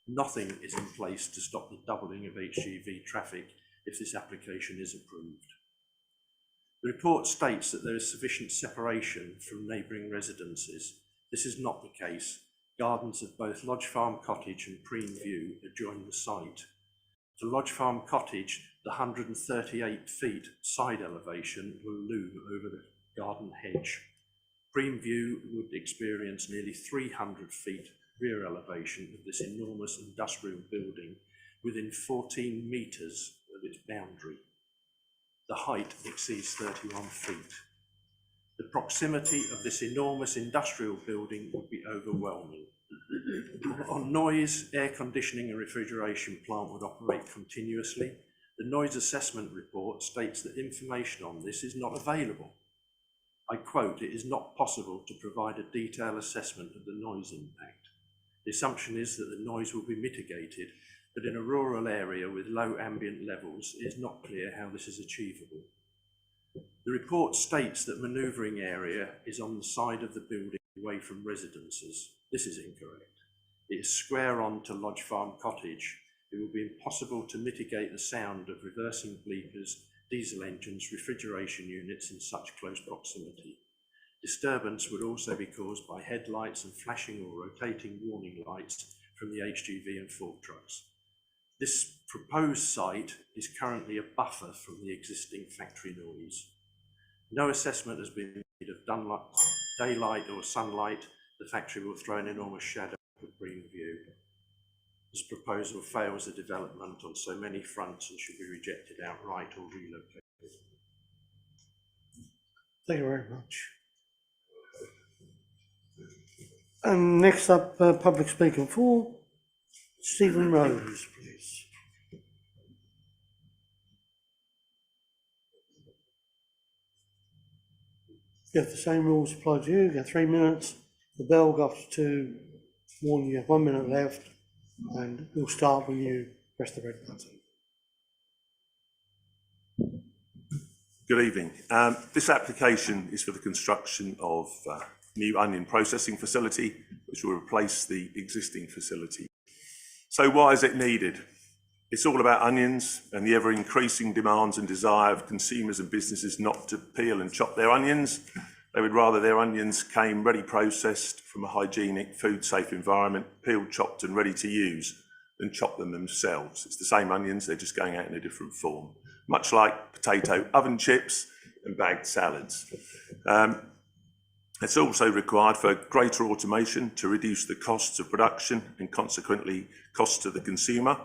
Nothing is in place to stop the doubling of HGV traffic if this application is approved. The report states that there is sufficient separation from neighbouring residences. This is not the case. Gardens of both Lodge Farm Cottage and Preen View adjoin the site. For Lodge Farm Cottage, the 138 feet side elevation will loom over the garden hedge. Preen View would experience nearly 300 feet rear elevation of this enormous industrial building within 14 metres of its boundary. The height exceeds 31 feet. The proximity of this enormous industrial building would be overwhelming. On noise, air conditioning and refrigeration plant would operate continuously. The noise assessment report states that information on this is not available. I quote, "It is not possible to provide a detailed assessment of the noise impact. The assumption is that the noise will be mitigated, but in a rural area with low ambient levels, it is not clear how this is achievable." The report states that manoeuvring area is on the side of the building away from residences. This is incorrect. It is square on to Lodge Farm Cottage. It will be impossible to mitigate the sound of reversing bleepers, diesel engines, refrigeration units in such close proximity. Disturbance would also be caused by headlights and flashing or rotating warning lights from the HGV and fork trucks. This proposed site is currently a buffer from the existing factory noise. No assessment has been made of daylight or sunlight. The factory will throw an enormous shadow over Green View. This proposal fails the development on so many fronts and should be rejected outright or relocated. Thank you very much. And next up, public speaking 4, Stephen Rose, please. You have the same rules applied to you. You get 3 minutes. The bell goes to warn you have 1 minute left, and we'll start when you press the red button. Good evening. This application is for the construction of a new onion processing facility, which will replace the existing facility. So why is it needed? It's all about onions and the ever-increasing demands and desire of consumers and businesses not to peel and chop their onions. They would rather their onions came ready processed from a hygienic, food-safe environment, peeled, chopped and ready to use, than chop them themselves. It's the same onions, they're just going out in a different form. Much like potato oven chips and bagged salads. It's also required for greater automation to reduce the costs of production and consequently costs to the consumer.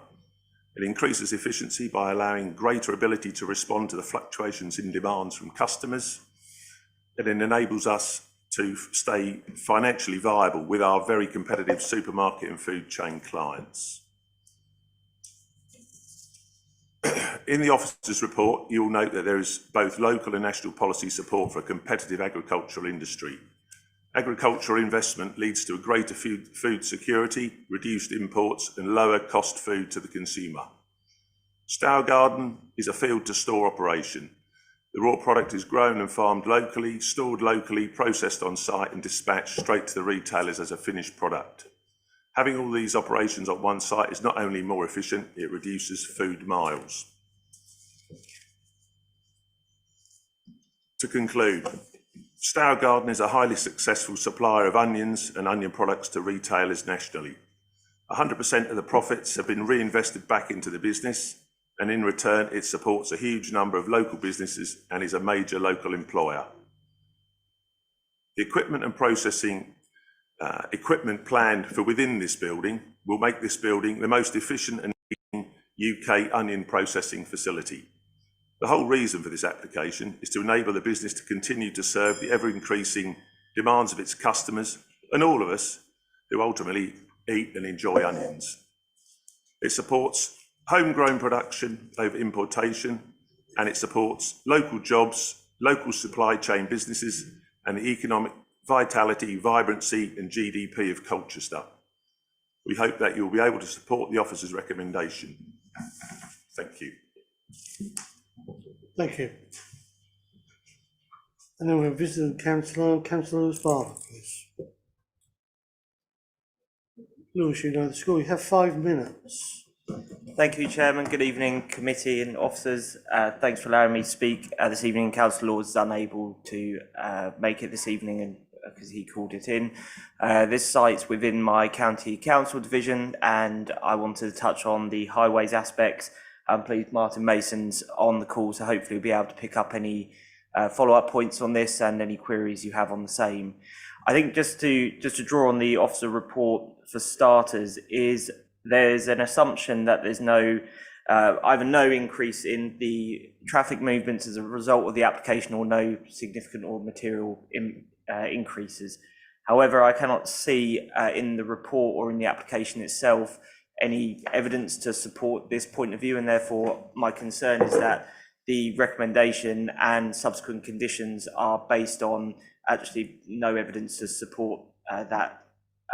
It increases efficiency by allowing greater ability to respond to the fluctuations in demands from customers. And it enables us to stay financially viable with our very competitive supermarket and food chain clients. In the officer's report, you'll note that there is both local and national policy support for a competitive agricultural industry. Agricultural investment leads to a greater food security, reduced imports and lower cost food to the consumer. Stour Garden is a field to store operation. The raw product is grown and farmed locally, stored locally, processed on site and dispatched straight to the retailers as a finished product. Having all these operations on one site is not only more efficient, it reduces food miles. To conclude, Stour Garden is a highly successful supplier of onions and onion products to retailers nationally. 100% of the profits have been reinvested back into the business, and in return it supports a huge number of local businesses and is a major local employer. The equipment and processing equipment planned for within this building will make this building the most efficient and UK onion processing facility. The whole reason for this application is to enable the business to continue to serve the ever-increasing demands of its customers and all of us who ultimately eat and enjoy onions. It supports homegrown production over importation, and it supports local jobs, local supply chain businesses, and the economic vitality, vibrancy and GDP of Colchester. We hope that you'll be able to support the officer's recommendation. Thank you. Thank you. And then we're visiting Councillor Lewis Barber, please. Lewis, you know the score. You have 5 minutes. Thank you, Chairman. Good evening, committee and officers. Thanks for allowing me to speak this evening. Councillor Lord is unable to make it this evening and because he called it in. This site's within my county council division, and I wanted to touch on the highways aspects. I'm pleased Martin Mason's on the call, so hopefully we'll be able to pick up any follow-up points on this and any queries you have on the same. I think just to draw on the officer report for starters, is there's an assumption that there's no either no increase in the traffic movements as a result of the application or no significant or material increases. However, I cannot see in the report or in the application itself any evidence to support this point of view, and therefore my concern is that the recommendation and subsequent conditions are based on actually no evidence to support that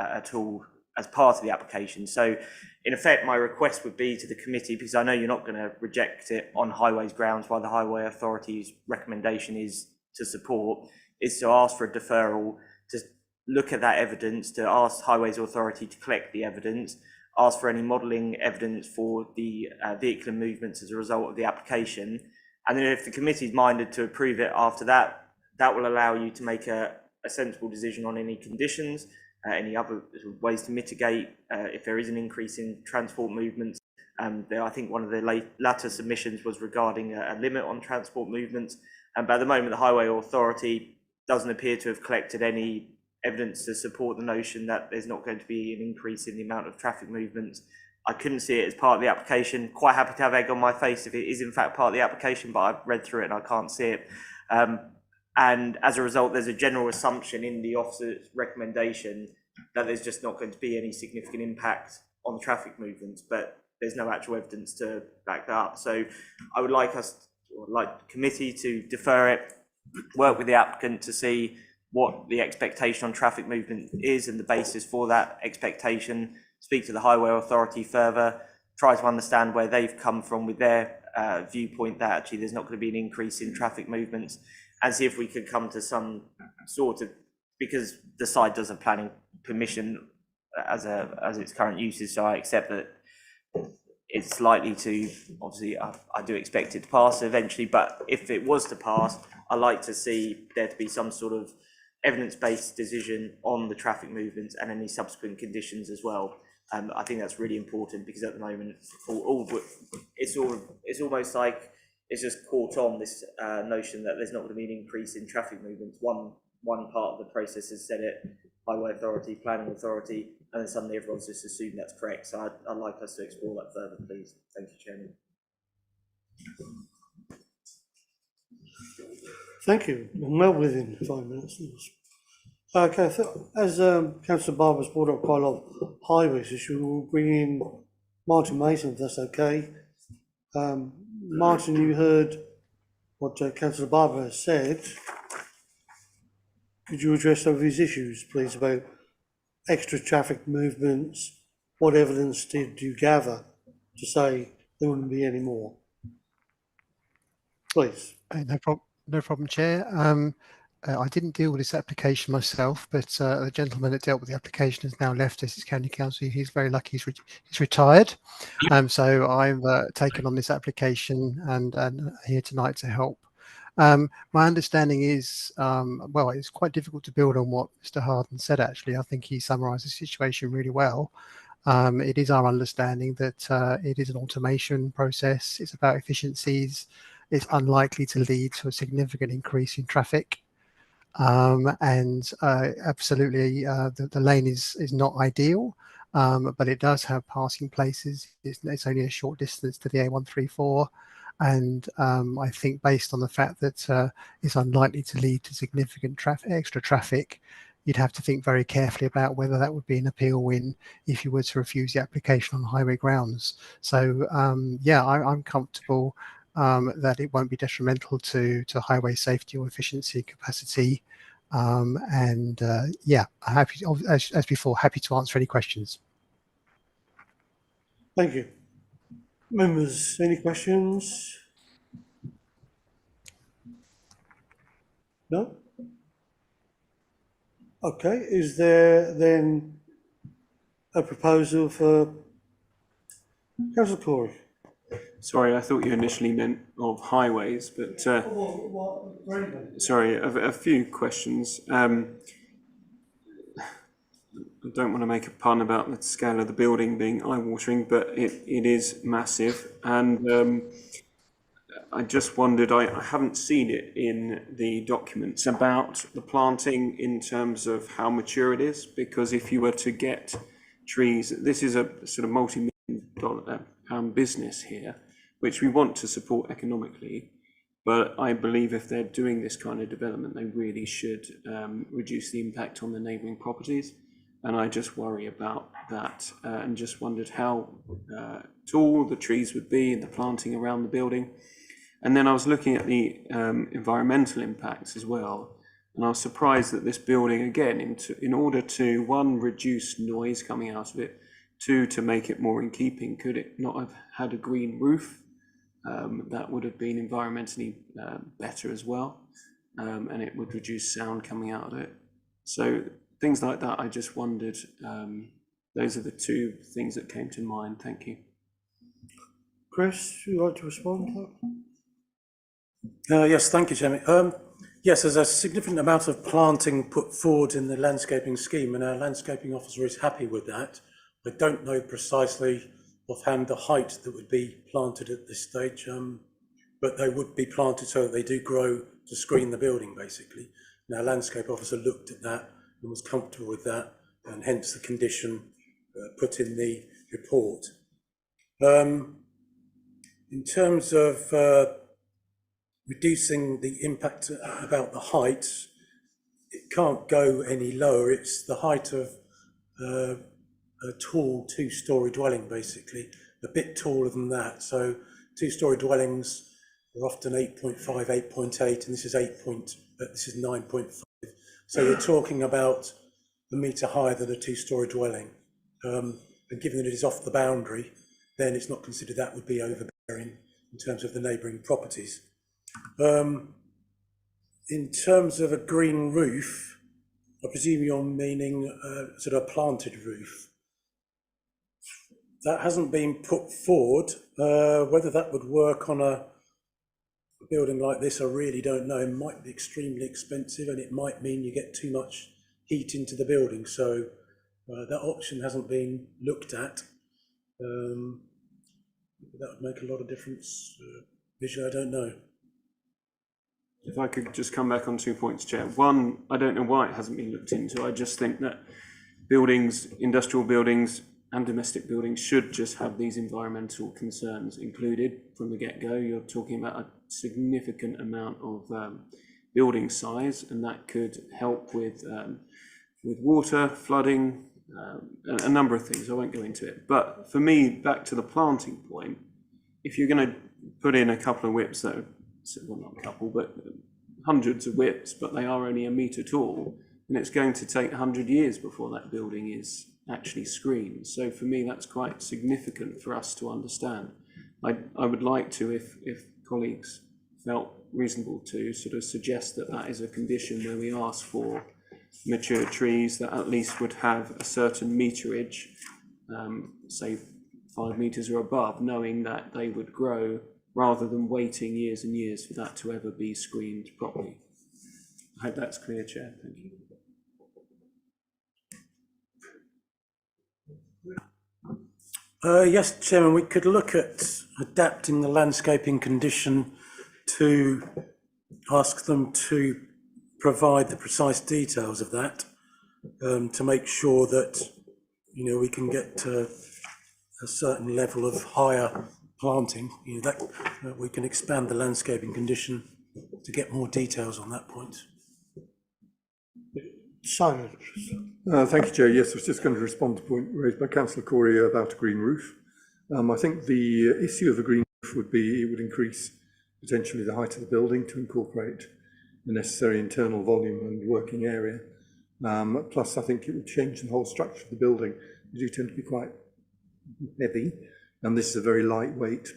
at all as part of the application. So in effect, my request would be to the committee, because I know you're not going to reject it on highways grounds while the Highway Authority's recommendation is to support, is to ask for a deferral, to look at that evidence, to ask Highways Authority to collect the evidence, ask for any modelling evidence for the vehicular movements as a result of the application. And then if the committee is minded to approve it after that, that will allow you to make a sensible decision on any conditions, any other ways to mitigate if there is an increase in transport movements. I think one of the latter submissions was regarding a limit on transport movements. But at the moment, the Highway Authority doesn't appear to have collected any evidence to support the notion that there's not going to be an increase in the amount of traffic movements. I couldn't see it as part of the application. Quite happy to have egg on my face if it is in fact part of the application, but I've read through it and I can't see it. And as a result, there's a general assumption in the officer's recommendation that there's just not going to be any significant impact on traffic movements, but there's no actual evidence to back that up. So I would like the committee to defer it, work with the applicant to see what the expectation on traffic movement is and the basis for that expectation, speak to the Highway Authority further, try to understand where they've come from with their viewpoint that actually there's not going to be an increase in traffic movements, and see if we could come to some sort of, because the site does have planning permission as its current uses, so I accept that it's likely to, obviously I do expect it to pass eventually, but if it was to pass, I'd like to see there to be some sort of evidence-based decision on the traffic movements and any subsequent conditions as well. I think that's really important, because at the moment, it's almost like it's just caught on this notion that there's not going to be an increase in traffic movements. One part of the process has said it, Highway Authority, Planning Authority, and then suddenly everyone's just assumed that's correct. So I'd like us to explore that further, please. Thank you, Chairman. Thank you. Well within 5 minutes. Okay, as Councillor Barber's brought up quite a lot of highways issues, we'll bring in Martin Mason, if that's okay. Martin, you heard what Councillor Barber has said. Could you address some of these issues, please, about extra traffic movements? What evidence did you gather to say there wouldn't be any more. Please. No problem, Chair. I didn't deal with this application myself, but the gentleman that dealt with the application has now left us as County Council. He's very lucky he's retired. So I've taken on this application and here tonight to help. My understanding is, well, it's quite difficult to build on what Mr. Harden said, actually. I think he summarised the situation really well. It is our understanding that it is an automation process. It's about efficiencies. It's unlikely to lead to a significant increase in traffic. And absolutely, the lane is not ideal, but it does have passing places. It's only a short distance to the A134. And I think based on the fact that it's unlikely to lead to significant extra traffic, you'd have to think very carefully about whether that would be an appeal win if you were to refuse the application on highway grounds. So yeah, I'm comfortable that it won't be detrimental to highway safety or efficiency capacity. And yeah, I'm happy, as before, happy to answer any questions. Thank you. Members, any questions? No? Okay, is there then a proposal for Councillor Corey? Sorry, I thought you initially meant of highways, but sorry, a few questions. I don't want to make a pun about the scale of the building being eye-watering, but it is massive. And I just wondered, I haven't seen it in the documents about the planting in terms of how mature it is, because if you were to get trees, this is a sort of multi-million-pound business here, which we want to support economically. But I believe if they're doing this kind of development, they really should reduce the impact on the neighbouring properties. And I just worry about that and just wondered how tall the trees would be and the planting around the building. And then I was looking at the environmental impacts as well. And I was surprised that this building, again, in order to, one, reduce noise coming out of it, two, to make it more in keeping, could it not have had a green roof? That would have been environmentally better as well. And it would reduce sound coming out of it. So things like that, I just wondered. Those are the two things that came to mind. Thank you. Chris, would you like to respond to that? Yes, thank you, Chairman. Yes, there's a significant amount of planting put forward in the landscaping scheme, and our landscaping officer is happy with that. I don't know precisely offhand the height that would be planted at this stage, but they would be planted so that they do grow to screen the building, basically. And our landscape officer looked at that and was comfortable with that, and hence the condition put in the report. In terms of reducing the impact about the height, it can't go any lower. It's the height of a tall two-storey dwelling, basically, a bit taller than that. So two-storey dwellings are often 8.5, 8.8, and this is 9.5. So you're talking about a metre higher than a two-storey dwelling. And given that it is off the boundary, then it's not considered that would be overbearing in terms of the neighbouring properties. In terms of a green roof, I presume you're meaning sort of a planted roof. That hasn't been put forward. Whether that would work on a building like this, I really don't know. It might be extremely expensive, and it might mean you get too much heat into the building. So that option hasn't been looked at. That would make a lot of difference. Visually, I don't know. If I could just come back on 2 points, Chair. One, I don't know why it hasn't been looked into. I just think that buildings, industrial buildings and domestic buildings should just have these environmental concerns included from the get-go. You're talking about a significant amount of building size, and that could help with water, flooding, a number of things. I won't go into it. But for me, back to the planting point, if you're going to put in a couple of whips that are, well, not a couple, but hundreds of whips, but they are only a metre tall, and it's going to take 100 years before that building is actually screened. So for me, that's quite significant for us to understand. I would like to, if colleagues felt reasonable, to sort of suggest that that is a condition where we ask for mature trees that at least would have a certain meterage, say 5 metres or above, knowing that they would grow rather than waiting years and years for that to ever be screened properly. I hope that's clear, Chair. Thank you. Yes, Chairman, we could look at adapting the landscaping condition to ask them to provide the precise details of that, to make sure that, you know, we can get to a certain level of higher planting, you know, that we can expand the landscaping condition to get more details on that point. Simon. Thank you, Chair. Yes, I was just going to respond to the point raised by Councillor Corey about a green roof. I think the issue of a green roof would be it would increase potentially the height of the building to incorporate the necessary internal volume and working area. Plus, I think it would change the whole structure of the building. They do tend to be quite heavy, and this is a very lightweight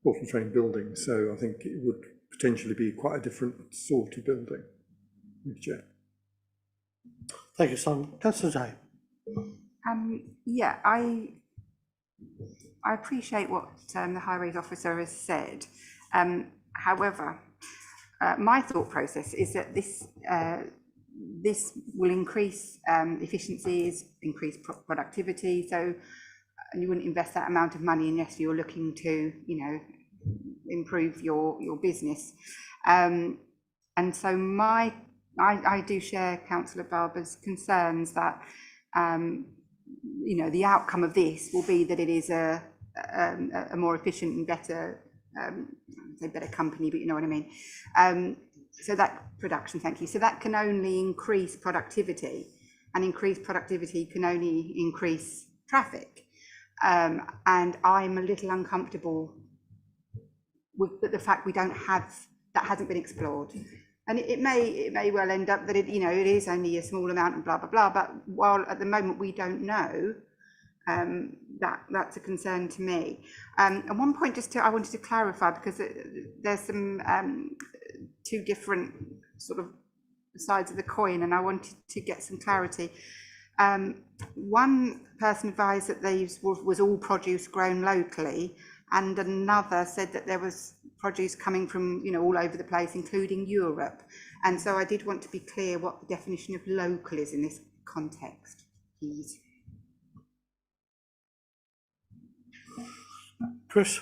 portal frame building, so I think it would potentially be quite a different sort of building. Thank you, Chair. Thank you, Simon. Councillor Day. Yeah, I appreciate what the highways officer has said. However, my thought process is that this will increase efficiencies, increase productivity. So you wouldn't invest that amount of money unless you're looking to, you know, improve your business. And so I do share Councillor Barber's concerns that, you know, the outcome of this will be that it is a more efficient and better, say better company, but you know what I mean. So that production, thank you. So that can only increase productivity, and increased productivity can only increase traffic. And I'm a little uncomfortable with the fact we don't have, that hasn't been explored. And it may well end up that it, you know, it is only a small amount and blah, blah, blah. But while at the moment we don't know, that's a concern to me. And one point I wanted to clarify, because there's some two different sort of sides of the coin, and I wanted to get some clarity. One person advised that these was all produce grown locally, and another said that there was produce coming from, you know, all over the place, including Europe. And so I did want to be clear what the definition of local is in this context, please. Chris?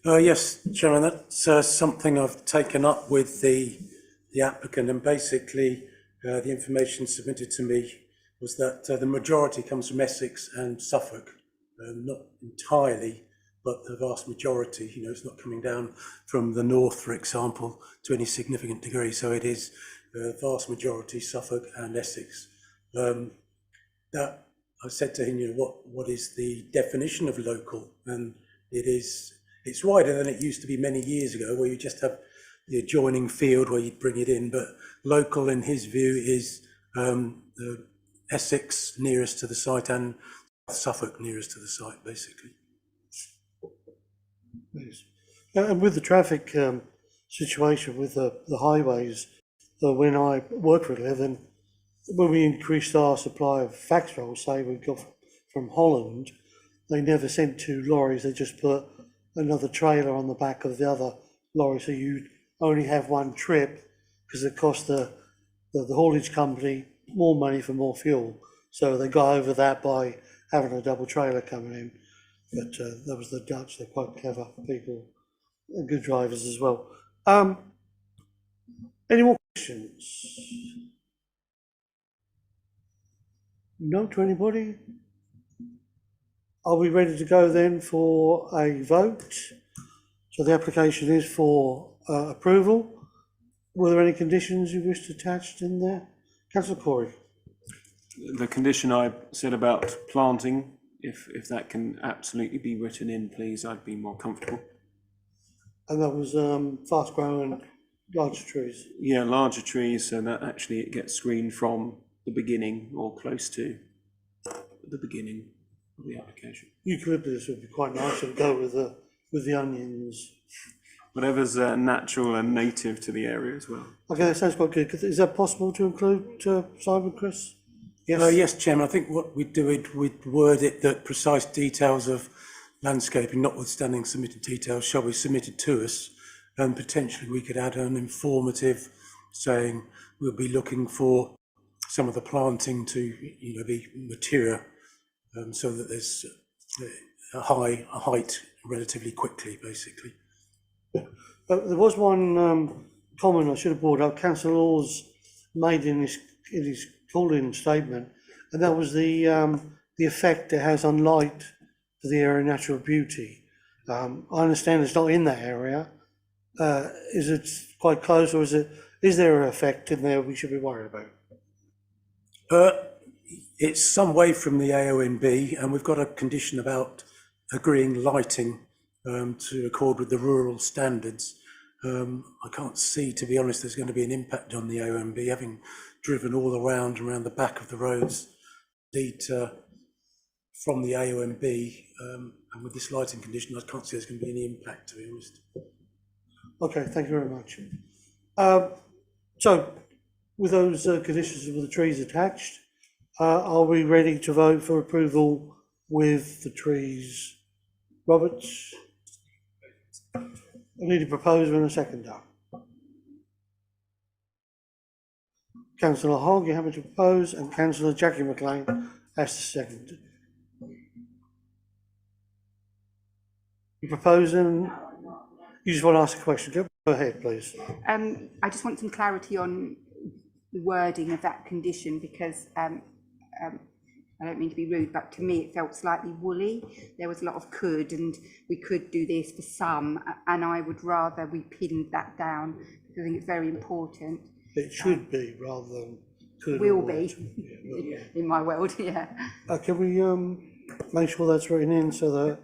Yes, Chairman, that's something I've taken up with the applicant, and basically the information submitted to me was that the majority comes from Essex and Suffolk, not entirely, but the vast majority. You know, it's not coming down from the north, for example, to any significant degree. So it is vast majority Suffolk and Essex. That I said to him, you know, what is the definition of local? And it's wider than it used to be many years ago, where you just have the adjoining field where you'd bring it in. But local, in his view, is the Essex nearest to the site and Suffolk nearest to the site, basically. Yes. And with the traffic situation with the highways, when I worked for a living, when we increased our supply of fax rolls, say we got from Holland, they never sent 2 lorries, they just put another trailer on the back of the other lorry, so you only have one trip, because it cost the haulage company more money for more fuel. So they got over that by having a double trailer coming in. But that was the Dutch, they're quite clever people, and good drivers as well. Any more questions? No to anybody? Are we ready to go then for a vote? So the application is for approval. Were there any conditions you wished attached in there? Councillor Corey. The condition I said about planting, if that can absolutely be written in, please, I'd be more comfortable. And that was fast growing larger trees? Yeah, larger trees, so that actually it gets screened from the beginning or close to the beginning. of the application. Eucalyptus would be quite nice to go with the onions. Whatever's natural and native to the area as well. Okay, that sounds quite good. Is that possible to include, Simon, Chris? Yes. Yes, Chairman. I think what we'd do it, we'd word it that precise details of landscaping, notwithstanding submitted details, shall be submitted to us, and potentially we could add an informative saying we'll be looking for some of the planting to, be mature, so that there's a height relatively quickly, basically. There was one comment I should have brought up. Councillor Laws made in his call-in statement, and that was the effect it has on light for the area of natural beauty. I understand it's not in that area. Is it quite close, or is there an effect in there we should be worried about? It's some way from the AONB, and we've got a condition about agreeing lighting to accord with the rural standards. I can't see, to be honest, there's going to be an impact on the AONB, having driven all around the back of the roads lead from the AONB, and with this lighting condition, I can't see there's going to be any impact, to be honest. Okay, thank you very much. So, with those conditions with the trees attached, are we ready to vote for approval with the trees? Roberts? I need a proposer and a seconder. Councillor Hogg, you have to propose, and Councillor Jackie McLean has to second. You propose, and you just want to ask a question. Go ahead, please. I just want some clarity on the wording of that condition, because I don't mean to be rude, but to me it felt slightly woolly. There was a lot of could, and we could do this for some, and I would rather we pinned that down, because I think it's very important. It should be rather than could. Will be, in my world, yeah. Can we make sure that's written in so that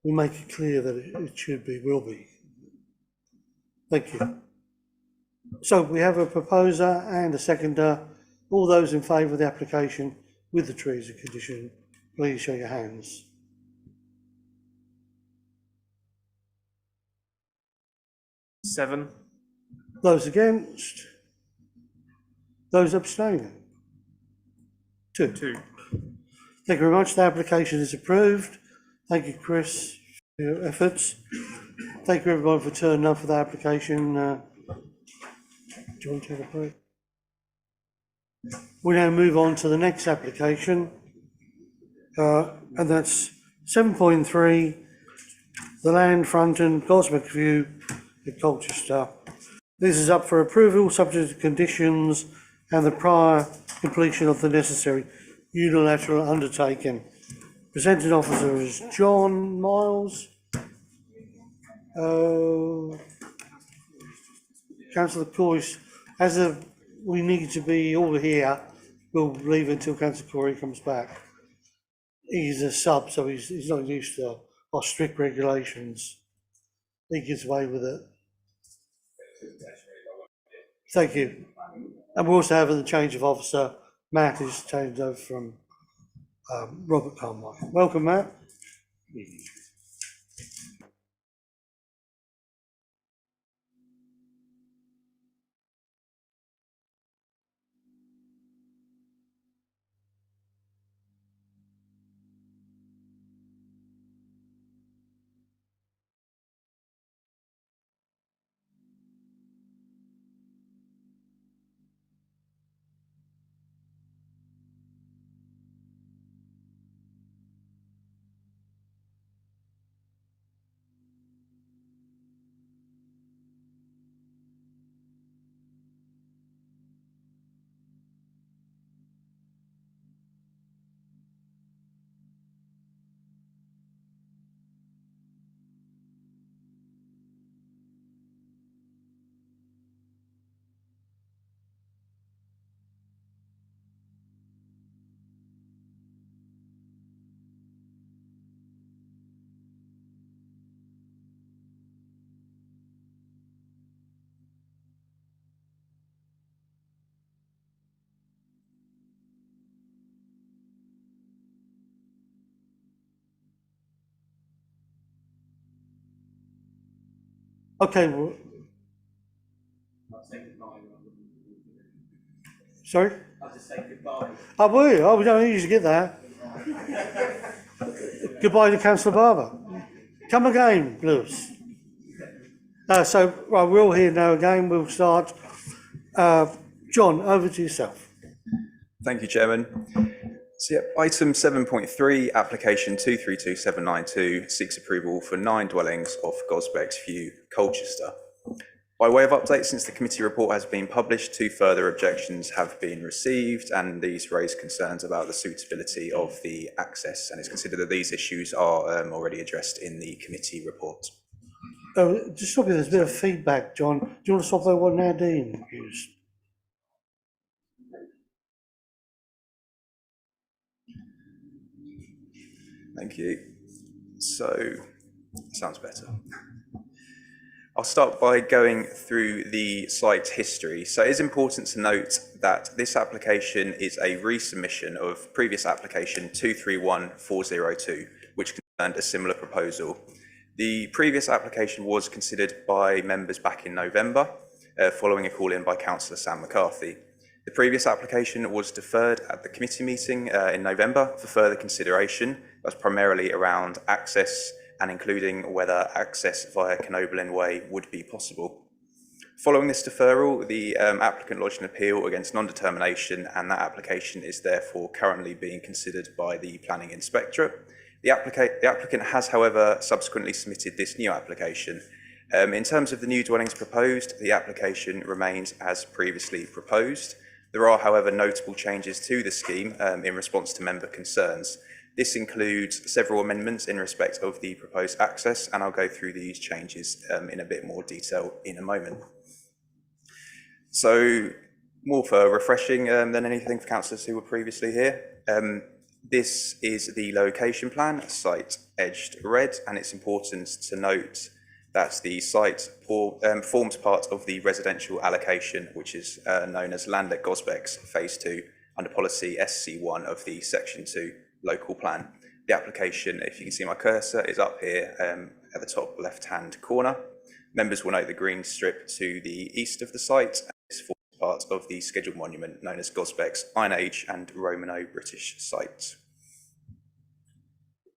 we make it clear that it should be, will be? Thank you. So we have a proposer and a seconder. All those in favour of the application with the trees and condition, please show your hands. Seven. Those against? Those abstaining? Two. Thank you very much. The application is approved. Thank you, Chris, for your efforts. Thank you, everyone, for turning up for the application. Do you want to take a break? We now move on to the next application, and that's 7.3, the land front and Goscotes View at Colchester. This is up for approval, subject to conditions and the prior completion of the necessary unilateral undertaking. Presenting officer is John Miles. Councillor Coyce, we need to be all here, we'll leave until Councillor Corey comes back. He's a sub, so he's not used to our strict regulations. He gets away with it. Thank you. And we're also having the change of officer. Matt is changed over from Robert Carmichael. Welcome, Matt. Okay, sorry? I'll just say goodbye. I will. Oh, we don't usually get that. Goodbye to Councillor Barber. Come again, Lewis. So, right, we're all here now again. We'll start. John, over to yourself. Thank you, Chairman. So, item 7.3, application 232792 seeks approval for 9 dwellings off Goscotes View, Colchester. By way of update, since the committee report has been published, 2 further objections have been received, and these raise concerns about the suitability of the access, and it's considered that these issues are already addressed in the committee report. Just stop you, there's a bit of feedback, John. Do you want to stop there what Nadine used? Thank you. So, sounds better. I'll start by going through the site history. So it is important to note that this application is a resubmission of previous application 231402, which concerned a similar proposal. The previous application was considered by members back in November, following a call in by Councillor Sam McCarthy. The previous application was deferred at the committee meeting in November for further consideration. That's primarily around access and including whether access via Knoblin Way would be possible. Following this deferral, the applicant lodged an appeal against non-determination, and that application is therefore currently being considered by the Planning Inspectorate. The applicant has, however, subsequently submitted this new application. In terms of the new dwellings proposed, the application remains as previously proposed. There are, however, notable changes to the scheme in response to member concerns. This includes several amendments in respect of the proposed access, and I'll go through these changes in a bit more detail in a moment. So, more for refreshing than anything for councillors who were previously here. This is the location plan, site edged red, and it's important to note that the site forms part of the residential allocation, which is known as Land at Goscotes Phase 2 under policy SC1 of the Section 2 local plan. The application, if you can see my cursor, is up here at the top left-hand corner. Members will note the green strip to the east of the site, and this forms part of the scheduled monument known as Goscotes Iron Age and Romano-British site.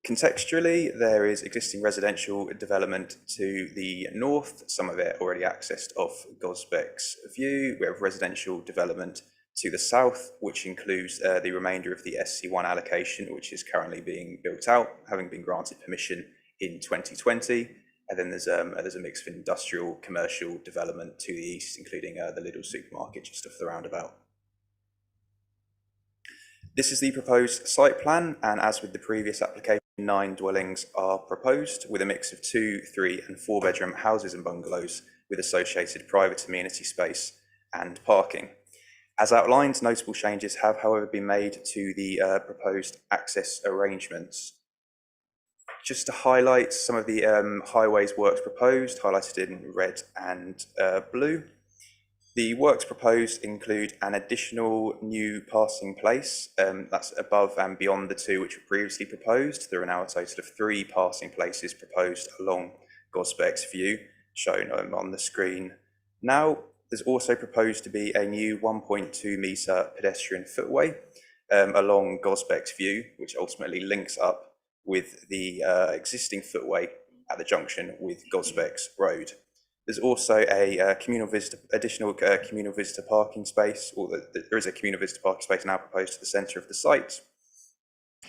Contextually, there is existing residential development to the north, some of it already accessed off Goscotes View. We have residential development to the south, which includes the remainder of the SC1 allocation, which is currently being built out, having been granted permission in 2020. And then there's a mix of industrial, commercial development to the east, including the Lidl supermarket just off the roundabout. This is the proposed site plan, and as with the previous application, 9 dwellings are proposed with a mix of 2, 3 and 4 bedroom houses and bungalows with associated private amenity space and parking. As outlined, notable changes have, however, been made to the proposed access arrangements. Just to highlight some of the highways works proposed, highlighted in red and blue. The works proposed include an additional new passing place, that's above and beyond the 2 which were previously proposed. There are now a total of 3 passing places proposed along Goscotes View, shown on the screen now. There's also proposed to be a new 1.2 metre pedestrian footway along Goscotes View, which ultimately links up with the existing footway at the junction with Goscotes Road. There's also a additional communal visitor parking space, or there is a communal visitor parking space now proposed to the centre of the site.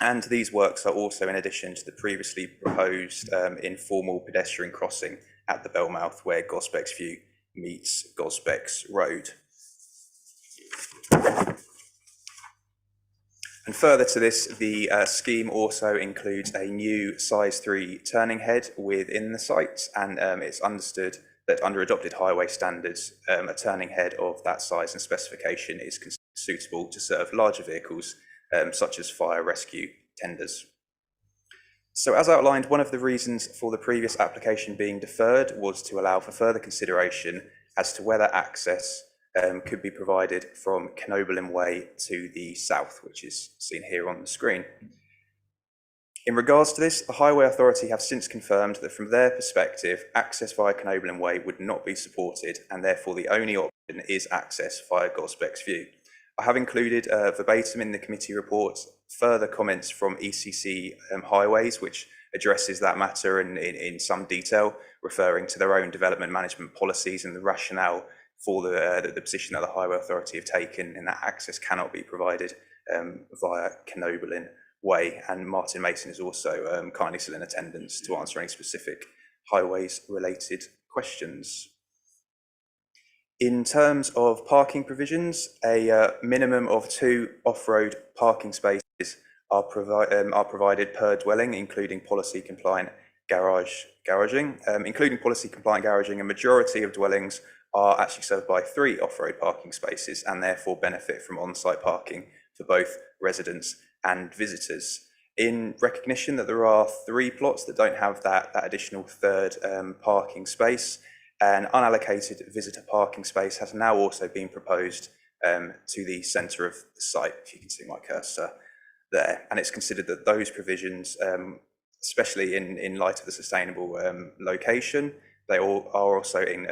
And these works are also in addition to the previously proposed informal pedestrian crossing at the Bellmouth, where Goscotes View meets Goscotes Road. And further to this, the scheme also includes a new size 3 turning head within the site, and it's understood that under adopted highway standards, a turning head of that size and specification is considered suitable to serve larger vehicles, such as fire rescue tenders. So as outlined, one of the reasons for the previous application being deferred was to allow for further consideration as to whether access could be provided from Knoblin Way to the south, which is seen here on the screen. In regards to this, the Highway Authority have since confirmed that from their perspective, access via Knoblin Way would not be supported, and therefore the only option is access via Goscotes View. I have included verbatim in the committee report further comments from ECC Highways, which addresses that matter in some detail, referring to their own development management policies and the rationale for the position that the Highway Authority have taken in that access cannot be provided via Knoblin Way. And Martin Mason is also kindly still in attendance to answer any specific highways related questions. In terms of parking provisions, a minimum of 2 off-road parking spaces are provided per dwelling, including policy compliant garaging. Including policy compliant garaging, a majority of dwellings are actually served by 3 off-road parking spaces and therefore benefit from on-site parking for both residents and visitors. In recognition that there are 3 plots that don't have that additional 3rd parking space, an unallocated visitor parking space has now also been proposed to the centre of the site, if you can see my cursor there. And it's considered that those provisions, especially in light of the sustainable location, they all are also in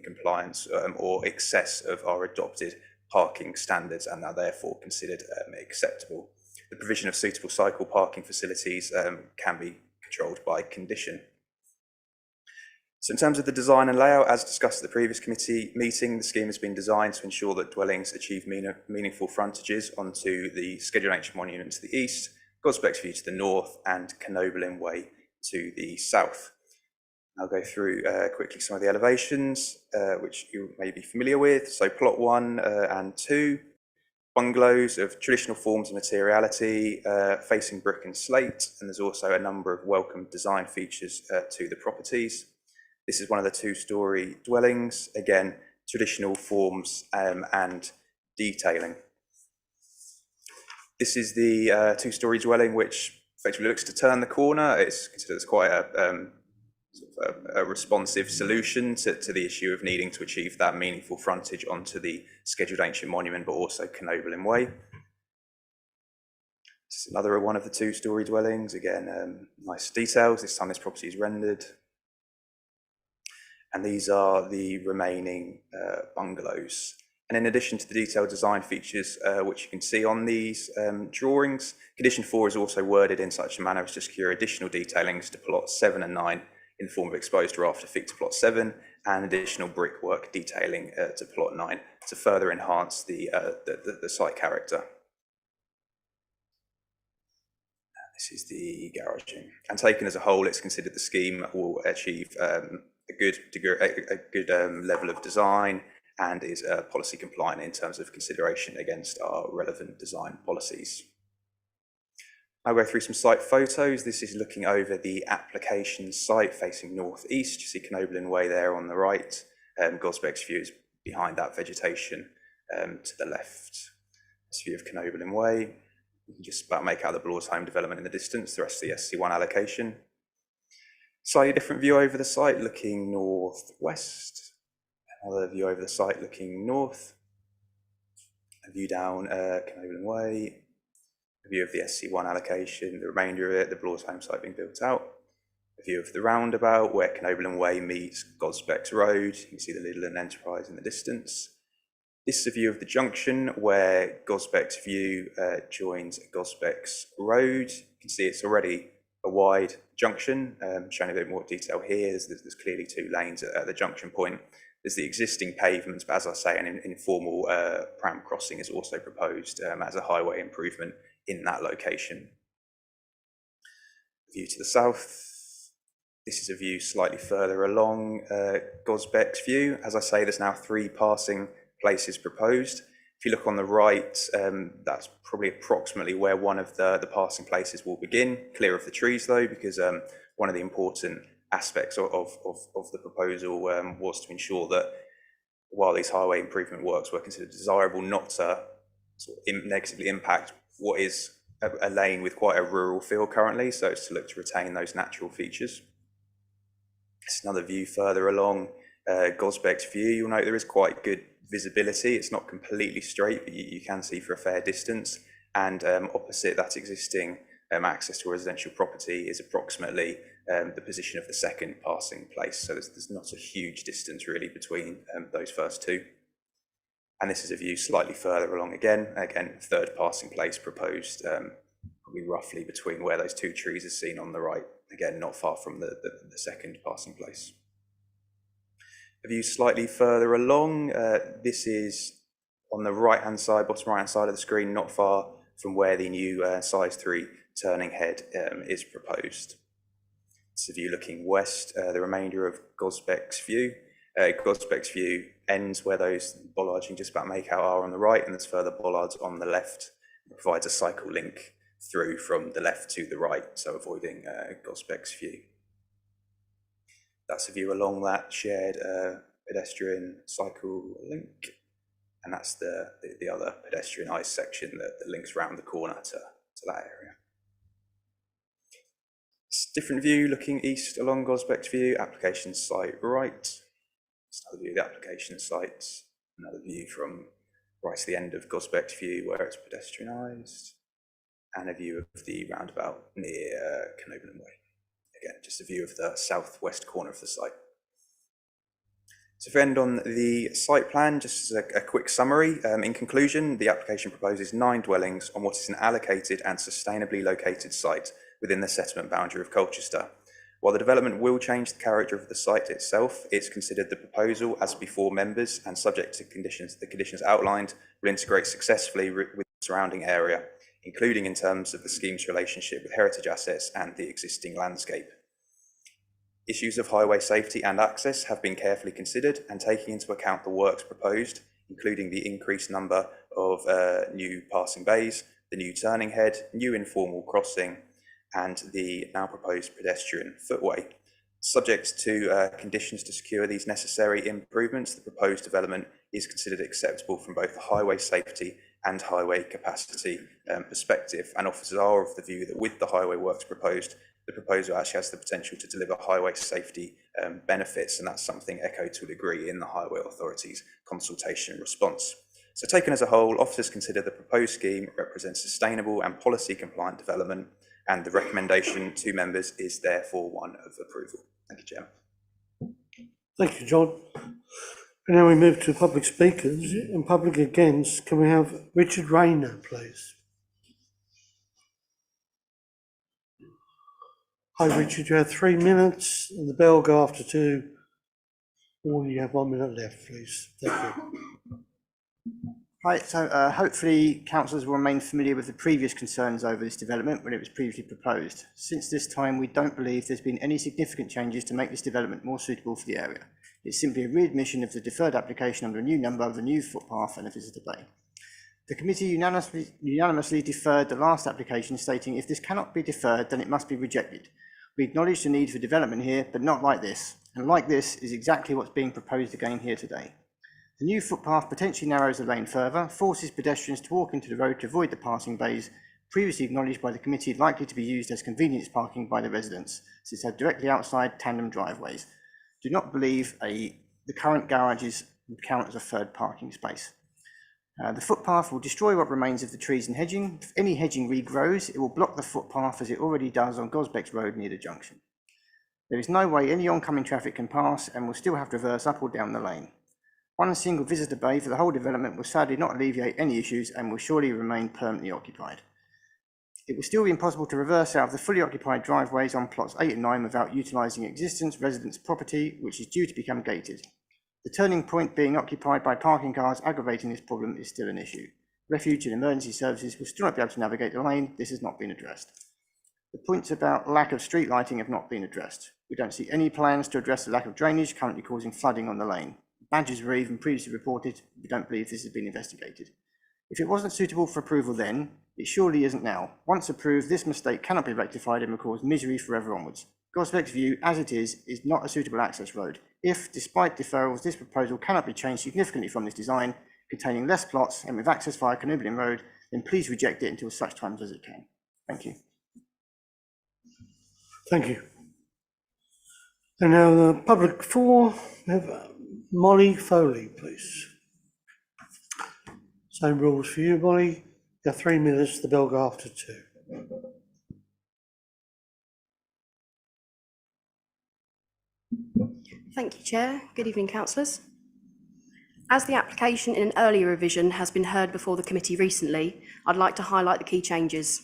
compliance or excess of our adopted parking standards and are therefore considered acceptable. The provision of suitable cycle parking facilities can be controlled by condition. So in terms of the design and layout, as discussed at the previous committee meeting, the scheme has been designed to ensure that dwellings achieve meaningful frontages onto the Scheduled Ancient Monument to the east, Goscotes View to the north, and Knoblin Way to the south. I'll go through quickly some of the elevations, which you may be familiar with. So plot 1 and 2, bungalows of traditional forms and materiality, facing brick and slate, and there's also a number of welcome design features to the properties. This is one of the 2-storey dwellings, again, traditional forms and detailing. This is the 2-storey dwelling, which effectively looks to turn the corner. It's considered as quite a responsive solution to the issue of needing to achieve that meaningful frontage onto the Scheduled Ancient Monument, but also Knoblin Way. This is another one of the 2-storey dwellings. Again, nice details. This time this property is rendered. And these are the remaining bungalows. And in addition to the detailed design features, which you can see on these drawings, Condition 4 is also worded in such a manner as to secure additional detailings to plots 7 and 9 in the form of exposed raft affixed to plot 7 and additional brickwork detailing to plot 9 to further enhance the site character. This is the garaging. And taken as a whole, it's considered the scheme will achieve a good level of design and is policy compliant in terms of consideration against our relevant design policies. I'll go through some site photos. This is looking over the application site facing northeast. You see Knoblin Way there on the right. Goscotes View is behind that vegetation to the left. This view of Knoblin Way. You can just about make out the Blaw's home development in the distance, the rest of the SC1 allocation. Slightly different view over the site looking northwest. Another view over the site looking north. A view down Knoblin Way. A view of the SC1 allocation, the remainder of it, the Blaw's home site being built out. A view of the roundabout where Knoblin Way meets Goscotes Road. You can see the Lidl Enterprise in the distance. This is a view of the junction where Goscotes View joins Goscotes Road. You can see it's already a wide junction, showing a bit more detail here. There's clearly 2 lanes at the junction point. There's the existing pavements, but as I say, an informal pram crossing is also proposed as a highway improvement in that location. View to the south. This is a view slightly further along Goscotes View. As I say, there's now 3 passing places proposed. If you look on the right, that's probably approximately where one of the passing places will begin, clear of the trees though, because one of the important aspects of the proposal was to ensure that while these highway improvement works were considered desirable, not to sort of negatively impact what is a lane with quite a rural feel currently, so it's to look to retain those natural features. It's another view further along Goscotes View. You'll note there is quite good visibility. It's not completely straight, but you can see for a fair distance. And opposite that existing access to a residential property is approximately the position of the second passing place. So there's not a huge distance really between those first two. And this is a view slightly further along again, third passing place proposed, probably roughly between where those two trees are seen on the right, again, not far from the second passing place. A view slightly further along, this is on the right-hand side, bottom right-hand side of the screen, not far from where the new size 3 turning head is proposed. It's a view looking west, the remainder of Goscotes View. Goscotes View ends where those bollards you can just about make out are on the right, and there's further bollards on the left. It provides a cycle link through from the left to the right, so avoiding Goscotes View. That's a view along that shared pedestrian cycle link, and that's the other pedestrianised section that links round the corner to that area. It's a different view looking east along Goscotes View, application site right. Another view of the application site, another view from right to the end of Goscotes View where it's pedestrianised, and a view of the roundabout near Canoblin Way. Again, just a view of the southwest corner of the site. So if we end on the site plan, just as a quick summary, in conclusion, the application proposes 9 dwellings on what is an allocated and sustainably located site within the settlement boundary of Colchester. While the development will change the character of the site itself, it's considered the proposal as before members and subject to the conditions outlined will integrate successfully with the surrounding area, including in terms of the scheme's relationship with heritage assets and the existing landscape. Issues of highway safety and access have been carefully considered, and taking into account the works proposed, including the increased number of new passing bays, the new turning head, new informal crossing, and the now proposed pedestrian footway. Subject to conditions to secure these necessary improvements, the proposed development is considered acceptable from both the highway safety and highway capacity perspective, and officers are of the view that with the highway works proposed, the proposal actually has the potential to deliver highway safety benefits, and that's something echoed to a degree in the Highway Authority's consultation response. So taken as a whole, officers consider the proposed scheme represents sustainable and policy compliant development, and the recommendation to members is therefore one of approval. Thank you, Chairman. Thank you, John. And now we move to public speakers. In public against, can we have Richard Rayner, please? Hi, Richard. You have 3 minutes, and the bell will go after 2. Or you have 1 minute left, please. Thank you. Right, so hopefully councillors will remain familiar with the previous concerns over this development when it was previously proposed. Since this time, we don't believe there's been any significant changes to make this development more suitable for the area. It's simply a readmission of the deferred application under a new number of a new footpath and a visitor bay. The committee unanimously deferred the last application, stating if this cannot be deferred, then it must be rejected. We acknowledge the need for development here, but not like this. And like this is exactly what's being proposed again here today. The new footpath potentially narrows the lane further, forces pedestrians to walk into the road to avoid the passing bays, previously acknowledged by the committee likely to be used as convenience parking by the residents, since they're directly outside tandem driveways. Do not believe the current garages would count as a third parking space. The footpath will destroy what remains of the trees and hedging. If any hedging regrows, it will block the footpath as it already does on Goscotes Road near the junction. There is no way any oncoming traffic can pass and will still have to reverse up or down the lane. One single visitor bay for the whole development will sadly not alleviate any issues and will surely remain permanently occupied. It will still be impossible to reverse out of the fully occupied driveways on plots 8 and 9 without utilising existing residents' property, which is due to become gated. The turning point being occupied by parking cars aggravating this problem is still an issue. Refuge and emergency services will still not be able to navigate the lane. This has not been addressed. The points about lack of street lighting have not been addressed. We don't see any plans to address the lack of drainage currently causing flooding on the lane. Badges were even previously reported. We don't believe this has been investigated. If it wasn't suitable for approval then, it surely isn't now. Once approved, this mistake cannot be rectified and will cause misery forever onwards. Goscotes View, as it is not a suitable access road. If, despite deferrals, this proposal cannot be changed significantly from this design, containing less plots and with access via Canoblin Road, then please reject it until such times as it can. Thank you. Thank you. And now the public forum, we have Molly Foley, please. Same rules for you, Molly. You have 3 minutes, the bell go after 2. Thank you, Chair. Good evening, councillors. As the application in an earlier revision has been heard before the committee recently, I'd like to highlight the key changes.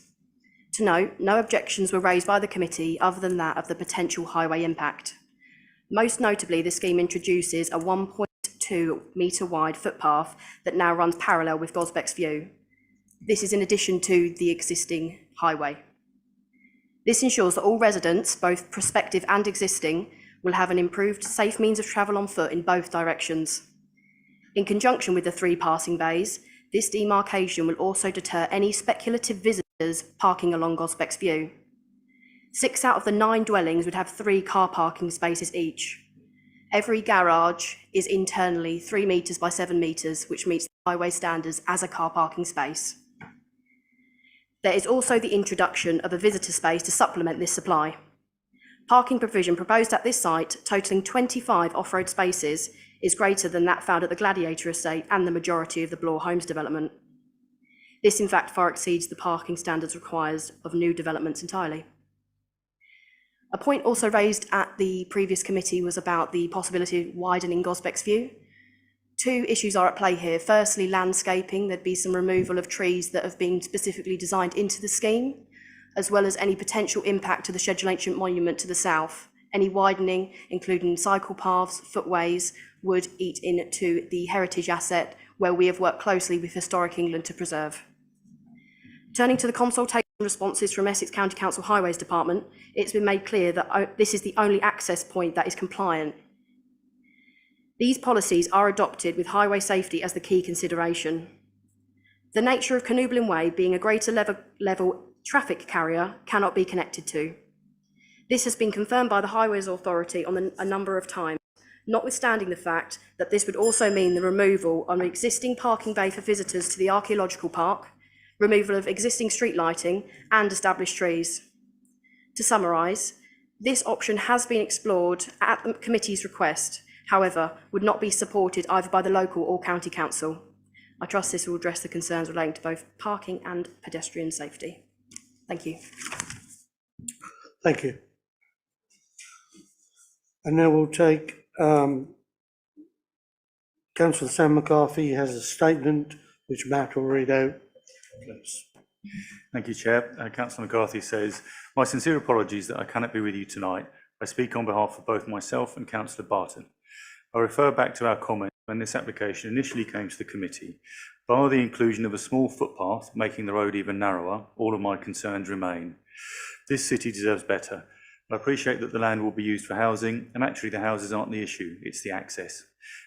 To note, no objections were raised by the committee other than that of the potential highway impact. Most notably, the scheme introduces a 1.2 metre wide footpath that now runs parallel with Goscotes View. This is in addition to the existing highway. This ensures that all residents, both prospective and existing, will have an improved safe means of travel on foot in both directions. In conjunction with the 3 passing bays, this demarcation will also deter any speculative visitors parking along Goscotes View. 6 out of the 9 dwellings would have 3 car parking spaces each. Every garage is internally 3 metres by 7 metres, which meets the highway standards as a car parking space. There is also the introduction of a visitor space to supplement this supply. Parking provision proposed at this site, totalling 25 off-road spaces, is greater than that found at the Gladiator estate and the majority of the Blore Homes development. This in fact far exceeds the parking standards required of new developments entirely. A point also raised at the previous committee was about the possibility of widening Goscotes View. 2 issues are at play here. Firstly, landscaping. There'd be some removal of trees that have been specifically designed into the scheme, as well as any potential impact to the Schedule Ancient Monument to the south. Any widening, including cycle paths, footways, would eat into the heritage asset where we have worked closely with Historic England to preserve. Turning to the consultation responses from Essex County Council Highways Department, it's been made clear that this is the only access point that is compliant. These policies are adopted with highway safety as the key consideration. The nature of Canoeblin Way being a greater level traffic carrier cannot be connected to. This has been confirmed by the Highways Authority on a number of times, notwithstanding the fact that this would also mean the removal of an existing parking bay for visitors to the archaeological park, removal of existing street lighting and established trees. To summarise, this option has been explored at the committee's request, however, would not be supported either by the local or county council. I trust this will address the concerns relating to both parking and pedestrian safety. Thank you. Thank you. And now we'll take Councillor Sam McCarthy has a statement which Matt will read out. Please. Thank you, Chair. Councillor McCarthy says, "My sincere apologies that I cannot be with you tonight. I speak on behalf of both myself and Councillor Barton. I refer back to our comment when this application initially came to the committee. Bar the inclusion of a small footpath making the road even narrower, all of my concerns remain. This city deserves better. I appreciate that the land will be used for housing, and actually the houses aren't the issue, it's the access.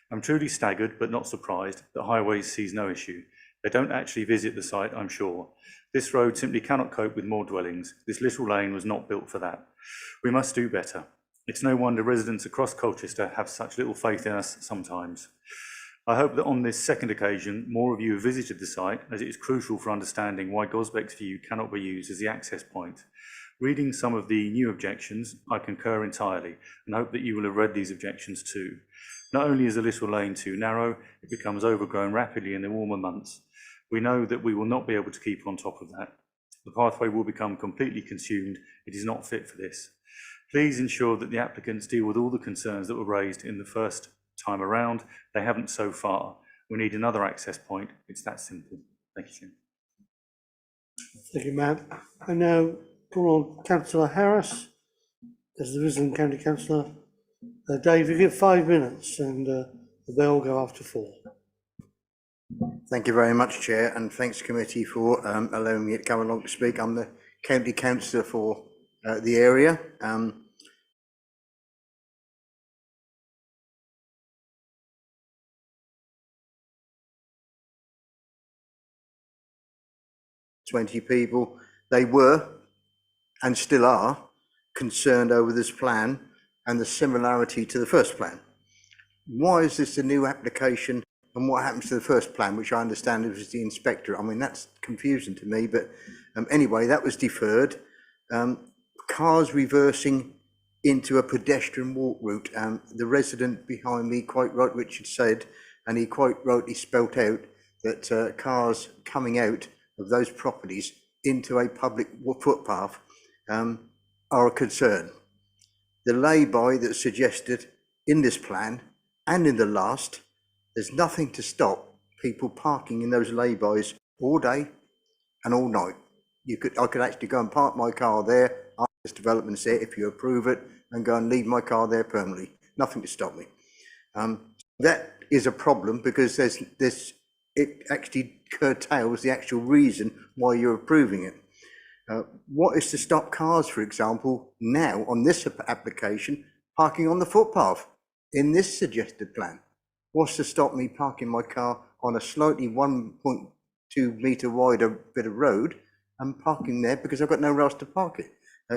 I'm truly staggered, but not surprised, that Highways sees no issue. They don't actually visit the site, I'm sure. This road simply cannot cope with more dwellings. This little lane was not built for that. We must do better. It's no wonder residents across Colchester have such little faith in us sometimes. I hope that on this second occasion, more of you have visited the site, as it is crucial for understanding why Goscotes View cannot be used as the access point. Reading some of the new objections, I concur entirely, and hope that you will have read these objections too. Not only is the little lane too narrow, it becomes overgrown rapidly in the warmer months. We know that we will not be able to keep on top of that. The pathway will become completely consumed. It is not fit for this. Please ensure that the applicants deal with all the concerns that were raised in the first time around. They haven't so far. We need another access point. It's that simple. Thank you, Chair. Thank you, Matt. I now call on Councillor Harris as the resident county councillor. Dave, you get 5 minutes and the bell will go after 4. Thank you very much, Chair, and thanks committee for allowing me to come along to speak. I'm the county councillor for the area. 20 people. They were and still are concerned over this plan and the similarity to the first plan. Why is this a new application, and what happens to the first plan, which I understand was the inspector? I mean, that's confusing to me, but anyway, that was deferred. Cars reversing into a pedestrian walk route. The resident behind me quite right, Richard said, and he quite rightly spelt out that cars coming out of those properties into a public footpath are a concern. The lay-by that's suggested in this plan and in the last, there's nothing to stop people parking in those lay-bys all day and all night. I could actually go and park my car there after this development's there if you approve it, and go and leave my car there permanently. Nothing to stop me. That is a problem because it actually curtails the actual reason why you're approving it. What is to stop cars, for example, now on this application, parking on the footpath in this suggested plan? What's to stop me parking my car on a slightly 1.2 metre wider bit of road and parking there because I've got nowhere else to park it?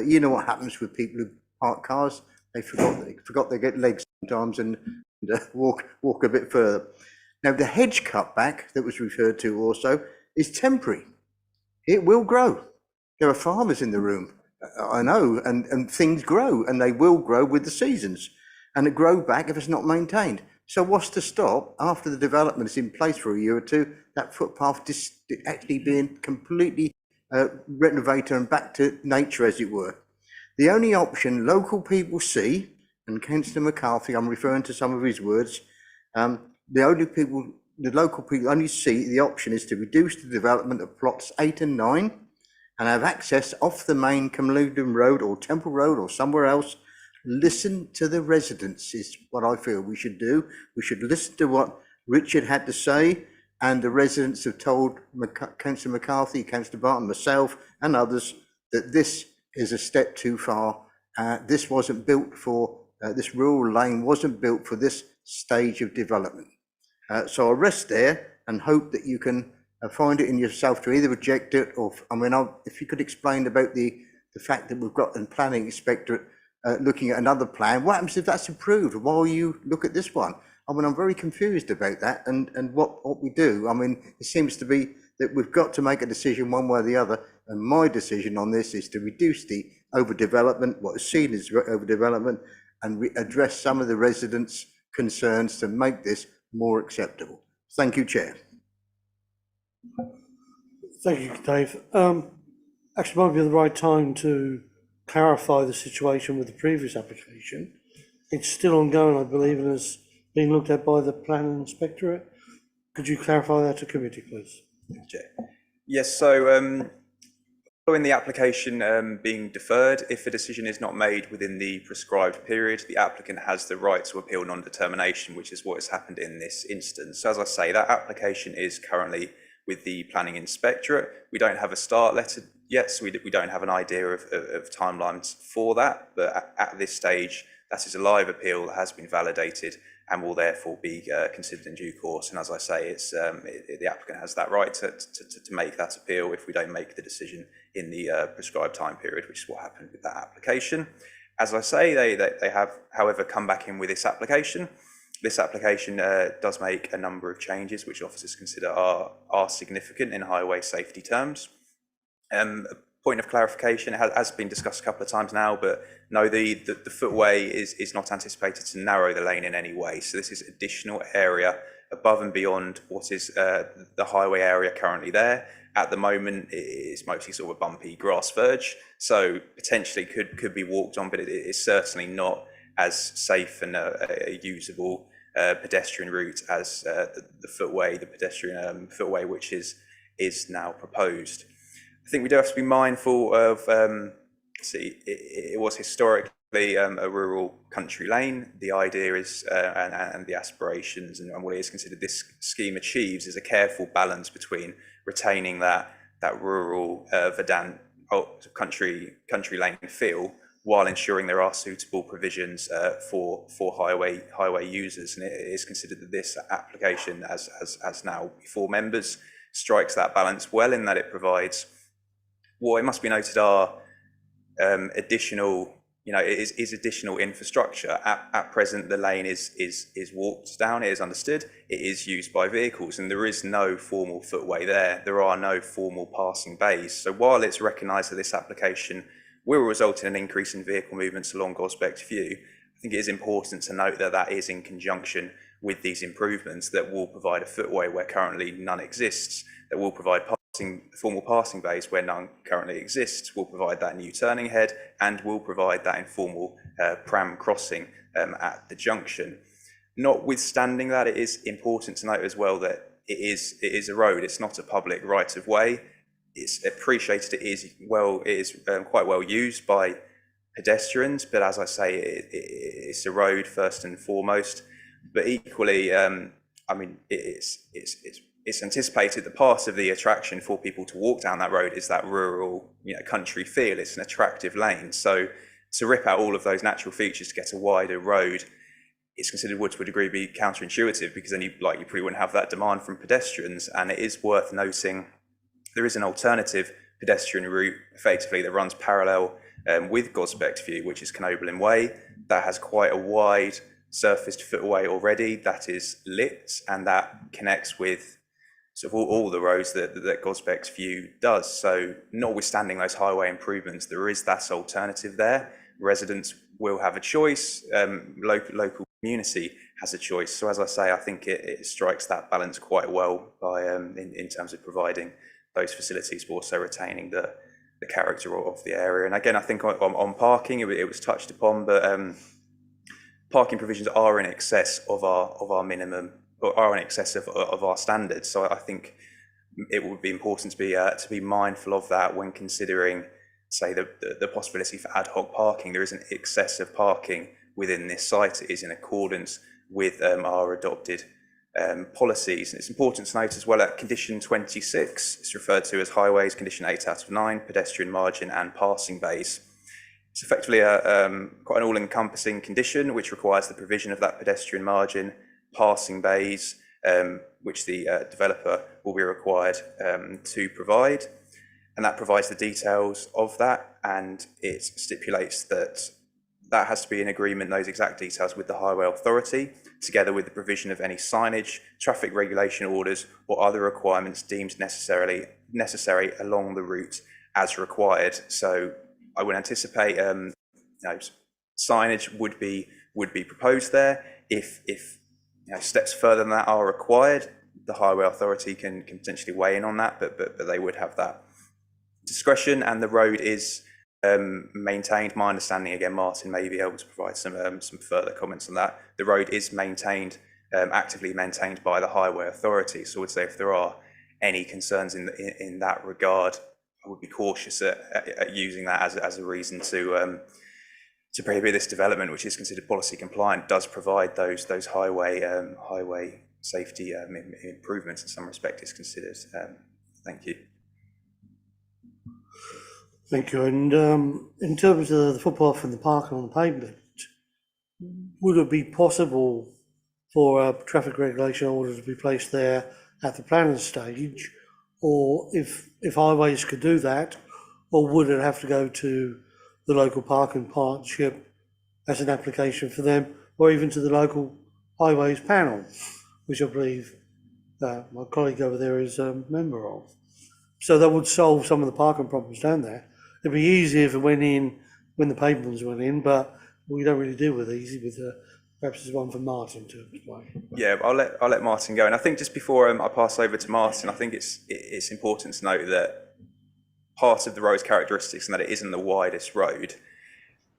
You know what happens with people who park cars? They forgot they get legs sometimes and walk a bit further. Now, the hedge cutback that was referred to also is temporary. It will grow. There are farmers in the room, I know, and things grow, and they will grow with the seasons, and it grow back if it's not maintained. So what's to stop, after the development is in place for a year or two, that footpath actually being completely renovated and back to nature, as it were? The only option local people see, and Councillor McCarthy, I'm referring to some of his words, the local people only see the option is to reduce the development of plots 8 and 9 and have access off the main Camluden Road or Temple Road or somewhere else. Listen to the residents is what I feel we should do. We should listen to what Richard had to say, and the residents have told Councillor McCarthy, Councillor Barton, myself and others that this is a step too far. This wasn't built for, this rural lane wasn't built for this stage of development. So I'll rest there and hope that you can find it in yourself to either reject it or, if you could explain about the fact that we've got a planning inspectorate looking at another plan. What happens if that's approved while you look at this one? I'm very confused about that and what we do. It seems to be that we've got to make a decision one way or the other, and my decision on this is to reduce the overdevelopment, what is seen as overdevelopment, and address some of the residents' concerns to make this more acceptable. Thank you, Chair. Thank you, Dave. Actually, might be the right time to clarify the situation with the previous application. It's still ongoing, I believe, and has been looked at by the planning inspectorate. Could you clarify that to committee, please? Yes, so following the application being deferred, if a decision is not made within the prescribed period, the applicant has the right to appeal non-determination, which is what has happened in this instance. So as I say, that application is currently with the planning inspectorate. We don't have a start letter yet, so we don't have an idea of timelines for that, but at this stage, that is a live appeal that has been validated and will therefore be considered in due course. And as I say, the applicant has that right to make that appeal if we don't make the decision in the prescribed time period, which is what happened with that application. As I say, they have, however, come back in with this application. This application does make a number of changes which officers consider are significant in highway safety terms. Point of clarification, it has been discussed a couple of times now, but no, the footway is not anticipated to narrow the lane in any way. So this is additional area above and beyond what is the highway area currently there. At the moment, it is mostly sort of a bumpy grass verge, so potentially could be walked on, but it is certainly not as safe and a usable pedestrian route as the footway, the pedestrian footway, which is now proposed. I think we do have to be mindful of, it was historically a rural country lane. The idea is, and the aspirations and what it is considered this scheme achieves is a careful balance between retaining that rural verdant country lane feel while ensuring there are suitable provisions for highway users. And it is considered that this application, as now before members, strikes that balance well in that it provides what it must be noted are additional, is additional infrastructure. At present, the lane is walked down, it is understood, it is used by vehicles, and there is no formal footway there. There are no formal passing bays. So while it's recognised that this application will result in an increase in vehicle movements along Goscotes View, I think it is important to note that that is in conjunction with these improvements that will provide a footway where currently none exists, that will provide formal passing bays where none currently exists, will provide that new turning head and will provide that informal pram crossing at the junction. Notwithstanding that, it is important to note as well that it is a road, it's not a public right of way. It's appreciated, it is quite well used by pedestrians, but as I say, it's a road first and foremost. But equally, I mean, it's anticipated that part of the attraction for people to walk down that road is that rural, country feel. It's an attractive lane. So to rip out all of those natural features to get a wider road, it's considered would to a degree be counterintuitive, because then you probably wouldn't have that demand from pedestrians. And it is worth noting there is an alternative pedestrian route effectively that runs parallel with Goscotes View, which is Knoblin Way. That has quite a wide surfaced footway already that is lit, and that connects with sort of all the roads that Goscotes View does. So notwithstanding those highway improvements, there is that alternative there. Residents will have a choice, local community has a choice. So as I say, I think it strikes that balance quite well by in terms of providing those facilities, but also retaining the character of the area. And again, I think on parking, it was touched upon, but parking provisions are in excess of our minimum, or are in excess of our standards. So I think it would be important to be mindful of that when considering, say, the possibility for ad hoc parking. There is an excess of parking within this site. It is in accordance with our adopted policies. And it's important to note as well that condition 26, it's referred to as highways, condition 8 out of 9, pedestrian margin and passing bays. It's effectively quite an all-encompassing condition which requires the provision of that pedestrian margin, passing bays, which the developer will be required to provide. And that provides the details of that, and it stipulates that that has to be in agreement, those exact details, with the Highway Authority, together with the provision of any signage, traffic regulation orders, or other requirements deemed necessary along the route as required. So I would anticipate signage would be proposed there. If steps further than that are required, the Highway Authority can potentially weigh in on that, but they would have that discretion. And the road is maintained. My understanding, again, Martin may be able to provide some further comments on that. The road is maintained, actively maintained by the Highway Authority. So I would say if there are any concerns in that regard, I would be cautious at using that as a reason to prohibit this development, which is considered policy compliant, does provide those highway safety improvements in some respect is considered. Thank you. Thank you. And in terms of the footpath and the parking on the pavement, would it be possible for a traffic regulation order to be placed there at the planning stage, or if highways could do that, or would it have to go to the local parking partnership as an application for them, or even to the local highways panel, which I believe my colleague over there is a member of? So that would solve some of the parking problems down there. It'd be easier if it went in when the pavements went in, but we don't really deal with easy. With perhaps there's one for Martin to explain. Yeah, I'll let Martin go. And I think just before I pass over to Martin, I think it's important to note that part of the road's characteristics and that it isn't the widest road.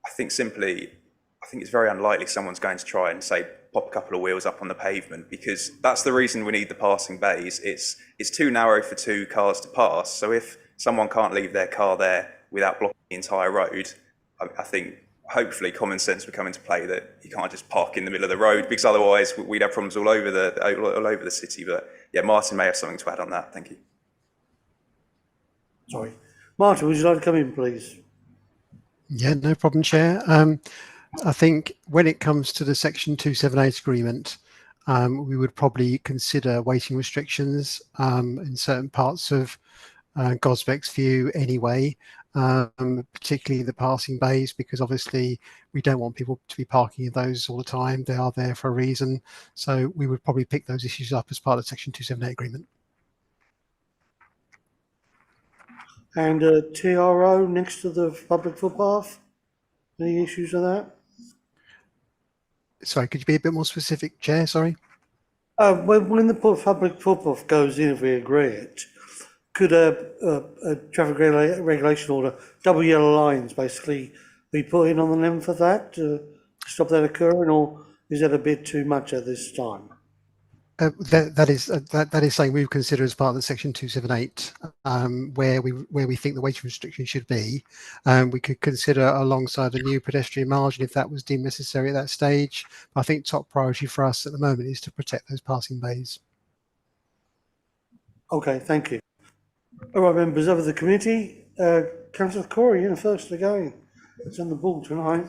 I think it's very unlikely someone's going to try and say pop a couple of wheels up on the pavement, because that's the reason we need the passing bays. It's too narrow for two cars to pass. So if someone can't leave their car there without blocking the entire road, I think hopefully common sense would come into play that you can't just park in the middle of the road, because otherwise we'd have problems all over the city. But yeah, Martin may have something to add on that. Thank you. Sorry. Martin, would you like to come in, please? Yeah, no problem, Chair. I think when it comes to the Section 278 agreement, we would probably consider weighting restrictions in certain parts of Goscotes View anyway, particularly the passing bays, because obviously we don't want people to be parking in those all the time. They are there for a reason. So we would probably pick those issues up as part of the Section 278 agreement. And TRO next to the public footpath, any issues with that? Sorry, could you be a bit more specific, Chair? Sorry. When the public footpath goes in, if we agree it, could a traffic regulation order, double yellow lines basically, be put in on the length of that to stop that occurring, or is that a bit too much at this time? That is something we would consider as part of the section 278, where we think the weighting restriction should be. We could consider alongside a new pedestrian margin if that was deemed necessary at that stage. I think top priority for us at the moment is to protect those passing bays. Okay, thank you. All right, members of the committee, Councillor Corey, you're the first again. It's on the ball tonight.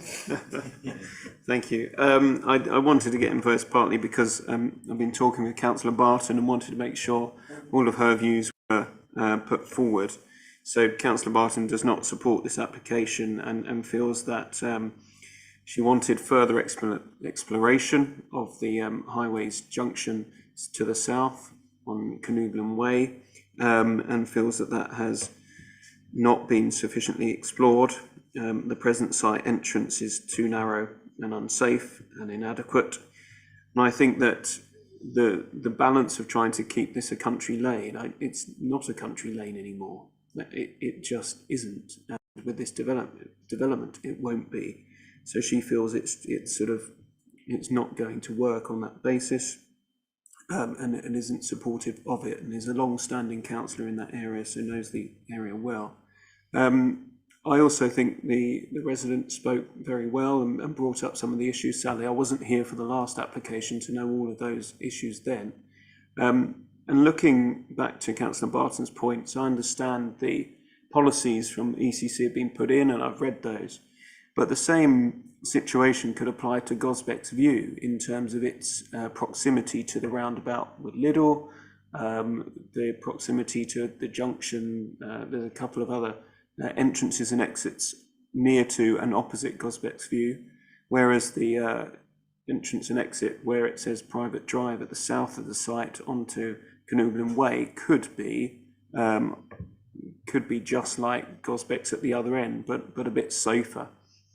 Thank you. I wanted to get in first partly because I've been talking with Councillor Barton and wanted to make sure all of her views were put forward. So Councillor Barton does not support this application and feels that she wanted further exploration of the highways junction to the south on Canooglan Way, and feels that that has not been sufficiently explored. The present site entrance is too narrow and unsafe and inadequate. And I think that the balance of trying to keep this a country lane, it's not a country lane anymore. It just isn't. And with this development, it won't be. So she feels it's not going to work on that basis, and isn't supportive of it, and is a long-standing councillor in that area, so knows the area well. I also think the resident spoke very well and brought up some of the issues. Sadly, I wasn't here for the last application to know all of those issues then. And looking back to Councillor Barton's points, I understand the policies from ECC have been put in and I've read those, but the same situation could apply to Goscotes View in terms of its proximity to the roundabout with Liddell, the proximity to the junction. There's a couple of other entrances and exits near to and opposite Goscotes View, whereas the entrance and exit where it says private drive at the south of the site onto Canooglan Way could be just like Goscotes at the other end, but a bit safer,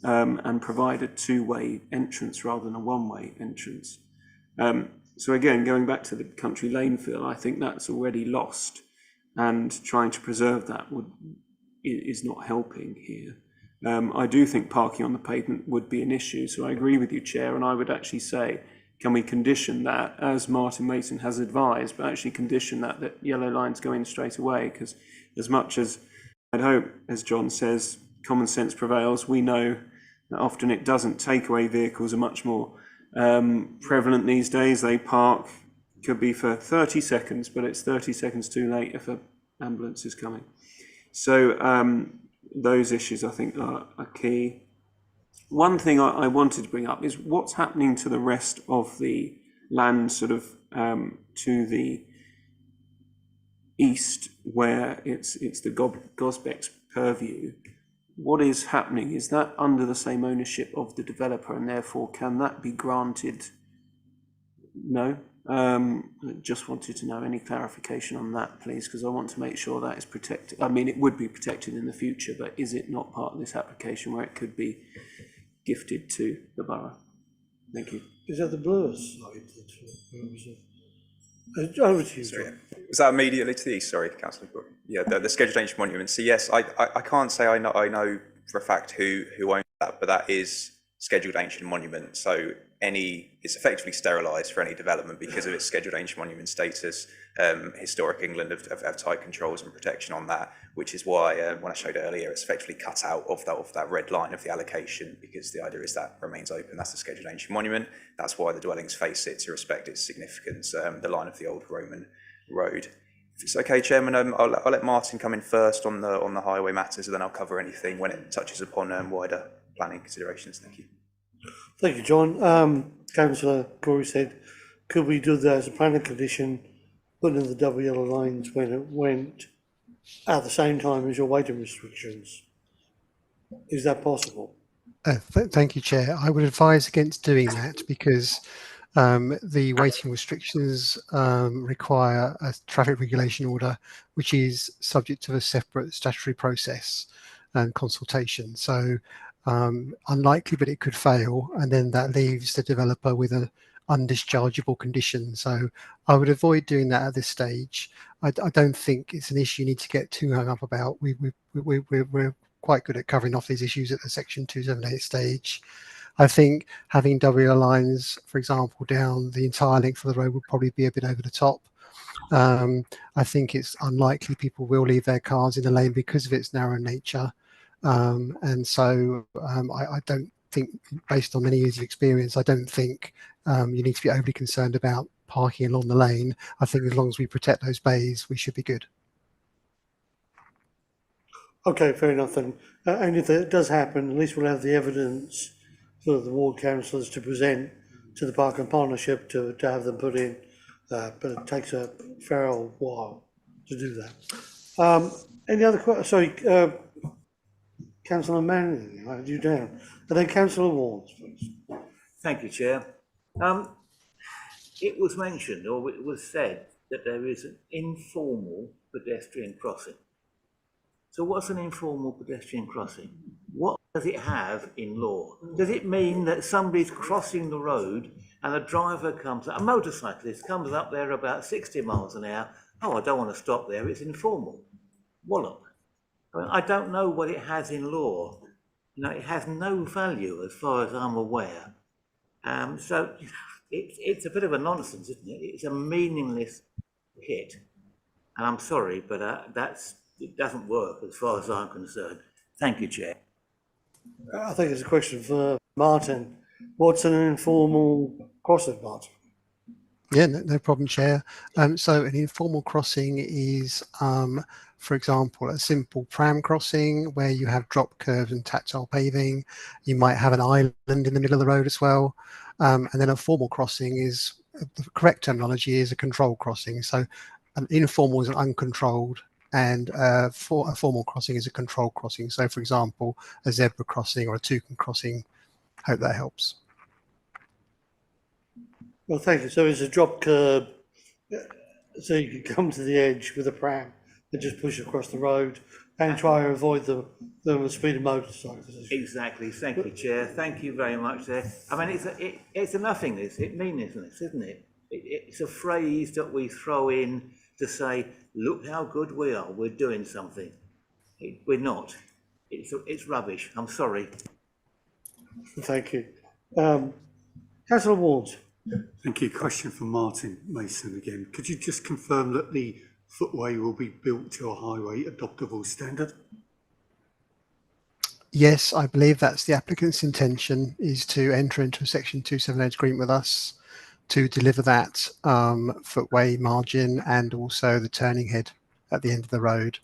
and provide a two-way entrance rather than a one-way entrance. So again, going back to the country lane feel, I think that's already lost, and trying to preserve that is not helping here. I do think parking on the pavement would be an issue, so I agree with you, Chair, and I would actually say, can we condition that, as Martin Mason has advised, but actually condition that yellow lines go in straight away, because as much as I'd hope, as John says, common sense prevails, we know that often it doesn't. Takeaway vehicles are much more prevalent these days. They park, could be for 30 seconds, but it's 30 seconds too late if an ambulance is coming. So those issues, I think, are key. One thing I wanted to bring up is what's happening to the rest of the land sort of to the east, where it's the Goscotes purview. What is happening? Is that under the same ownership of the developer, and therefore can that be granted? No? Just wanted to know any clarification on that, please, because I want to make sure that is protected. I mean, it would be protected in the future, but is it not part of this application where it could be gifted to the borough? Thank you. Is that the Brewers side? Over to you. Sorry, was that immediately to the east? Sorry, Councillor. Yeah, the scheduled ancient monument. So yes, I can't say I know for a fact who owns that, but that is scheduled ancient monument. So it's effectively sterilised for any development because of its scheduled ancient monument status. Historic England have tight controls and protection on that, which is why when I showed it earlier, it's effectively cut out of that red line of the allocation, because the idea is that remains open. That's the scheduled ancient monument. That's why the dwellings face it to respect its significance, the line of the old Roman road. If it's okay, Chairman, I'll let Martin come in first on the highway matters, and then I'll cover anything when it touches upon wider planning considerations. Thank you. Thank you, John. Councillor Corey said, could we do that as a planning condition, put in the double yellow lines when it went at the same time as your weighting restrictions? Is that possible? Thank you, Chair. I would advise against doing that because the weighting restrictions require a traffic regulation order, which is subject to a separate statutory process and consultation. So unlikely, but it could fail, and then that leaves the developer with a undischargeable condition. So I would avoid doing that at this stage. I don't think it's an issue you need to get too hung up about. We're quite good at covering off these issues at the Section 278 stage. I think having WL lines, for example, down the entire length of the road would probably be a bit over the top. I think it's unlikely people will leave their cars in the lane because of its narrow nature. And so I don't think, based on many years of experience, I don't think you need to be overly concerned about parking along the lane. I think as long as we protect those bays, we should be good. Okay, fair enough then. And if that does happen, at least we'll have the evidence for the ward councillors to present to the Park Partnership to have them put in. But it takes a fair old while to do that. Any other questions? Sorry, Councillor Manning, I had you down. And then Councillor Warnes, please. Thank you, Chair. It was mentioned, or it was said, that there is an informal pedestrian crossing. So what's an informal pedestrian crossing? What does it have in law? Does it mean that somebody's crossing the road and a driver comes, a motorcyclist comes up there about 60 miles an hour? Oh, I don't want to stop there, it's informal. Wallop. I don't know what it has in law. You know, it has no value as far as I'm aware. So it's a bit of a nonsense, isn't it? It's a meaningless hit. And I'm sorry, but it doesn't work as far as I'm concerned. Thank you, Chair. I think it's a question for Martin. What's an informal crossing, Martin? Yeah, no problem, Chair. So an informal crossing is, for example, a simple pram crossing where you have drop curves and tactile paving. You might have an island in the middle of the road as well. And then a formal crossing is, the correct terminology is a controlled crossing. So an informal is an uncontrolled, and for a formal crossing is a controlled crossing. So, for example, a zebra crossing or a toucan crossing. Hope that helps. Well, thank you. So it's a drop curb, so you can come to the edge with a pram and just push across the road and try and avoid the speed of motorcycles. Exactly. Thank you, Chair. Thank you very much there. I mean, it's a nothingness, it's meaningless, isn't it? It's a phrase that we throw in to say, look how good we are, we're doing something. We're not. It's rubbish. I'm sorry. Thank you. Councillor Warnes. Thank you. Question for Martin Mason again. Could you just confirm that the footway will be built to a highway adoptable standard? Yes, I believe that's the applicant's intention, is to enter into a Section 278 agreement with us to deliver that footway margin and also the turning head at the end of the road.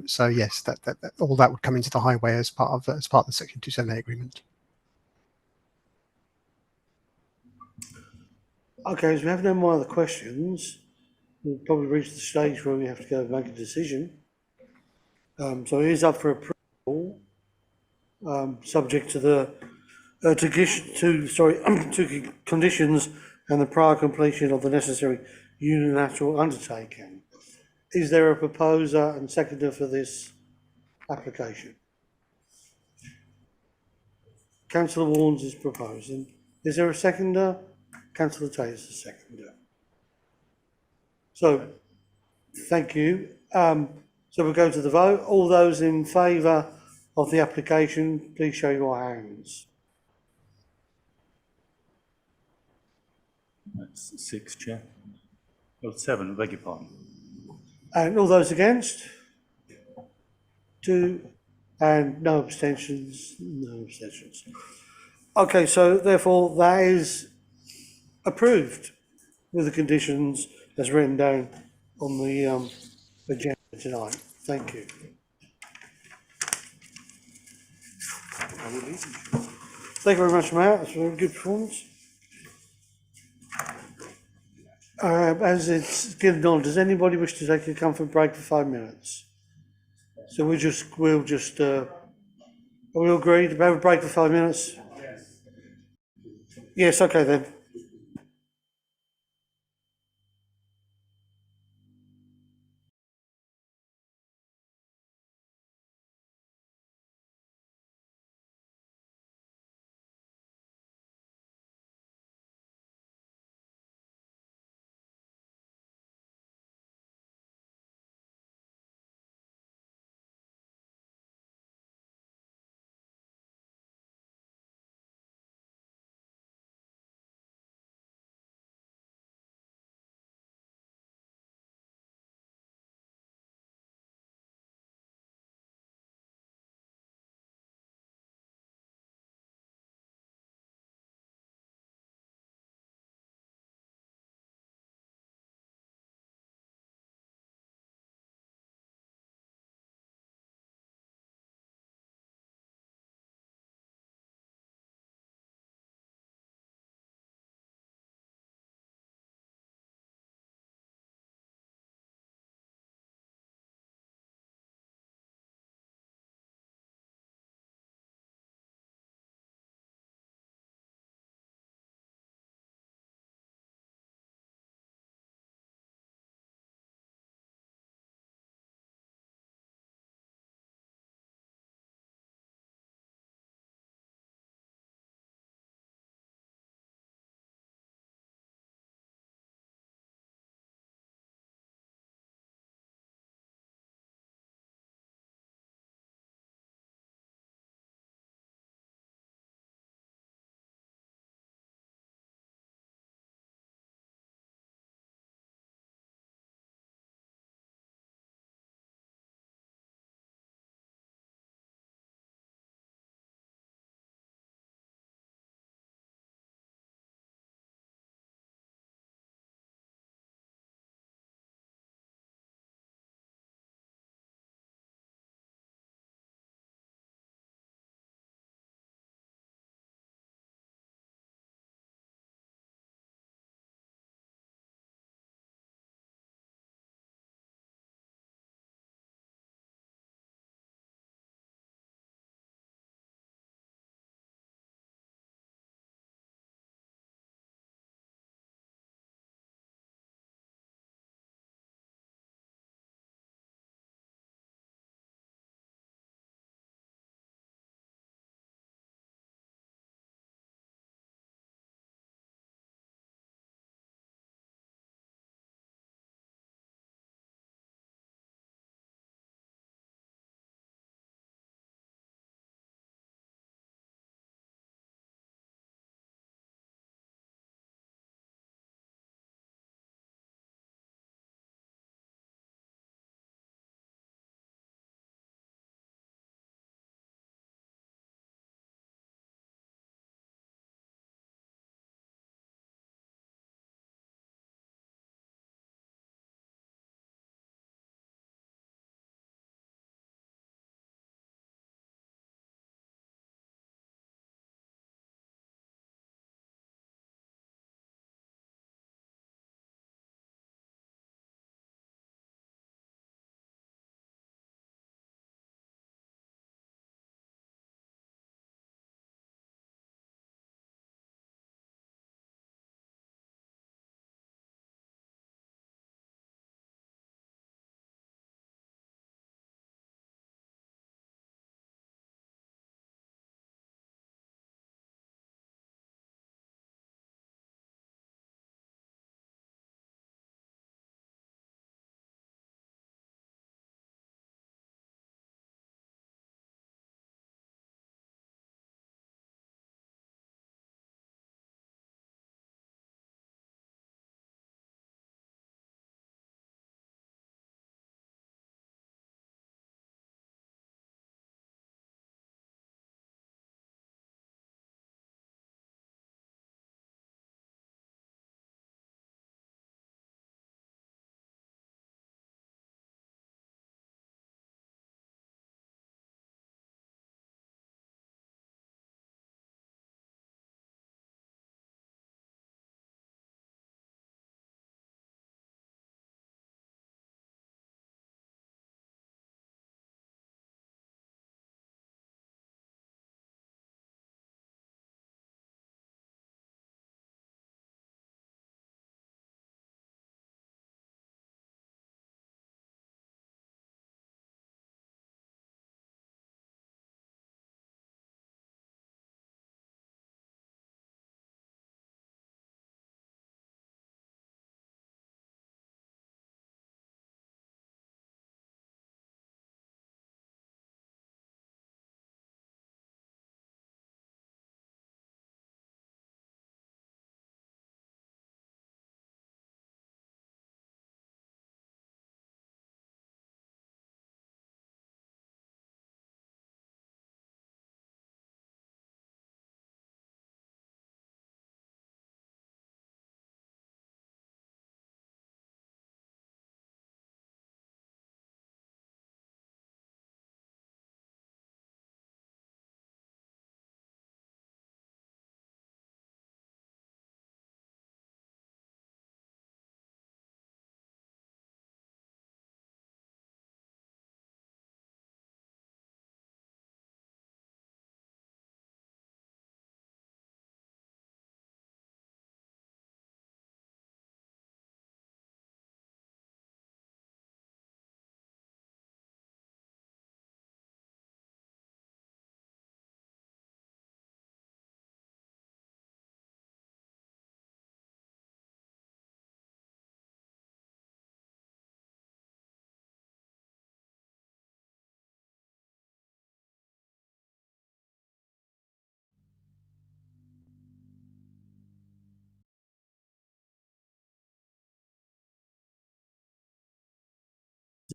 So yes, that all that would come into the highway as part of the Section 278 agreement. Okay, as we have no more other questions, we'll probably reach the stage where we have to go and make a decision. So it is up for approval, subject to the to conditions and the prior completion of the necessary unilateral undertaking. Is there a proposer and seconder for this application? Councillor Warnes is proposing. Is there a seconder? Councillor Taylor's the seconder. So, thank you. So we'll go to the vote. All those in favour of the application, please show your hands. That's 6, Chair. Oh, 7, beg your pardon. And all those against? 2. And no abstentions? No abstentions. Okay, so therefore that is approved with the conditions as written down on the agenda tonight. Thank you. Thank you very much, Matt. That's a very good performance. As it's given on, does anybody wish to take a comfort break for 5 minutes? So we'll just are we all agreed to have a break for 5 minutes? Yes, okay then.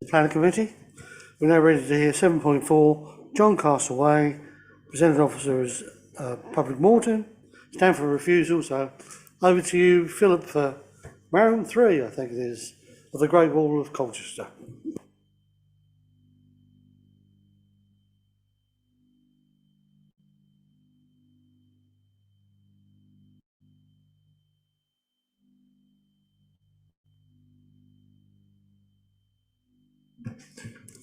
Planning Committee. We're now ready to hear 7.4, John Castle Way. Presenting officer is Public Morton. Stand for refusal, so over to you, Philip, for round 3, I think it is, of the Great Wall of Colchester.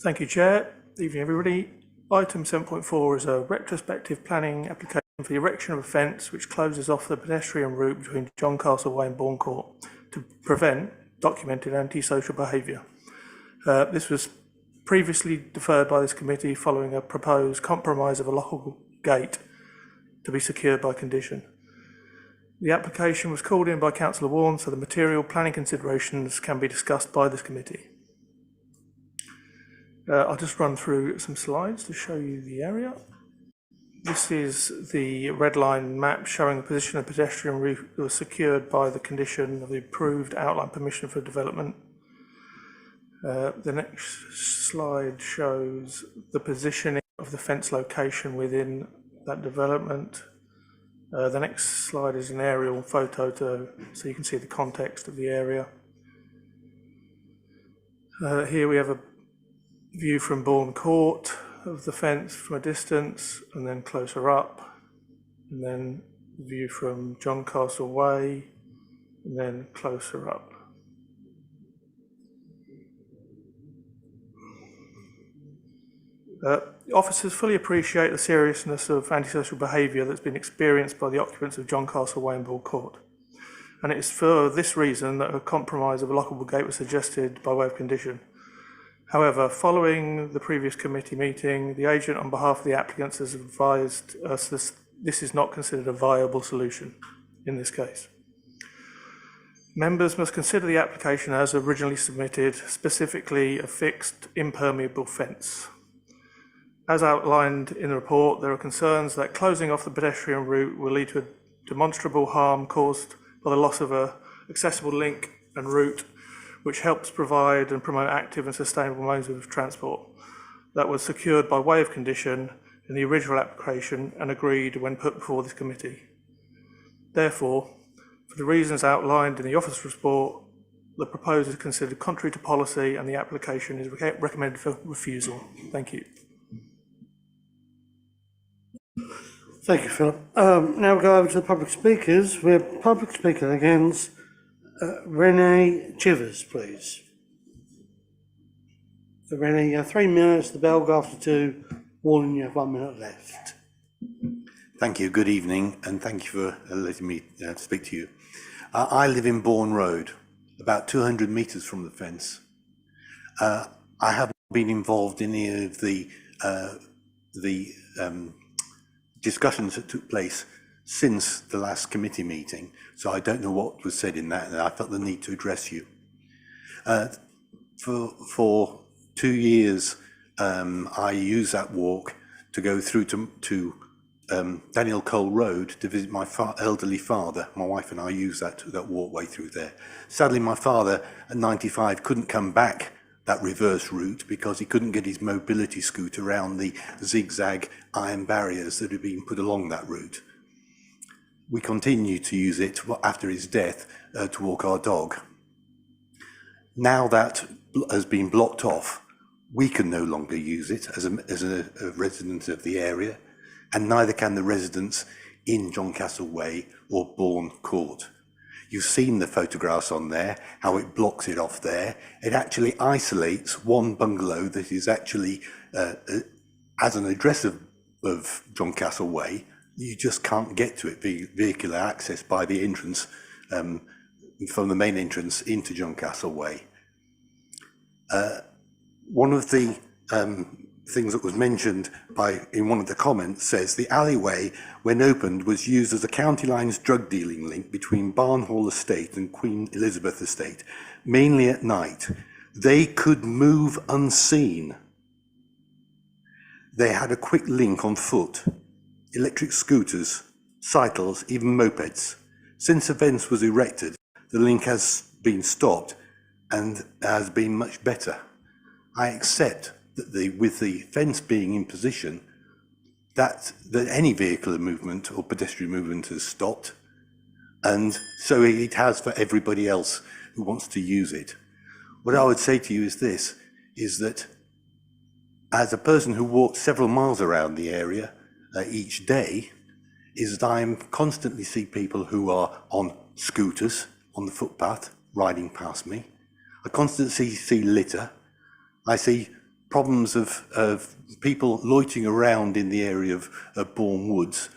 Thank you, Chair. Evening, everybody. Item 7.4 is a retrospective planning application for the erection of a fence which closes off the pedestrian route between John Castle Way and Bourne Court to prevent documented antisocial behaviour. This was previously deferred by this committee following a proposed compromise of a lockable gate to be secured by condition. The application was called in by Councillor Warren, so the material planning considerations can be discussed by this committee. I'll just run through some slides to show you the area. This is the red line map showing the position of pedestrian route that was secured by the condition of the approved outline permission for development. The next slide shows the positioning of the fence location within that development. The next slide is an aerial photo so you can see the context of the area. Here we have a view from Bourne Court of the fence from a distance, and then closer up, and then view from John Castle Way, and then closer up. Officers fully appreciate the seriousness of antisocial behaviour that's been experienced by the occupants of John Castle Way and Bourne Court, and it is for this reason that a compromise of a lockable gate was suggested by way of condition. However, following the previous committee meeting, the agent on behalf of the applicants has advised us this is not considered a viable solution in this case. Members must consider the application as originally submitted, specifically a fixed impermeable fence. As outlined in the report, there are concerns that closing off the pedestrian route will lead to a demonstrable harm caused by the loss of an accessible link and route which helps provide and promote active and sustainable modes of transport. That was secured by way of condition in the original application and agreed when put before this committee. Therefore, for the reasons outlined in the office report, the proposal is considered contrary to policy and the application is recommended for refusal. Thank you. Thank you, Philip. Now we'll go over to the public speakers. We're public speaker against Renee Chivers, please. So Renee, you have 3 minutes, the bell go after 2, warning you have 1 minute left. Thank you, good evening, and thank you for letting me speak to you. I live in Bourne Road, about 200 metres from the fence. I haven't been involved in any of the discussions that took place since the last committee meeting, so I don't know what was said in that, and I felt the need to address you. For 2 years, I used that walk to go through to Daniel Cole Road to visit my elderly father. My wife and I used that walkway through there. Sadly, my father at 95 couldn't come back that reverse route because he couldn't get his mobility scooter around the zigzag iron barriers that had been put along that route. We continue to use it after his death to walk our dog. Now that has been blocked off, we can no longer use it as a resident of the area, and neither can the residents in John Castle Way or Bourne Court. You've seen the photographs on there, how it blocks it off there. It actually isolates one bungalow that is actually as an address of John Castle Way. You just can't get to it via vehicular access by the entrance from the main entrance into John Castle Way. One of the things that was mentioned in one of the comments says the alleyway, when opened, was used as a county lines drug dealing link between Barnhall Estate and Queen Elizabeth Estate, mainly at night. They could move unseen. They had a quick link on foot, electric scooters, cycles, even mopeds. Since the fence was erected, the link has been stopped and has been much better. I accept that with the fence being in position, that any vehicular movement or pedestrian movement has stopped, and so it has for everybody else who wants to use it. What I would say to you is this, is that as a person who walks several miles around the area each day, is that I constantly see people who are on scooters on the footpath riding past me. I constantly see litter. I see problems of people loitering around in the area of Bourne Woods,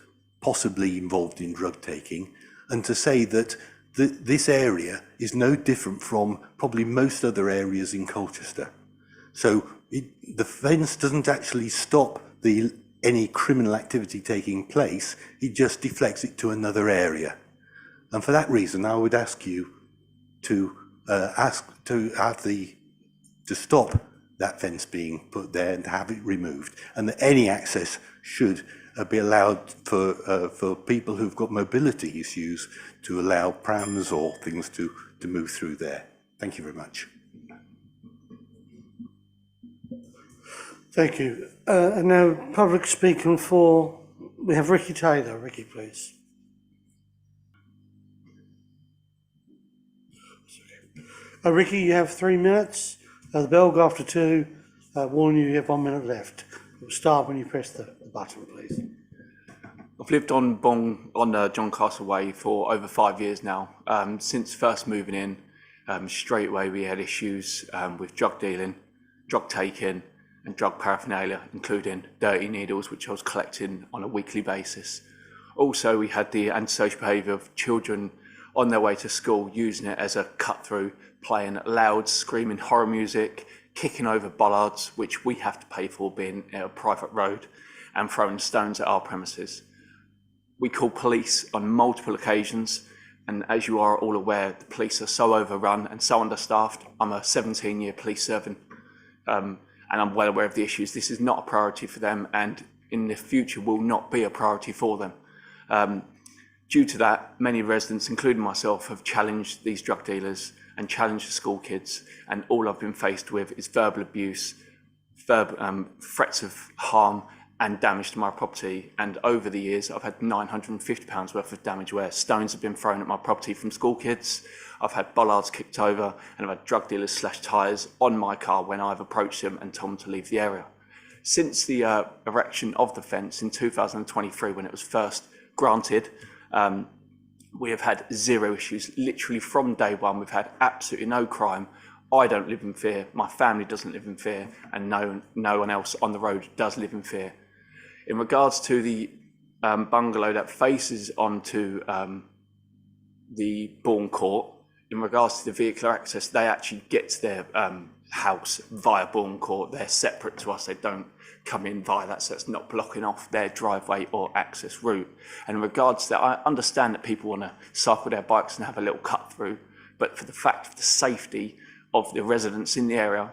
possibly involved in drug taking, and to say that this area is no different from probably most other areas in Colchester. So the fence doesn't actually stop any criminal activity taking place, it just deflects it to another area. And for that reason, I would ask you to stop that fence being put there and to have it removed, and that any access should be allowed for people who've got mobility issues, to allow prams or things to move through there. Thank you very much. Thank you. And now public speaking we have Ricky Taylor. Ricky, please. Ricky, you have 3 minutes. The bell will go after 2. Warn you have 1 minute left. We'll start when you press the button, please. I've lived on John Castle Way for over 5 years now. Since first moving in, straight away we had issues with drug dealing, drug taking, and drug paraphernalia, including dirty needles, which I was collecting on a weekly basis. Also, we had the antisocial behaviour of children on their way to school using it as a cut-through, playing loud, screaming horror music, kicking over bollards, which we have to pay for being a private road, and throwing stones at our premises. We called police on multiple occasions, and as you are all aware, the police are so overrun and so understaffed. I'm a 17-year police servant, and I'm well aware of the issues. This is not a priority for them, and in the future will not be a priority for them. Due to that, many residents, including myself, have challenged these drug dealers and challenged the school kids, and all I've been faced with is verbal abuse, threats of harm and damage to my property. And over the years, I've had £950 worth of damage where stones have been thrown at my property from school kids. I've had bollards kicked over, and I've had drug dealers slash tyres on my car when I've approached them and told them to leave the area. Since the erection of the fence in 2023, when it was first granted, we have had zero issues. Literally from day one, we've had absolutely no crime. I don't live in fear, my family doesn't live in fear, and no one else on the road does live in fear. In regards to the bungalow that faces onto the Bourne Court, in regards to the vehicular access, they actually get to their house via Bourne Court. They're separate to us, they don't come in via that, so it's not blocking off their driveway or access route. And in regards to that, I understand that people want to cycle their bikes and have a little cut through, but for the fact of the safety of the residents in the area,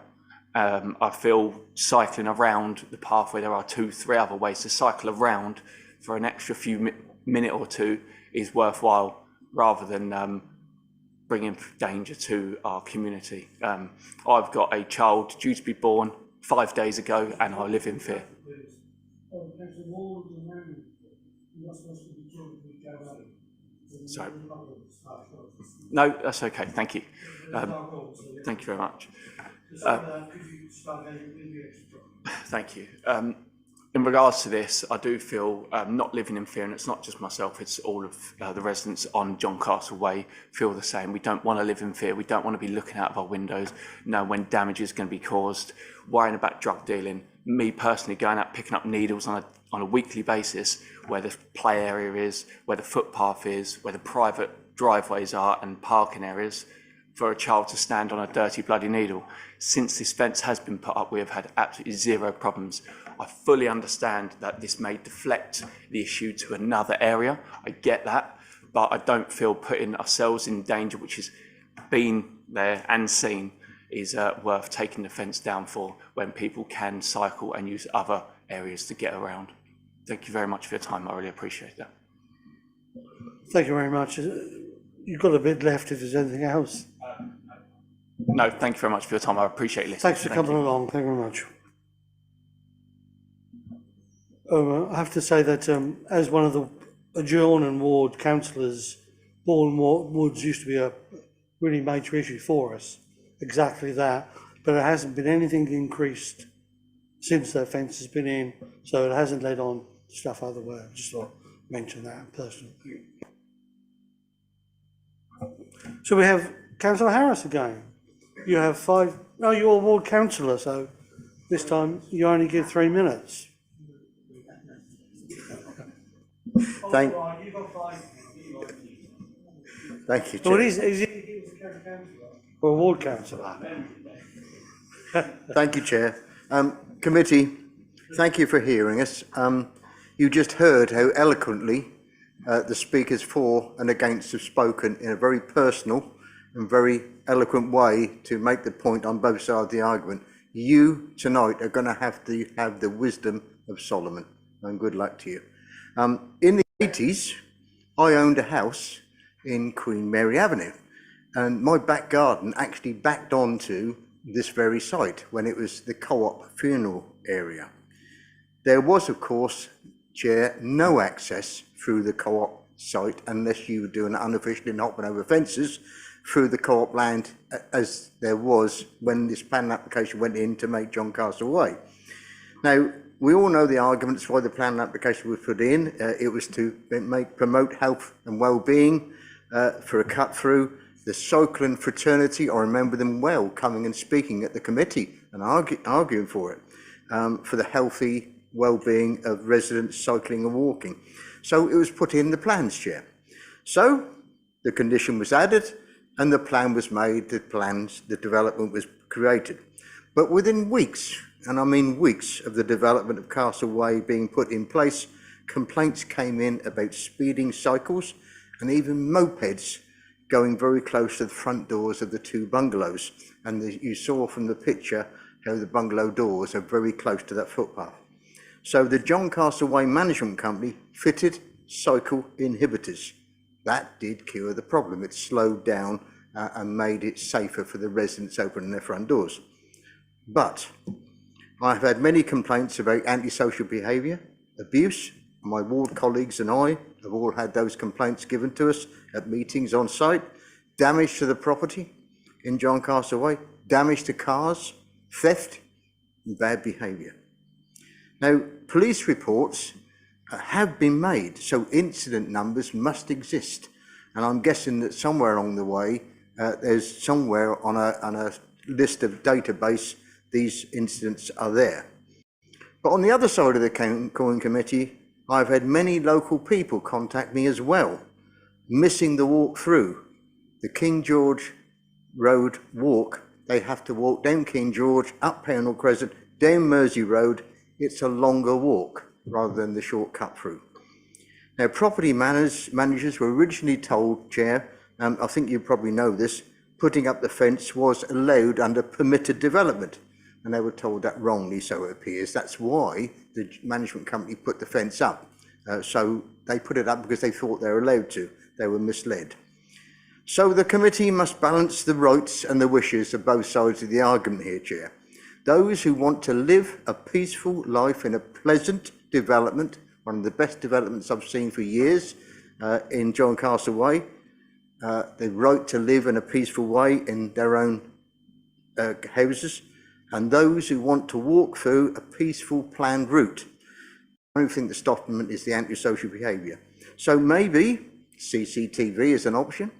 I feel cycling around the pathway, there are 2-3 other ways to cycle around for an extra few minute or two is worthwhile, rather than bringing danger to our community. I've got a child due to be born 5 days ago, and I live in fear. Sorry. No, that's okay, thank you. Thank you very much. Thank you. In regards to this, I do feel not living in fear, and it's not just myself, it's all of the residents on John Castle Way feel the same. We don't want to live in fear. We don't want to be looking out of our windows, know when damage is going to be caused, worrying about drug dealing. Me personally going out picking up needles on a weekly basis, where the play area is, where the footpath is, where the private driveways are and parking areas, for a child to stand on a dirty bloody needle. Since this fence has been put up, we have had absolutely zero problems. I fully understand that this may deflect the issue to another area. I get that, but I don't feel putting ourselves in danger, which has been there and seen, is worth taking the fence down for, when people can cycle and use other areas to get around. Thank you very much for your time. I really appreciate that. Thank you very much. You've got a bit left if there's anything else. No, thank you very much for your time. I appreciate it. Thanks for coming along. Thank you very much. I have to say that as one of the adjoining ward councillors, Bourne Woods used to be a really major issue for us. Exactly that. But it hasn't been anything increased since the fence has been in, so it hasn't led on to stuff otherwise. Just thought I'd mention that personal thing. So we have Councillor Harris again. You have 5. No, you're a ward councillor, so this time you only give 3 minutes. Thank you, Chair. Well, is he or a ward councillor? Thank you, Chair. Committee, thank you for hearing us. You just heard how eloquently the speakers for and against have spoken in a very personal and very eloquent way to make the point on both sides of the argument. You tonight are going to have the wisdom of Solomon, and good luck to you. In the 80s, I owned a house in Queen Mary Avenue, and my back garden actually backed onto this very site when it was the co-op funeral area. There was, of course, Chair, no access through the co-op site unless you were doing it unofficially and hopping over fences through the co-op land, as there was when this planning application went in to make Johncastle Way. Now, we all know the arguments why the planning application was put in. It was to promote health and well-being for a cut-through. The cycling fraternity, I remember them well, coming and speaking at the committee and arguing for it, for the healthy well-being of residents cycling and walking. So it was put in the plans, Chair. So the condition was added and the plan was made, the development was created. But within weeks, and I mean weeks, of the development of Castle Way being put in place, complaints came in about speeding cycles and even mopeds going very close to the front doors of the 2 bungalows. And you saw from the picture how the bungalow doors are very close to that footpath. So the Johncastle Way Management Company fitted cycle inhibitors. That did cure the problem. It slowed down and made it safer for the residents opening their front doors. But I've had many complaints about antisocial behaviour, abuse. My ward colleagues and I have all had those complaints given to us at meetings on site. Damage to the property in Johncastle Way, damage to cars, theft and bad behaviour. Now, police reports have been made, so incident numbers must exist. And I'm guessing that somewhere along the way, there's somewhere on a list of database, these incidents are there. But on the other side of the coin, committee, I've had many local people contact me as well, missing the walk through. The King George Road walk, they have to walk down King George, up Pownell Crescent, down Mersey Road. It's a longer walk rather than the short cut through. Now, property managers were originally told, Chair, I think you probably know this, putting up the fence was allowed under permitted development. And they were told that wrongly, so it appears. That's why the management company put the fence up. So they put it up because they thought they were allowed to. They were misled. So the committee must balance the rights and the wishes of both sides of the argument here, Chair. Those who want to live a peaceful life in a pleasant development, one of the best developments I've seen for years in Johncastle Way, the right to live in a peaceful way in their own houses, and those who want to walk through a peaceful planned route. I don't think the stopping is the antisocial behaviour. So maybe CCTV is an option,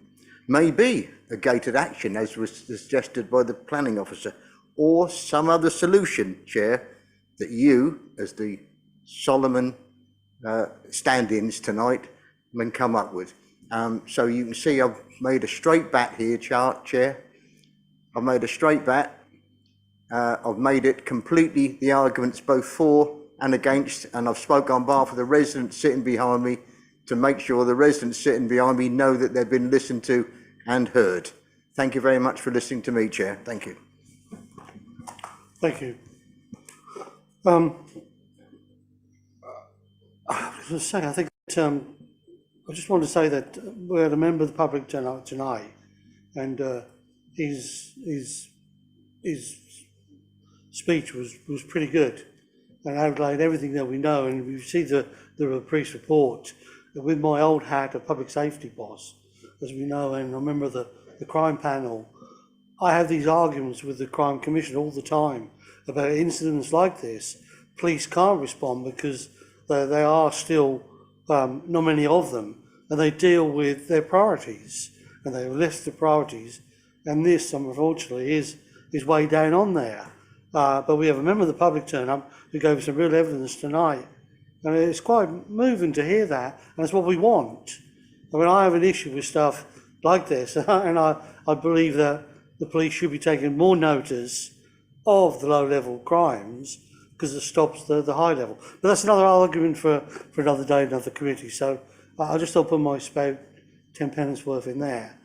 maybe a gated action as was suggested by the planning officer, or some other solution, Chair, that you, as the Solomon stand-ins tonight, can come up with. So you can see I've made a straight bat here, Chair. I've made a straight bat. I've made it completely the arguments both for and against, and I've spoken on behalf of the residents sitting behind me to make sure the residents sitting behind me know that they've been listened to and heard. Thank you very much for listening to me, Chair. Thank you. Thank you. I think I just want to say that we had a member of the public tonight, and his speech was pretty good and outlined everything that we know. And we see the police report with my old hat of public safety boss, as we know, and I remember the crime panel. I have these arguments with the Crime Commission all the time about incidents like this. Police can't respond because there are still not many of them, and they deal with their priorities and they list the priorities. And this, unfortunately, is way down on there. But we have a member of the public turn up who gave some real evidence tonight, and it's quite moving to hear that, and it's what we want. I mean, I have an issue with stuff like this, and I believe that the police should be taking more notice of the low-level crimes because it stops the high level. But that's another argument for another day, another committee. So I just thought I'll put my about 10 pence worth in there.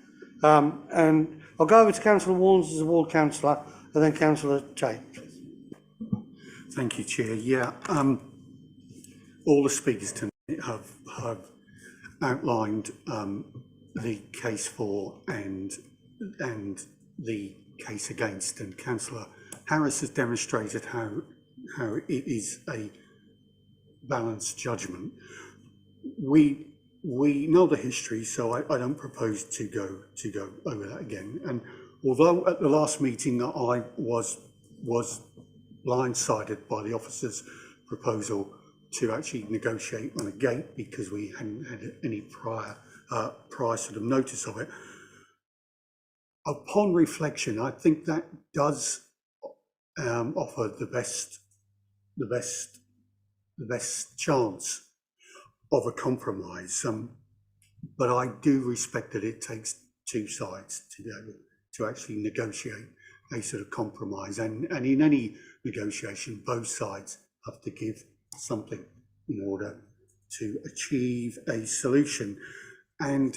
And I'll go over to Councillor Warnes as a ward councillor, and then Councillor Tate. Thank you, Chair. Yeah, all the speakers tonight have outlined the case for and the case against, and Councillor Harris has demonstrated how it is a balanced judgment. We know the history, so I don't propose to go over that again. And although at the last meeting I was blindsided by the officer's proposal to actually negotiate on a gate because we hadn't had any prior sort of notice of it. Upon reflection, I think that does offer the best chance of a compromise. But I do respect that it takes two sides to be able to actually negotiate a sort of compromise. And in any negotiation, both sides have to give something in order to achieve a solution. And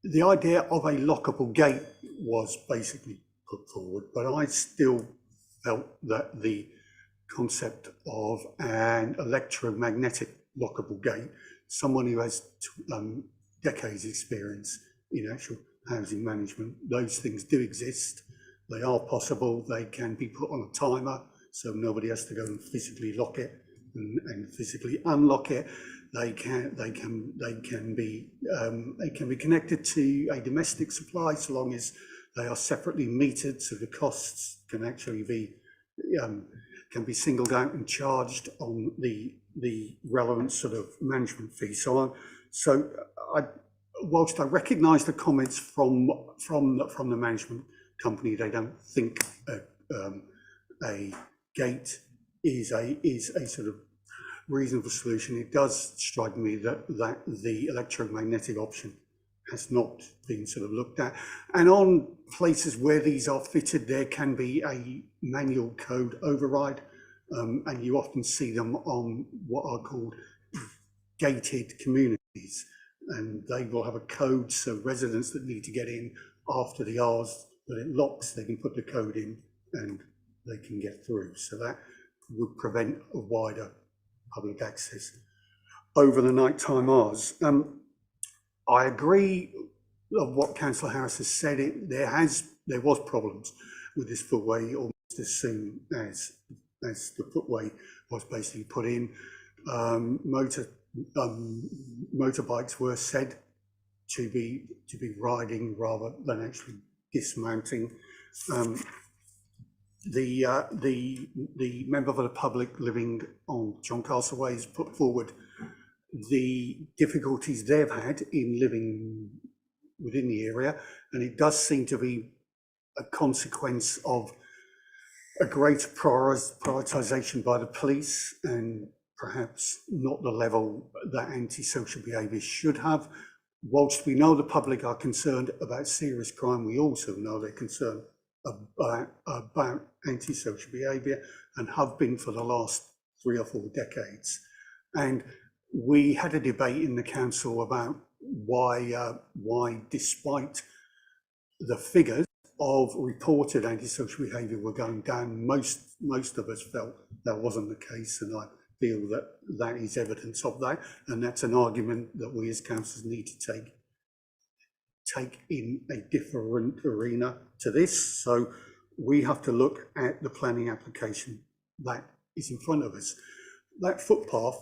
the idea of a lockable gate was basically put forward, but I still felt that the concept of an electromagnetic lockable gate, someone who has decades experience in actual housing management, those things do exist. They are possible. They can be put on a timer, so nobody has to go and physically lock it and physically unlock it. They can be connected to a domestic supply, so long as they are separately metered, so the costs can actually be singled out and charged on the relevant sort of management fee. Whilst I recognise the comments from the management company, they don't think a gate is a sort of reasonable solution. It does strike me that the electromagnetic option has not been sort of looked at. And on places where these are fitted, there can be a manual code override, and you often see them on what are called gated communities, and they will have a code, so residents that need to get in after the hours that it locks, they can put the code in and they can get through. So that would prevent a wider public access over the nighttime hours. I agree of what Councillor Harris has said. There was problems with this footway almost as soon as the footway was basically put in. Motorbikes were said to be riding rather than actually dismounting. The member of the public living on John Castle Way has put forward the difficulties they've had in living within the area, and it does seem to be a consequence of a greater prioritisation by the police, and perhaps not the level that antisocial behaviour should have. Whilst we know the public are concerned about serious crime, we also know they're concerned about antisocial behaviour and have been for the last 3 or 4 decades. And we had a debate in the council about why despite the figures of reported antisocial behaviour were going down, most of us felt that wasn't the case, and I feel that is evidence of that, and that's an argument that we as councillors need to take in a different arena to this. So we have to look at the planning application that is in front of us. That footpath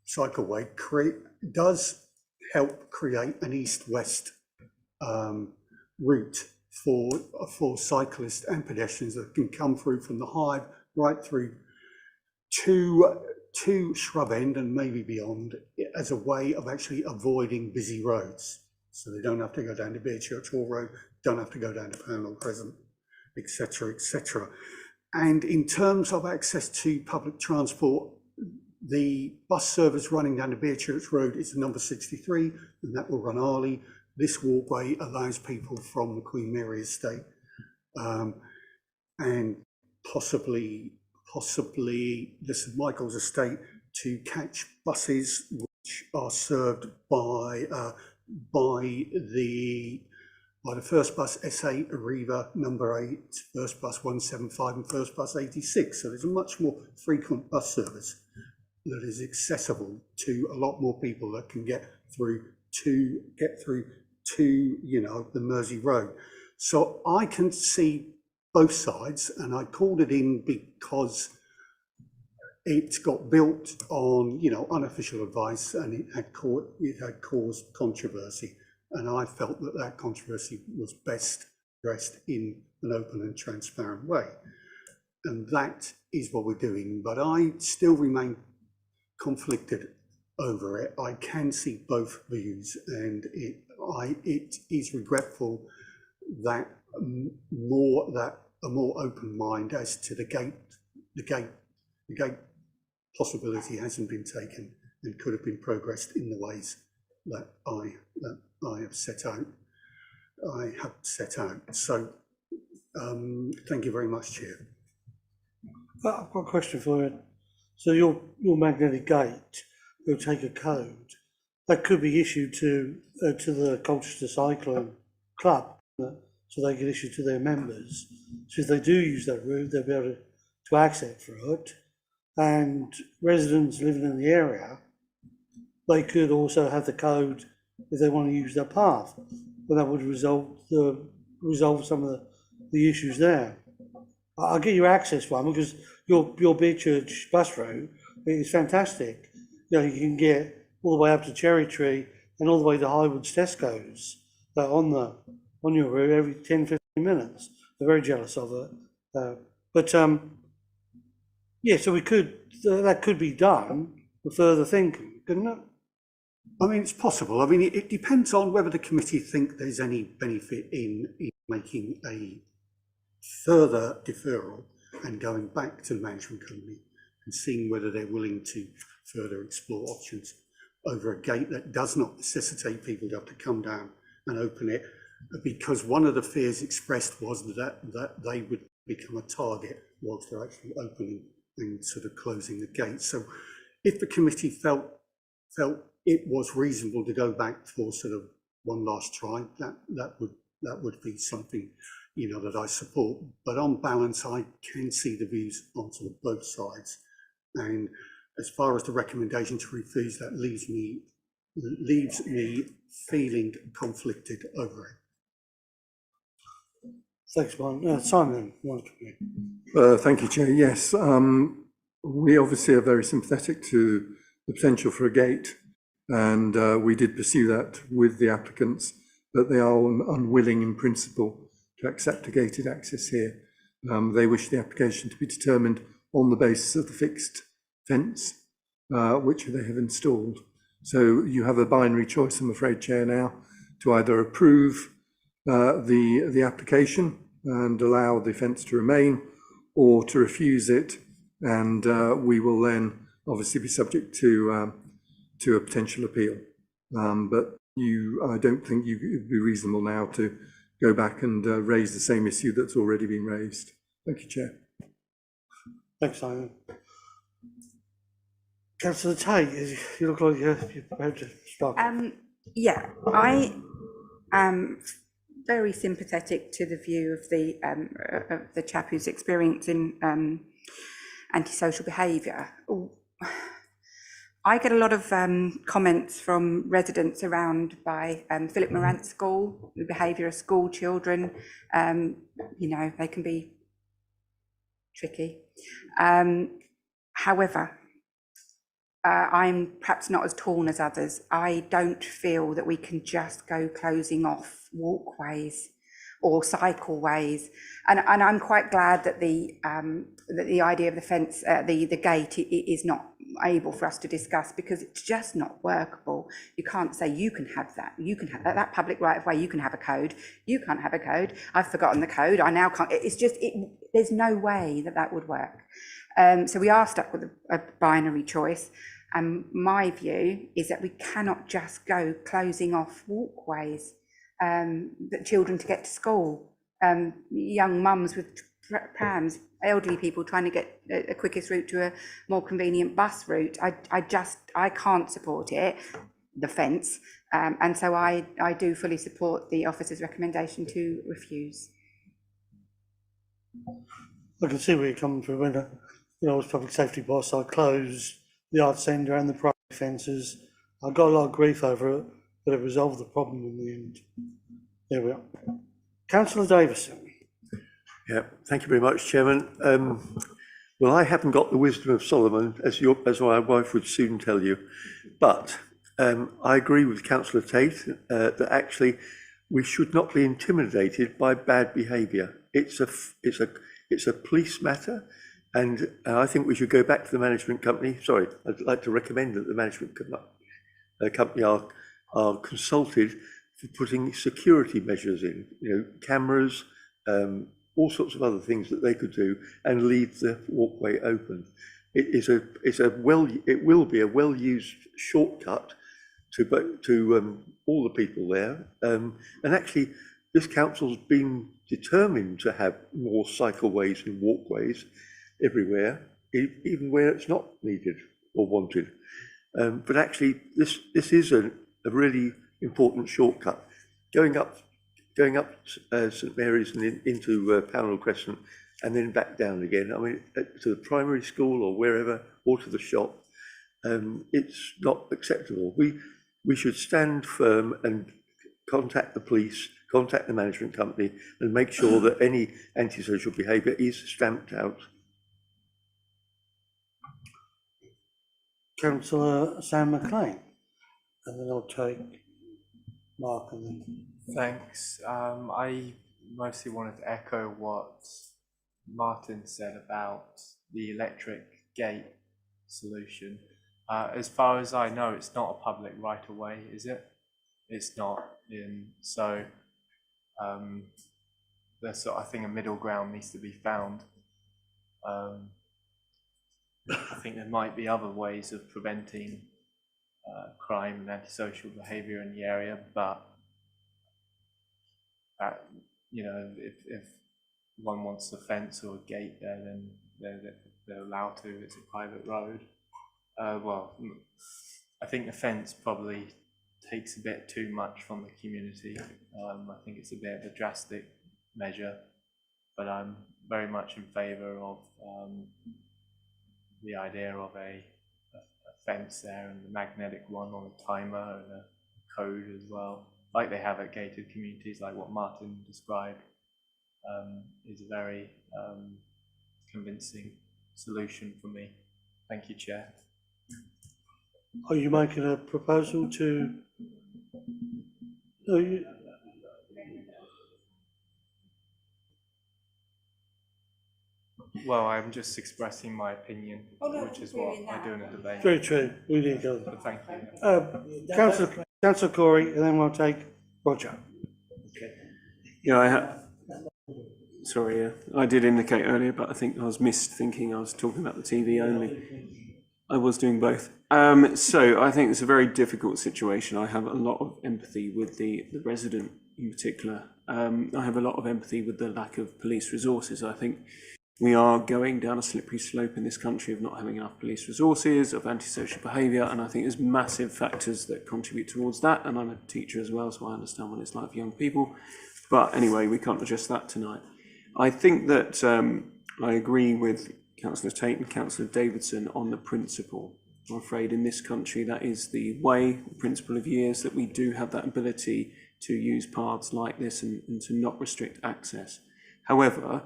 cycleway does help create an east-west route for cyclists and pedestrians that can come through from the Hive right through to Shrub End and maybe beyond, as a way of actually avoiding busy roads. So they don't have to go down to Beerchurch Hall Road, don't have to go down to Pownall Crescent, etc., etc. And in terms of access to public transport, the bus service running down to Beerchurch Road is number 63, and that will run early. This walkway allows people from the Queen Mary estate and possibly the St Michael's estate to catch buses which are served by the first bus SA Arriva number 8, first bus 175 and first bus 86. So there's a much more frequent bus service that is accessible to a lot more people that can get through to the Mersey Road. So I can see both sides, and I called it in because it got built on unofficial advice, and it had caused controversy, and I felt that controversy was best addressed in an open and transparent way, and that is what we're doing. But I still remain conflicted over it. I can see both views, and it is regretful that a more open mind as to the gate possibility hasn't been taken and could have been progressed in the ways that I have set out. So thank you very much, Chair. I've got a question for you. So your magnetic gate will take a code that could be issued to the Colchester Cycling Club, so they get issued to their members. So if they do use that route, they'll be able to access through it. And residents living in the area, they could also have the code if they want to use that path, but that would resolve some of the issues there. I'll get your access one, because your Beerchurch bus route is fantastic. You can get all the way up to Cherry Tree and all the way to Highwood's Tesco's on your route every 10-15 minutes. They're very jealous of it. Yeah, so that could be done with further thinking, couldn't it? I mean, it's possible. I mean, it depends on whether the committee think there's any benefit in making a further deferral and going back to the management company and seeing whether they're willing to further explore options over a gate that does not necessitate people to have to come down and open it, because one of the fears expressed was that they would become a target whilst they're actually opening and sort of closing the gate. So if the committee felt it was reasonable to go back for sort of one last try, that would be something that I support. But on balance, I can see the views on sort of both sides. And as far as the recommendation to refuse, that leaves me feeling conflicted over it. Thanks, Martin. Simon, thank you, Chair. Yes, we obviously are very sympathetic to the potential for a gate, and we did pursue that with the applicants, but they are unwilling in principle to accept a gated access here. They wish the application to be determined on the basis of the fixed fence, which they have installed. So you have a binary choice, I'm afraid, Chair, now, to either approve the application and allow the fence to remain, or to refuse it, and we will then obviously be subject to a potential appeal. But I don't think it would be reasonable now to go back and raise the same issue that's already been raised. Thank you, Chair. Thanks, Simon. Councillor Tate, you look like you're prepared to start. Yeah, I am very sympathetic to the view of the chap who's experiencing antisocial behaviour. I get a lot of comments from residents around by Philip Morant School, the behaviour of school children. You know, they can be tricky. However, I'm perhaps not as torn as others. I don't feel that we can just go closing off walkways or cycleways, and I'm quite glad that the idea of the fence, the gate, is not able for us to discuss, because it's just not workable. You can't say you can have that. You can have that public right of way. You can have a code. You can't have a code. I've forgotten the code. I now can't. It's just there's no way that would work. So we are stuck with a binary choice. And my view is that we cannot just go closing off walkways that children to get to school, young mums with prams, elderly people trying to get a quickest route to a more convenient bus route. I can't support it, the fence, and so I do fully support the officer's recommendation to refuse. I can see where you're coming from. When I was public safety boss, I closed the arts centre and the private fences. I got a lot of grief over it, but it resolved the problem in the end. There we are. Councillor Davison. Yeah, thank you very much, Chairman. Well, I haven't got the wisdom of Solomon, as my wife would soon tell you, but I agree with Councillor Tate that actually we should not be intimidated by bad behaviour. It's a police matter, and I think we should go back to the management company. Sorry, I'd like to recommend that the management company are consulted for putting security measures in, cameras, all sorts of other things that they could do, and leave the walkway open. It will be a well-used shortcut to all the people there, and actually this council's been determined to have more cycleways and walkways everywhere, even where it's not needed or wanted. But actually, this is a really important shortcut. Going up St Mary's and into Pownell Crescent, and then back down again. I mean, to the primary school or wherever, or to the shop. It's not acceptable. We should stand firm and contact the police, contact the management company, and make sure that any antisocial behaviour is stamped out. Councillor Sam McLean, and then I'll take Mark and then. Thanks. I mostly wanted to echo what Martin said about the electric gate solution. As far as I know, it's not a public right of way, is it? It's not. So there's, I think, a middle ground needs to be found. I think there might be other ways of preventing crime and antisocial behaviour in the area, but if one wants a fence or a gate there, then they're allowed to. It's a private road. Well, I think the fence probably takes a bit too much from the community. I think it's a bit of a drastic measure, but I'm very much in favour of the idea of a fence there, and the magnetic one on a timer and a code as well, like they have at gated communities, like what Martin described, is a very convincing solution for me. Thank you, Chair. Are you making a proposal to? Well, I'm just expressing my opinion, which is what I do in a debate. Very true. We need to go. Thank you. Councillor Corey, and then we'll take Roger. Okay. Yeah, sorry, I did indicate earlier, but I think I was thinking I was talking about the TV only. I was doing both. So I think it's a very difficult situation. I have a lot of empathy with the resident in particular. I have a lot of empathy with the lack of police resources. I think we are going down a slippery slope in this country of not having enough police resources, of antisocial behaviour, and I think there's massive factors that contribute towards that. And I'm a teacher as well, so I understand what it's like for young people. But anyway, we can't address that tonight. I think that I agree with Councillor Tate and Councillor Davidson on the principle. I'm afraid in this country that is the way, the principle of years, that we do have that ability to use paths like this and to not restrict access. However,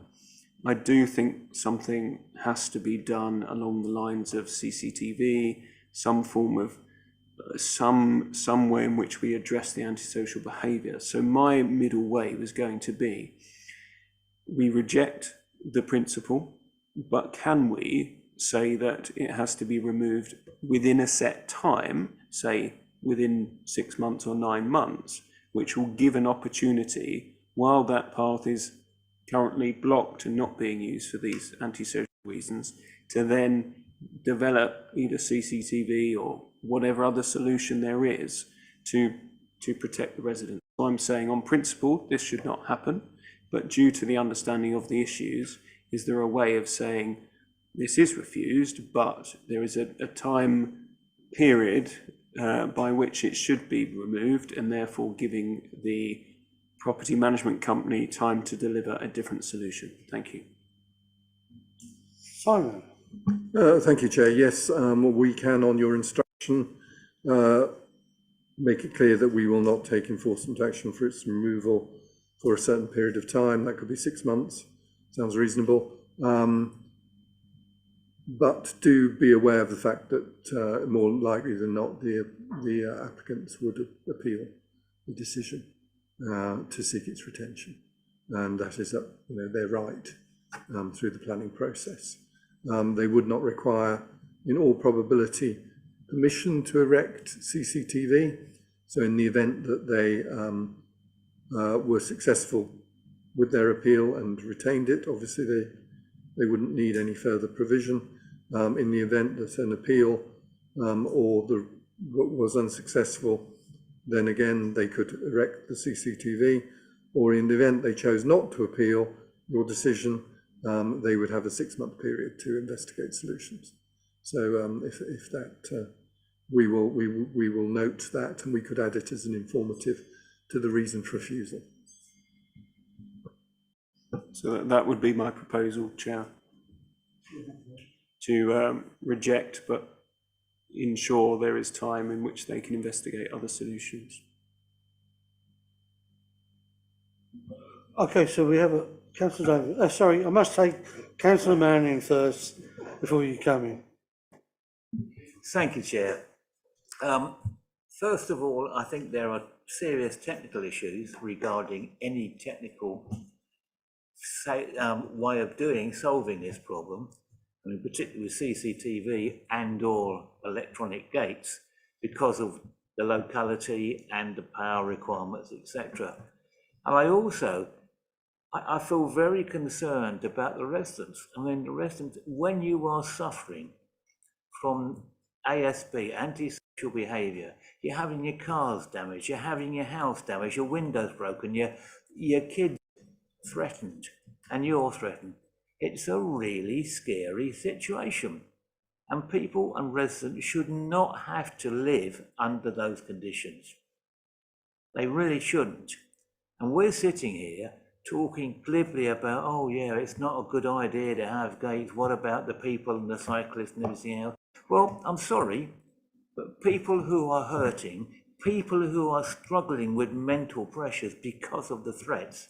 I do think something has to be done along the lines of CCTV, some form of some way in which we address the antisocial behaviour. So my middle way was going to be, we reject the principle, but can we say that it has to be removed within a set time, say within 6 months or 9 months, which will give an opportunity while that path is currently blocked and not being used for these antisocial reasons, to then develop either CCTV or whatever other solution there is to protect the residents. I'm saying on principle this should not happen, but due to the understanding of the issues, is there a way of saying this is refused, but there is a time period by which it should be removed, and therefore giving the property management company time to deliver a different solution? Thank you. Simon. Thank you, Chair. Yes, we can, on your instruction, make it clear that we will not take enforcement action for its removal for a certain period of time. That could be 6 months. Sounds reasonable. But do be aware of the fact that more likely than not, the applicants would appeal the decision to seek its retention, and that is their right through the planning process. They would not require, in all probability, permission to erect CCTV. So in the event that they were successful with their appeal and retained it, obviously they wouldn't need any further provision. In the event that an appeal was unsuccessful, then again they could erect the CCTV, or in the event they chose not to appeal your decision, they would have a 6-month period to investigate solutions. So if that, we will note that, and we could add it as an informative to the reason for refusal. So that would be my proposal, Chair, to reject, but ensure there is time in which they can investigate other solutions. Okay, so we have a Councillor Davis. Sorry, I must take Councillor Manning first before you come in. Thank you, Chair. First of all, I think there are serious technical issues regarding any technical way of solving this problem. I mean, particularly with CCTV and/or electronic gates, because of the locality and the power requirements, etc. And I feel very concerned about the residents. I mean, the residents, when you are suffering from ASB, antisocial behaviour, you're having your cars damaged, you're having your house damaged, your windows broken, your kids threatened, and you're threatened. It's a really scary situation. And people and residents should not have to live under those conditions. They really shouldn't. And we're sitting here talking glibly about, oh yeah, it's not a good idea to have gates. What about the people and the cyclists and everything else? Well, I'm sorry, but people who are hurting, people who are struggling with mental pressures because of the threats,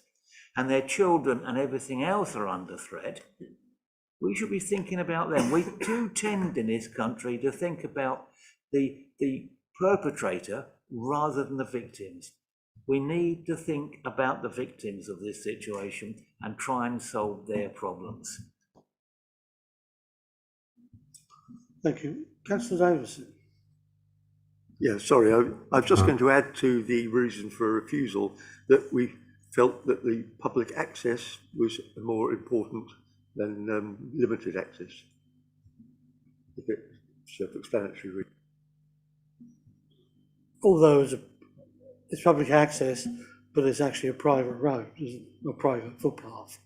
and their children and everything else are under threat, we should be thinking about them. We do tend in this country to think about the perpetrator rather than the victims. We need to think about the victims of this situation and try and solve their problems. Thank you. Councillor Davison. Yeah, sorry, I'm just going to add to the reason for refusal that we felt that the public access was more important than limited access. A bit self-explanatory. Although it's public access, but it's actually a private road, a private footpath.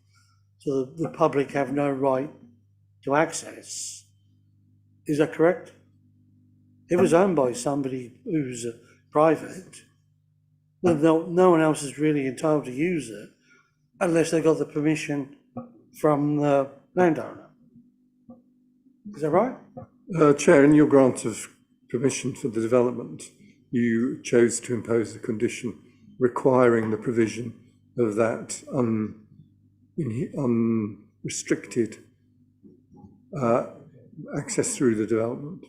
So the public have no right to access. Is that correct? It was owned by somebody who's private. No one else is really entitled to use it unless they got the permission from the landowner. Is that right? Chair, in your grant of permission for the development, you chose to impose a condition requiring the provision of that unrestricted access through the development.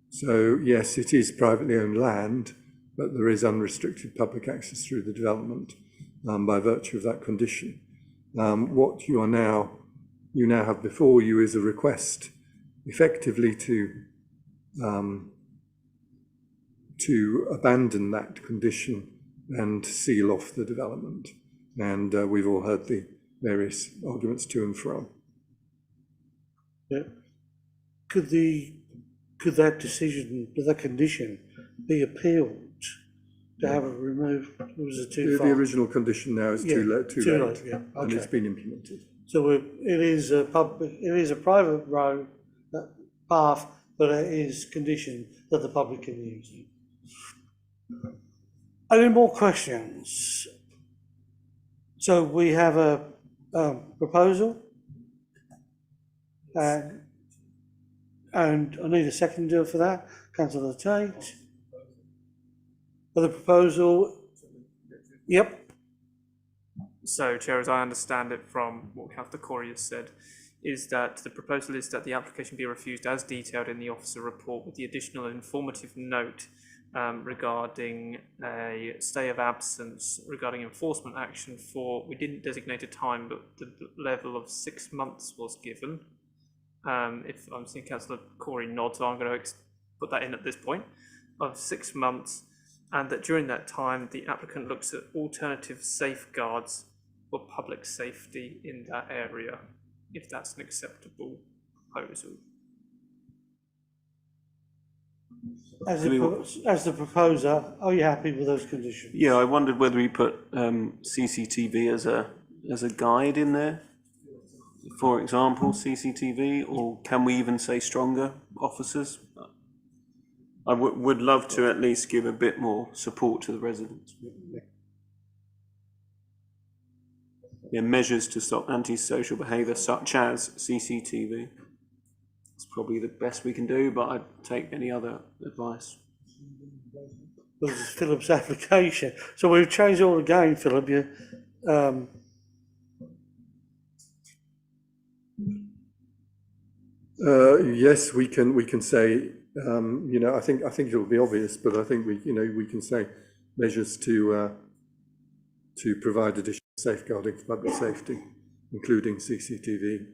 So yes, it is privately owned land, but there is unrestricted public access through the development by virtue of that condition. What you now have before you is a request effectively to abandon that condition and seal off the development. And we've all heard the various arguments to and from. Yeah. Could that decision, that condition, be appealed to have it removed? Or was it too far? The original condition now is too late, yeah. Okay. And it's been implemented. So it is a private road path, but it is conditioned that the public can use it. Any more questions? So we have a proposal, and I need a seconder for that. Councillor Tate. For the proposal, yep. So, Chair, as I understand it from what Councillor Corey has said, is that the proposal is that the application be refused as detailed in the officer report, with the additional informative note regarding a stay of absence regarding enforcement action for, we didn't designate a time, but the level of 6 months was given. If I'm seeing Councillor Corey nod, so I'm going to put that in at this point, of 6 months, and that during that time the applicant looks at alternative safeguards for public safety in that area, if that's an acceptable proposal. As the proposer, are you happy with those conditions? Yeah, I wondered whether we put CCTV as a guide in there. For example, CCTV, or can we even say stronger officers? I would love to at least give a bit more support to the residents. Yeah, measures to stop antisocial behaviour such as CCTV. It's probably the best we can do, but I'd take any other advice. This is Philip's application. So we've changed all again, Philip. Yes, we can say, I think it'll be obvious, but I think we can say measures to provide additional safeguarding for public safety, including CCTV.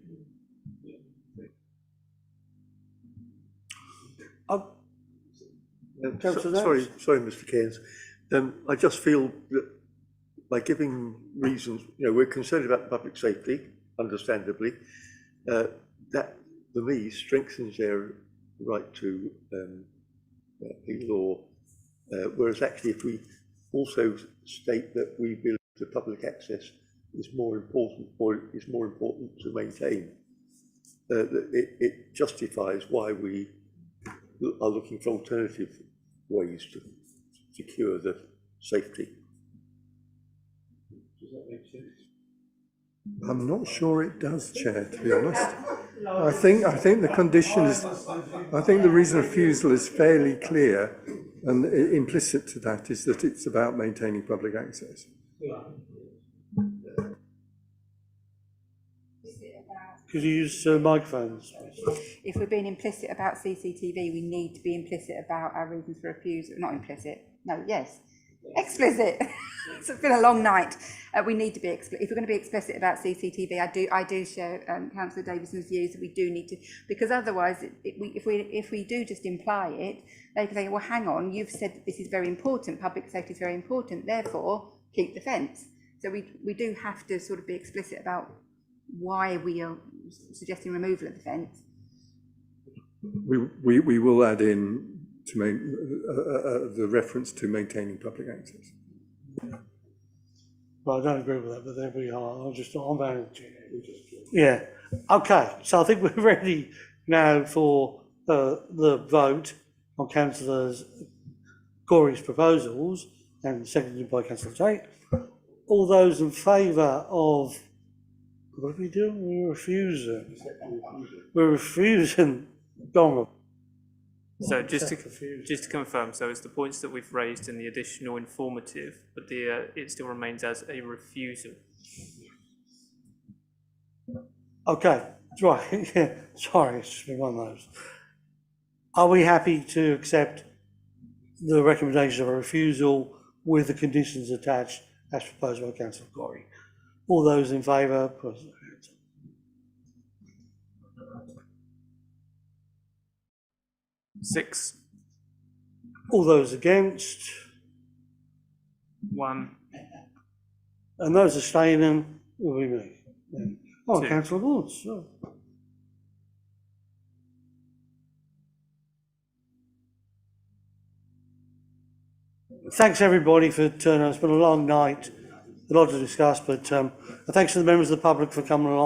Sorry, Mr. Keynes. I just feel that by giving reasons, we're concerned about public safety, understandably. That, for me, strengthens their right to appeal law. Whereas actually, if we also state that we believe the public access is more important, or is more important to maintain, it justifies why we are looking for alternative ways to secure the safety. Does that make sense? I'm not sure it does, Chair, to be honest. I think the condition is, I think the reason of refusal is fairly clear, and implicit to that is that it's about maintaining public access. Could you use microphones? If we're being implicit about CCTV, we need to be implicit about our reasons for refusal. Not implicit. No, yes. Explicit. It's been a long night. We need to be explicit. If we're going to be explicit about CCTV, I do share Councillor Davison's views that we do need to, because otherwise, if we do just imply it, they can say, well, hang on, you've said that this is very important, public safety is very important, therefore keep the fence. So we do have to sort of be explicit about why we are suggesting removal of the fence. We will add in to the reference to maintaining public access. Well, I don't agree with that, but there we are. I'm managing. Yeah. Okay. So I think we're ready now for the vote on Councillor Corey's proposals, and seconded by Councillor Tate. All those in favour of, what are we doing? We're refusing Donald. So just to confirm, so it's the points that we've raised in the additional informative, but it still remains as a refusal. Okay, right, yeah, sorry, it's just been one of those. Are we happy to accept the recommendation of a refusal with the conditions attached as proposed by Councillor Gorry? All those in favour, put their hands up. 6. All those against? 1. And those abstaining will be me. Yeah. Oh, 2. Councillor Woods. Oh. Thanks everybody for turning out. It's been a long night, a lot to discuss, but thanks to the members of the public for coming along.